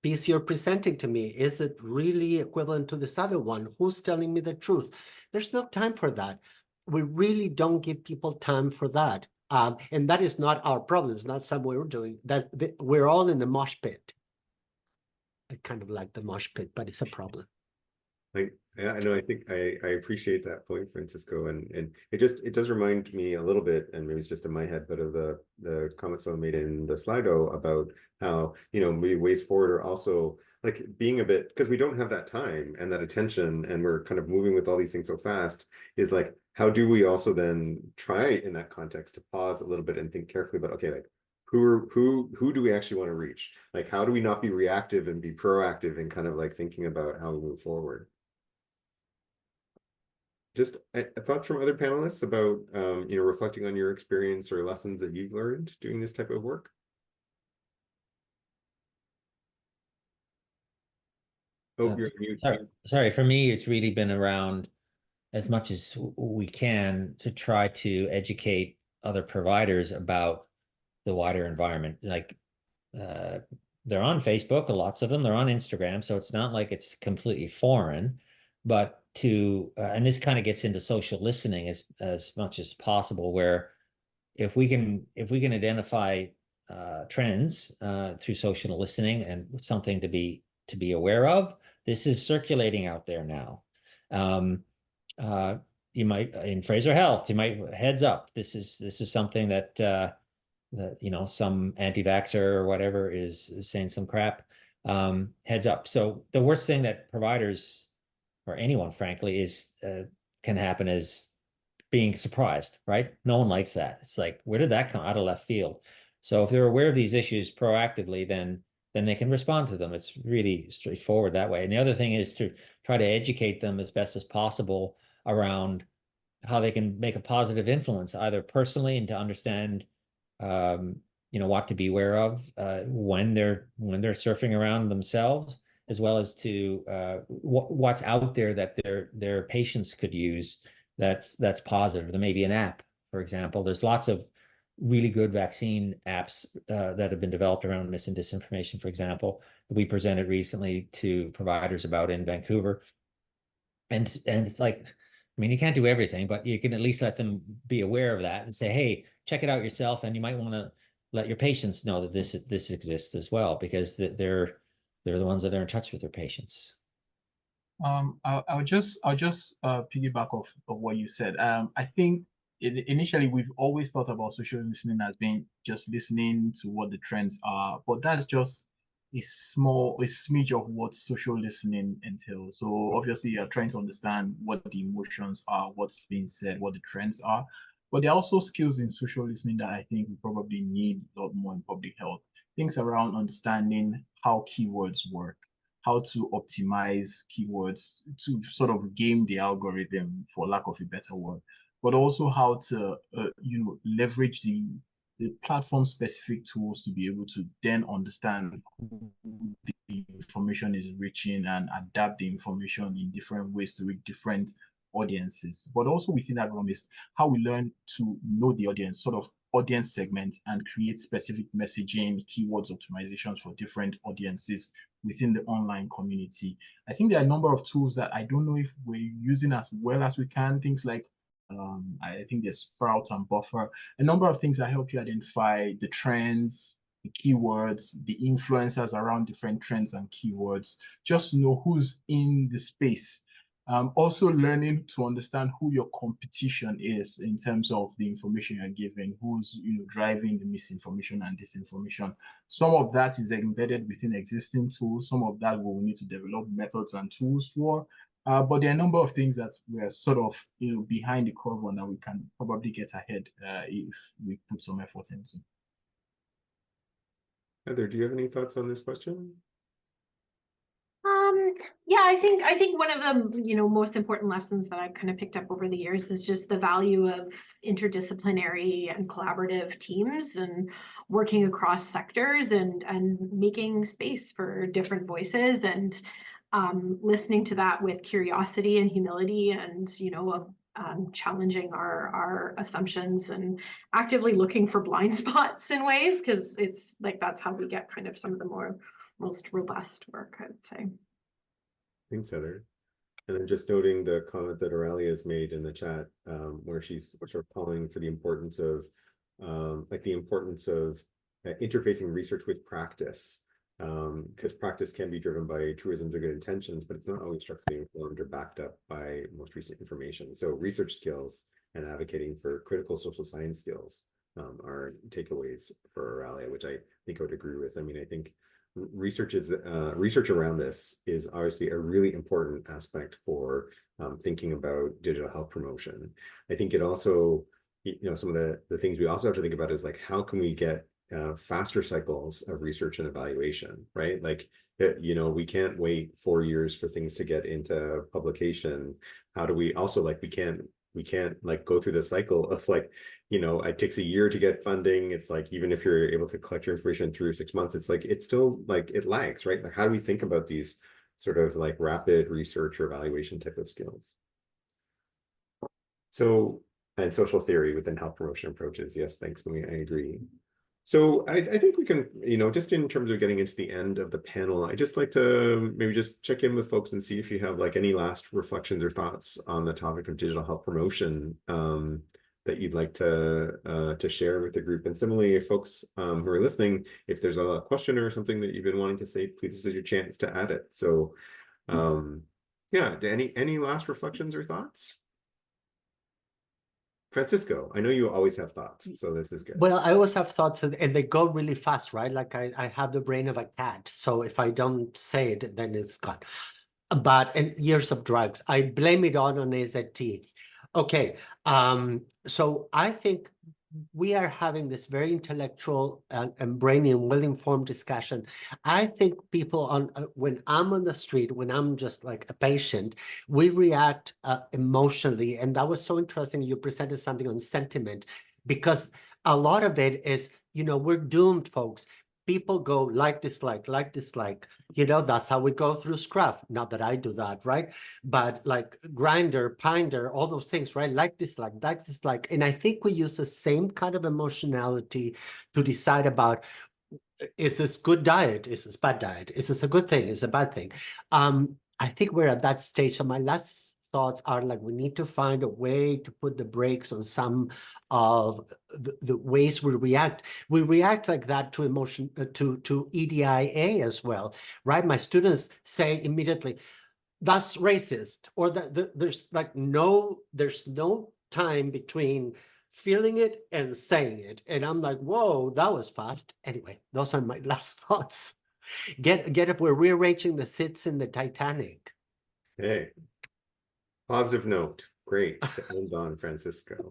piece you're presenting to me? Is it really equivalent to this other one? Who's telling me the truth? There's no time for that. We really don't give people time for that. And that is not our problem. It's not something we're doing. We're all in the mosh pit. I kind of like the mosh pit, but it's a problem. Yeah, I know. I think I appreciate that point, Francisco, and it does remind me a little bit, and maybe it's just in my head, but of the comments I made in the Slido about how, you know, maybe ways forward are also like being a bit, because we don't have that time and that attention, and we're kind of moving with all these things so fast, is like, how do we also then try in that context to pause a little bit and think carefully about, okay, like, who do we actually want to reach? Like, how do we not be reactive and be proactive in kind of like thinking about how we move forward? just thoughts from other panelists about, reflecting on your experience or lessons that you've learned doing this type of work? Oh, you're mute. Sorry, for me, it's really been around as much as we can to try to educate other providers about the wider environment. Like they're on Facebook, lots of them, they're on Instagram, so it's not like it's completely foreign, but and this kind of gets into social listening as much as possible, where if we can identify trends through social listening and something to be aware of, this is circulating out there now. You might, in Fraser Health, you might, heads up, this is something that some anti-vaxxer or whatever is saying some crap. Heads up. So the worst thing that providers or anyone, frankly, can happen is being surprised, right? No one likes that. It's like, where did that come out of left field? So if they're aware of these issues proactively, then they can respond to them. It's really straightforward that way. And the other thing is to try to educate them as best as possible around how they can make a positive influence, either personally, and to understand, what to be aware of when they're surfing around themselves, as well as to what's out there that their patients could use that's positive. There may be an app, for example. There's lots of really good vaccine apps that have been developed around mis and disinformation, for example, that we presented recently to providers about in Vancouver. And it's like, I mean, you can't do everything, but you can at least let them be aware of that and say, hey, check it out yourself. And you might want to let your patients know that this exists as well, because they're the ones that are in touch with their patients. I'll just piggyback off of what you said. I think initially we've always thought about social listening as being just listening to what the trends are, but that's just a smidge of what social listening entails. So obviously you're trying to understand what the emotions are, what's being said, what the trends are, but there are also skills in social listening that I think we probably need a lot more in public health. Things around understanding how keywords work, how to optimize keywords to sort of game the algorithm, for lack of a better word, but also how to leverage the platform-specific tools to be able to then understand who the information is reaching and adapt the information in different ways to reach different audiences. But also within that realm is how we learn to know the audience, sort of audience segment, and create specific messaging, keywords optimizations for different audiences within the online community. I think there are a number of tools that I don't know if we're using as well as we can. Things like I think there's Sprout and Buffer, a number of things that help you identify the trends, the keywords, the influencers around different trends and keywords, just to know who's in the space. Also learning to understand who your competition is in terms of the information you're giving, who's driving the misinformation and disinformation. Some of that is embedded within existing tools. Some of that we'll need to develop methods and tools for. But there are a number of things that we're sort of behind the curve on that we can probably get ahead if we put some effort into. Heather, do you have any thoughts on this question? Yeah, I think one of the most important lessons that I've kind of picked up over the years is just the value of interdisciplinary and collaborative teams and working across sectors and making space for different voices and listening to that with curiosity and humility and challenging our assumptions and actively looking for blind spots in ways, because it's like that's how we get kind of some of the most robust work, I would say. Thanks, Heather. And I'm just noting the comment that Aurelia has made in the chat, where she's sort of calling for the importance of interfacing research with practice, because practice can be driven by truisms or good intentions, but it's not always structurally informed or backed up by most recent information. So research skills and advocating for critical social science skills are takeaways for Aurelia, which I think I would agree with. I mean, I think research around this is obviously a really important aspect for thinking about digital health promotion. I think it also, some of the things we also have to think about is like, how can we get faster cycles of research and evaluation, right? Like, you know, we can't wait 4 years for things to get into publication. How do we also, like, we can't like go through the cycle of, like, you know, it takes a year to get funding. It's like, even if you're able to collect your information through 6 months, it's like, it's still like, it lags, right? Like, how do we think about these sort of like rapid research or evaluation type of skills? So, and social theory within health promotion approaches. Yes, thanks, Mui, I agree. So I think we can, you know, just in terms of getting into the end of the panel, I just like to maybe just check in with folks and see if you have like any last reflections or thoughts on the topic of digital health promotion that you'd like to share with the group. And similarly, if folks who are listening, if there's a question or something that you've been wanting to say, please, this is your chance to add it. So yeah, any last reflections or thoughts? Francisco, I know you always have thoughts, so this is good. Well, I always have thoughts, and they go really fast, right? Like I have the brain of a cat. So if I don't say it, then it's gone. But, and years of drugs, I blame it on AZT. Okay, so I think we are having this very intellectual and brainy and well-informed discussion. I think people on when I'm on the street, when I'm just like a patient, we react emotionally. And that was so interesting. You presented something on sentiment, because a lot of it is, you know, we're doomed, folks. People go like, dislike, you know, that's how we go through Scruff. Not that I do that, right? But like Grinder, Pinder, all those things, right? Like, dislike. And I think we use the same kind of emotionality to decide about, is this good diet? Is this bad diet? Is this a good thing? Is it a bad thing? I think we're at that stage. So my last thoughts are like, we need to find a way to put the brakes on some of the ways we react. We react like that to emotion, to EDIA as well, right? My students say immediately, that's racist, or that there's no time between feeling it and saying it. And I'm like, whoa, that was fast. Anyway, those are my last thoughts. Get if we're rearranging the seats in the Titanic. Hey, positive note. Great to end on, Francisco.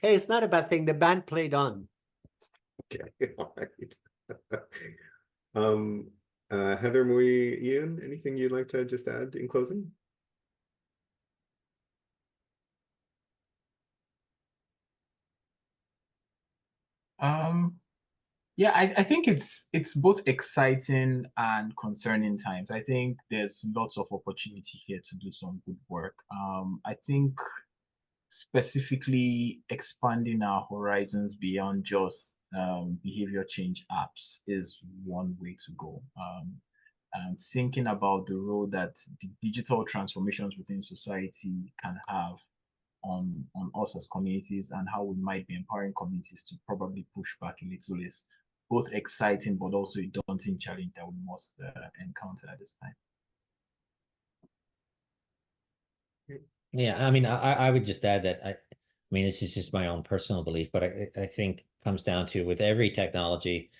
Hey, it's not a bad thing. The band played on. Okay, all right. Heather, Mui, Ian, anything you'd like to just add in closing? Yeah, I think it's both exciting and concerning times. I think there's lots of opportunity here to do some good work. I think specifically expanding our horizons beyond just behavior change apps is one way to go. And thinking about the role that the digital transformations within society can have on us as communities, and how we might be empowering communities to probably push back a little is both exciting but also a daunting challenge that we must encounter at this time. Yeah, I mean, I would just add that I mean, this is just my own personal belief, but I think comes down to, with every technology,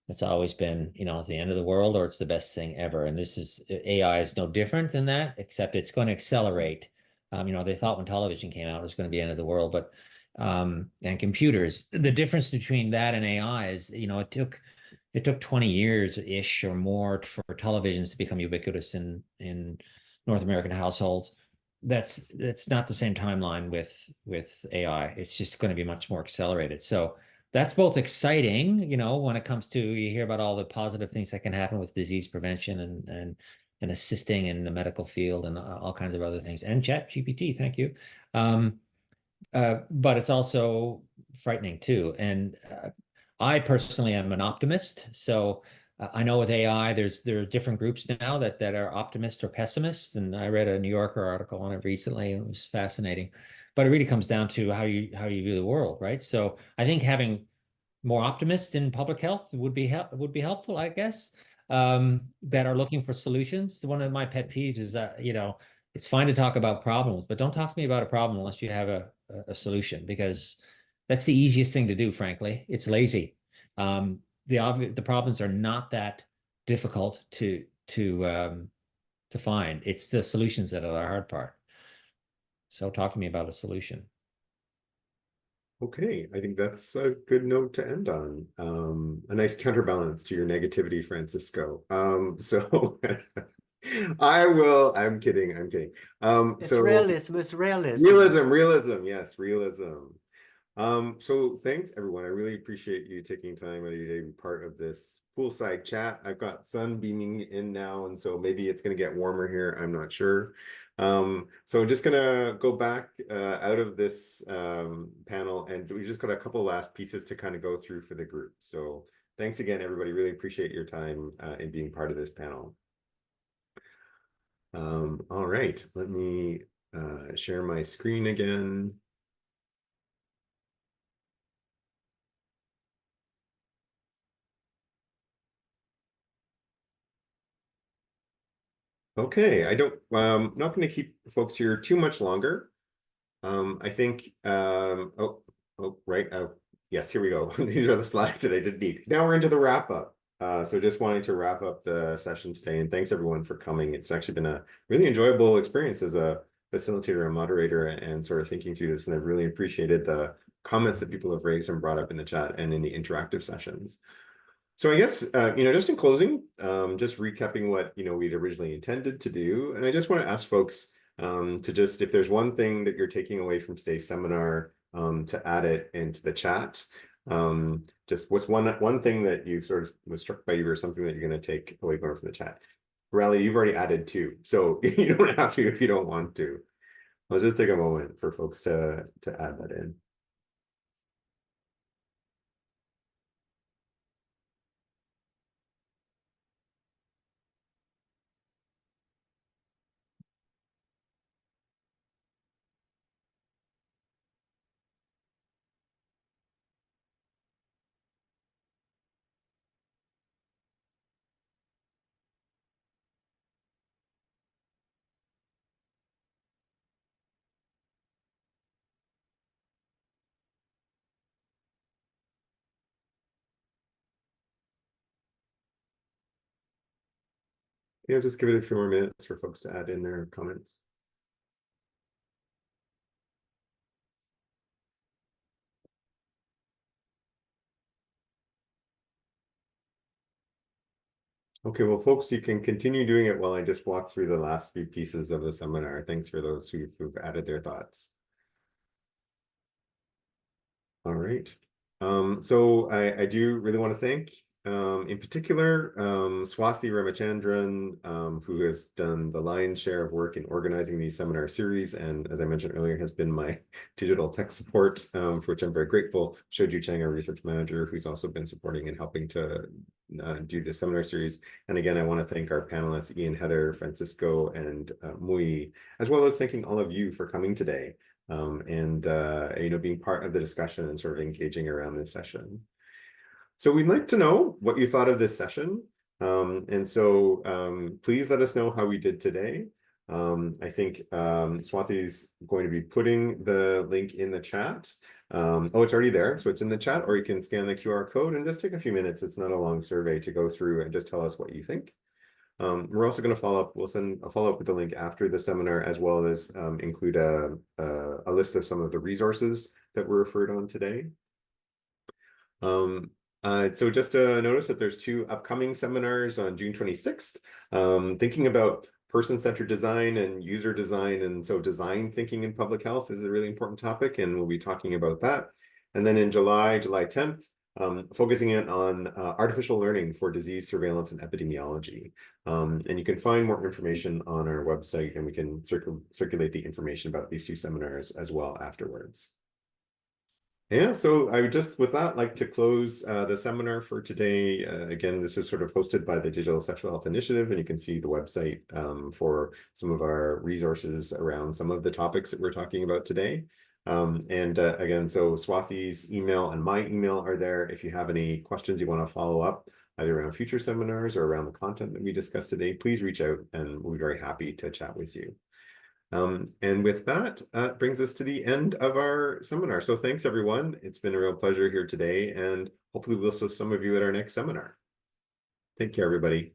it's always been, you know, it's the end of the world or it's the best thing ever. And this is, AI is no different than that, except it's going to accelerate. You know, they thought when television came out it was going to be the end of the world, but and computers, the difference between that and AI is, you know, it took 20 years-ish or more for televisions to become ubiquitous in North American households. That's not the same timeline with AI. It's just going to be much more accelerated. So that's both exciting, you know, when it comes to, you hear about all the positive things that can happen with disease prevention and assisting in the medical field and all kinds of other things. And ChatGPT, thank you. But it's also frightening too. And I personally am an optimist. So I know with AI, there are different groups now that are optimists or pessimists. And I read a New Yorker article on it recently, and it was fascinating. But it really comes down to how you view the world, right? So I think having more optimists in public health would be helpful, I guess, that are looking for solutions. One of my pet peeves is that, you know, it's fine to talk about problems, but don't talk to me about a problem unless you have a solution, because that's the easiest thing to do, frankly. It's lazy. The problems are not that difficult to find. It's the solutions that are the hard part. So talk to me about a solution. Okay, I think that's a good note to end on. A nice counterbalance to your negativity, Francisco. So I'm kidding, I'm kidding. It's So realism, it's realism. realism, yes, realism. So thanks everyone. I really appreciate you taking time out of your day to be part of this poolside chat. I've got sun beaming in now, and so maybe it's going to get warmer here. I'm not sure. So I'm just gonna go back out of this panel, and we just got a couple last pieces to kind of go through for the group. So thanks again, everybody. Really appreciate your time in being part of this panel. All right, let me share my screen again. Okay, not going to keep folks here too much longer. I think, right. Yes, here we go. These are the slides that I didn't need. Now we're into the wrap up. So just wanting to wrap up the session today, and thanks everyone for coming. It's actually been a really enjoyable experience as a facilitator and moderator and sort of thinking through this. And I've really appreciated the comments that people have raised and brought up in the chat and in the interactive sessions. So I guess, just in closing, just recapping what, we'd originally intended to do. And I just want to ask folks to just, if there's one thing that you're taking away from today's seminar, to add it into the chat. Just what's one thing that you sort of was struck by you or something that you're going to take away from the chat. Riley, you've already added 2, so you don't have to if you don't want to. Let's just take a moment for folks to add that in. Yeah, just give it a few more minutes for folks to add in their comments. Okay, well, folks, you can continue doing it while I just walk through the last few pieces of the seminar. Thanks for those who've added their thoughts. All right. So I do really want to thank, in particular, Swathi Ramachandran, who has done the lion's share of work in organizing these seminar series, and as I mentioned earlier, has been my digital tech support, for which I'm very grateful. Shoju Chang, our research manager, who's also been supporting and helping to do this seminar series. And again, I want to thank our panelists, Ian, Heather, Francisco, and Mui, as well as thanking all of you for coming today. And being part of the discussion and sort of engaging around this session. So we'd like to know what you thought of this session. And so please let us know how we did today. I think Swathi's going to be putting the link in the chat. Oh, it's already there, so it's in the chat, or you can scan the QR code and just take a few minutes. It's not a long survey to go through and just tell us what you think. We're also going to follow up. We'll send a follow up with the link after the seminar, as well as include a list of some of the resources that were referred on today. So just to notice that there's 2 upcoming seminars on June 26th, thinking about person-centered design and user design. And so design thinking in public health is a really important topic, and we'll be talking about that. And then in July 10th, focusing in on artificial learning for disease surveillance and epidemiology. And you can find more information on our website, and we can circulate the information about these 2 seminars as well afterwards. Yeah, so I would just, with that, like to close the seminar for today. Again, this is sort of hosted by the Digital Sexual Health Initiative, and you can see the website for some of our resources around some of the topics that we're talking about today. Again, so Swathi's email and my email are there. If you have any questions you want to follow up, either around future seminars or around the content that we discussed today, please reach out, and we'll be very happy to chat with you. And with that, brings us to the end of our seminar. So thanks, everyone. It's been a real pleasure here today, and hopefully we'll see some of you at our next seminar. Take care, everybody.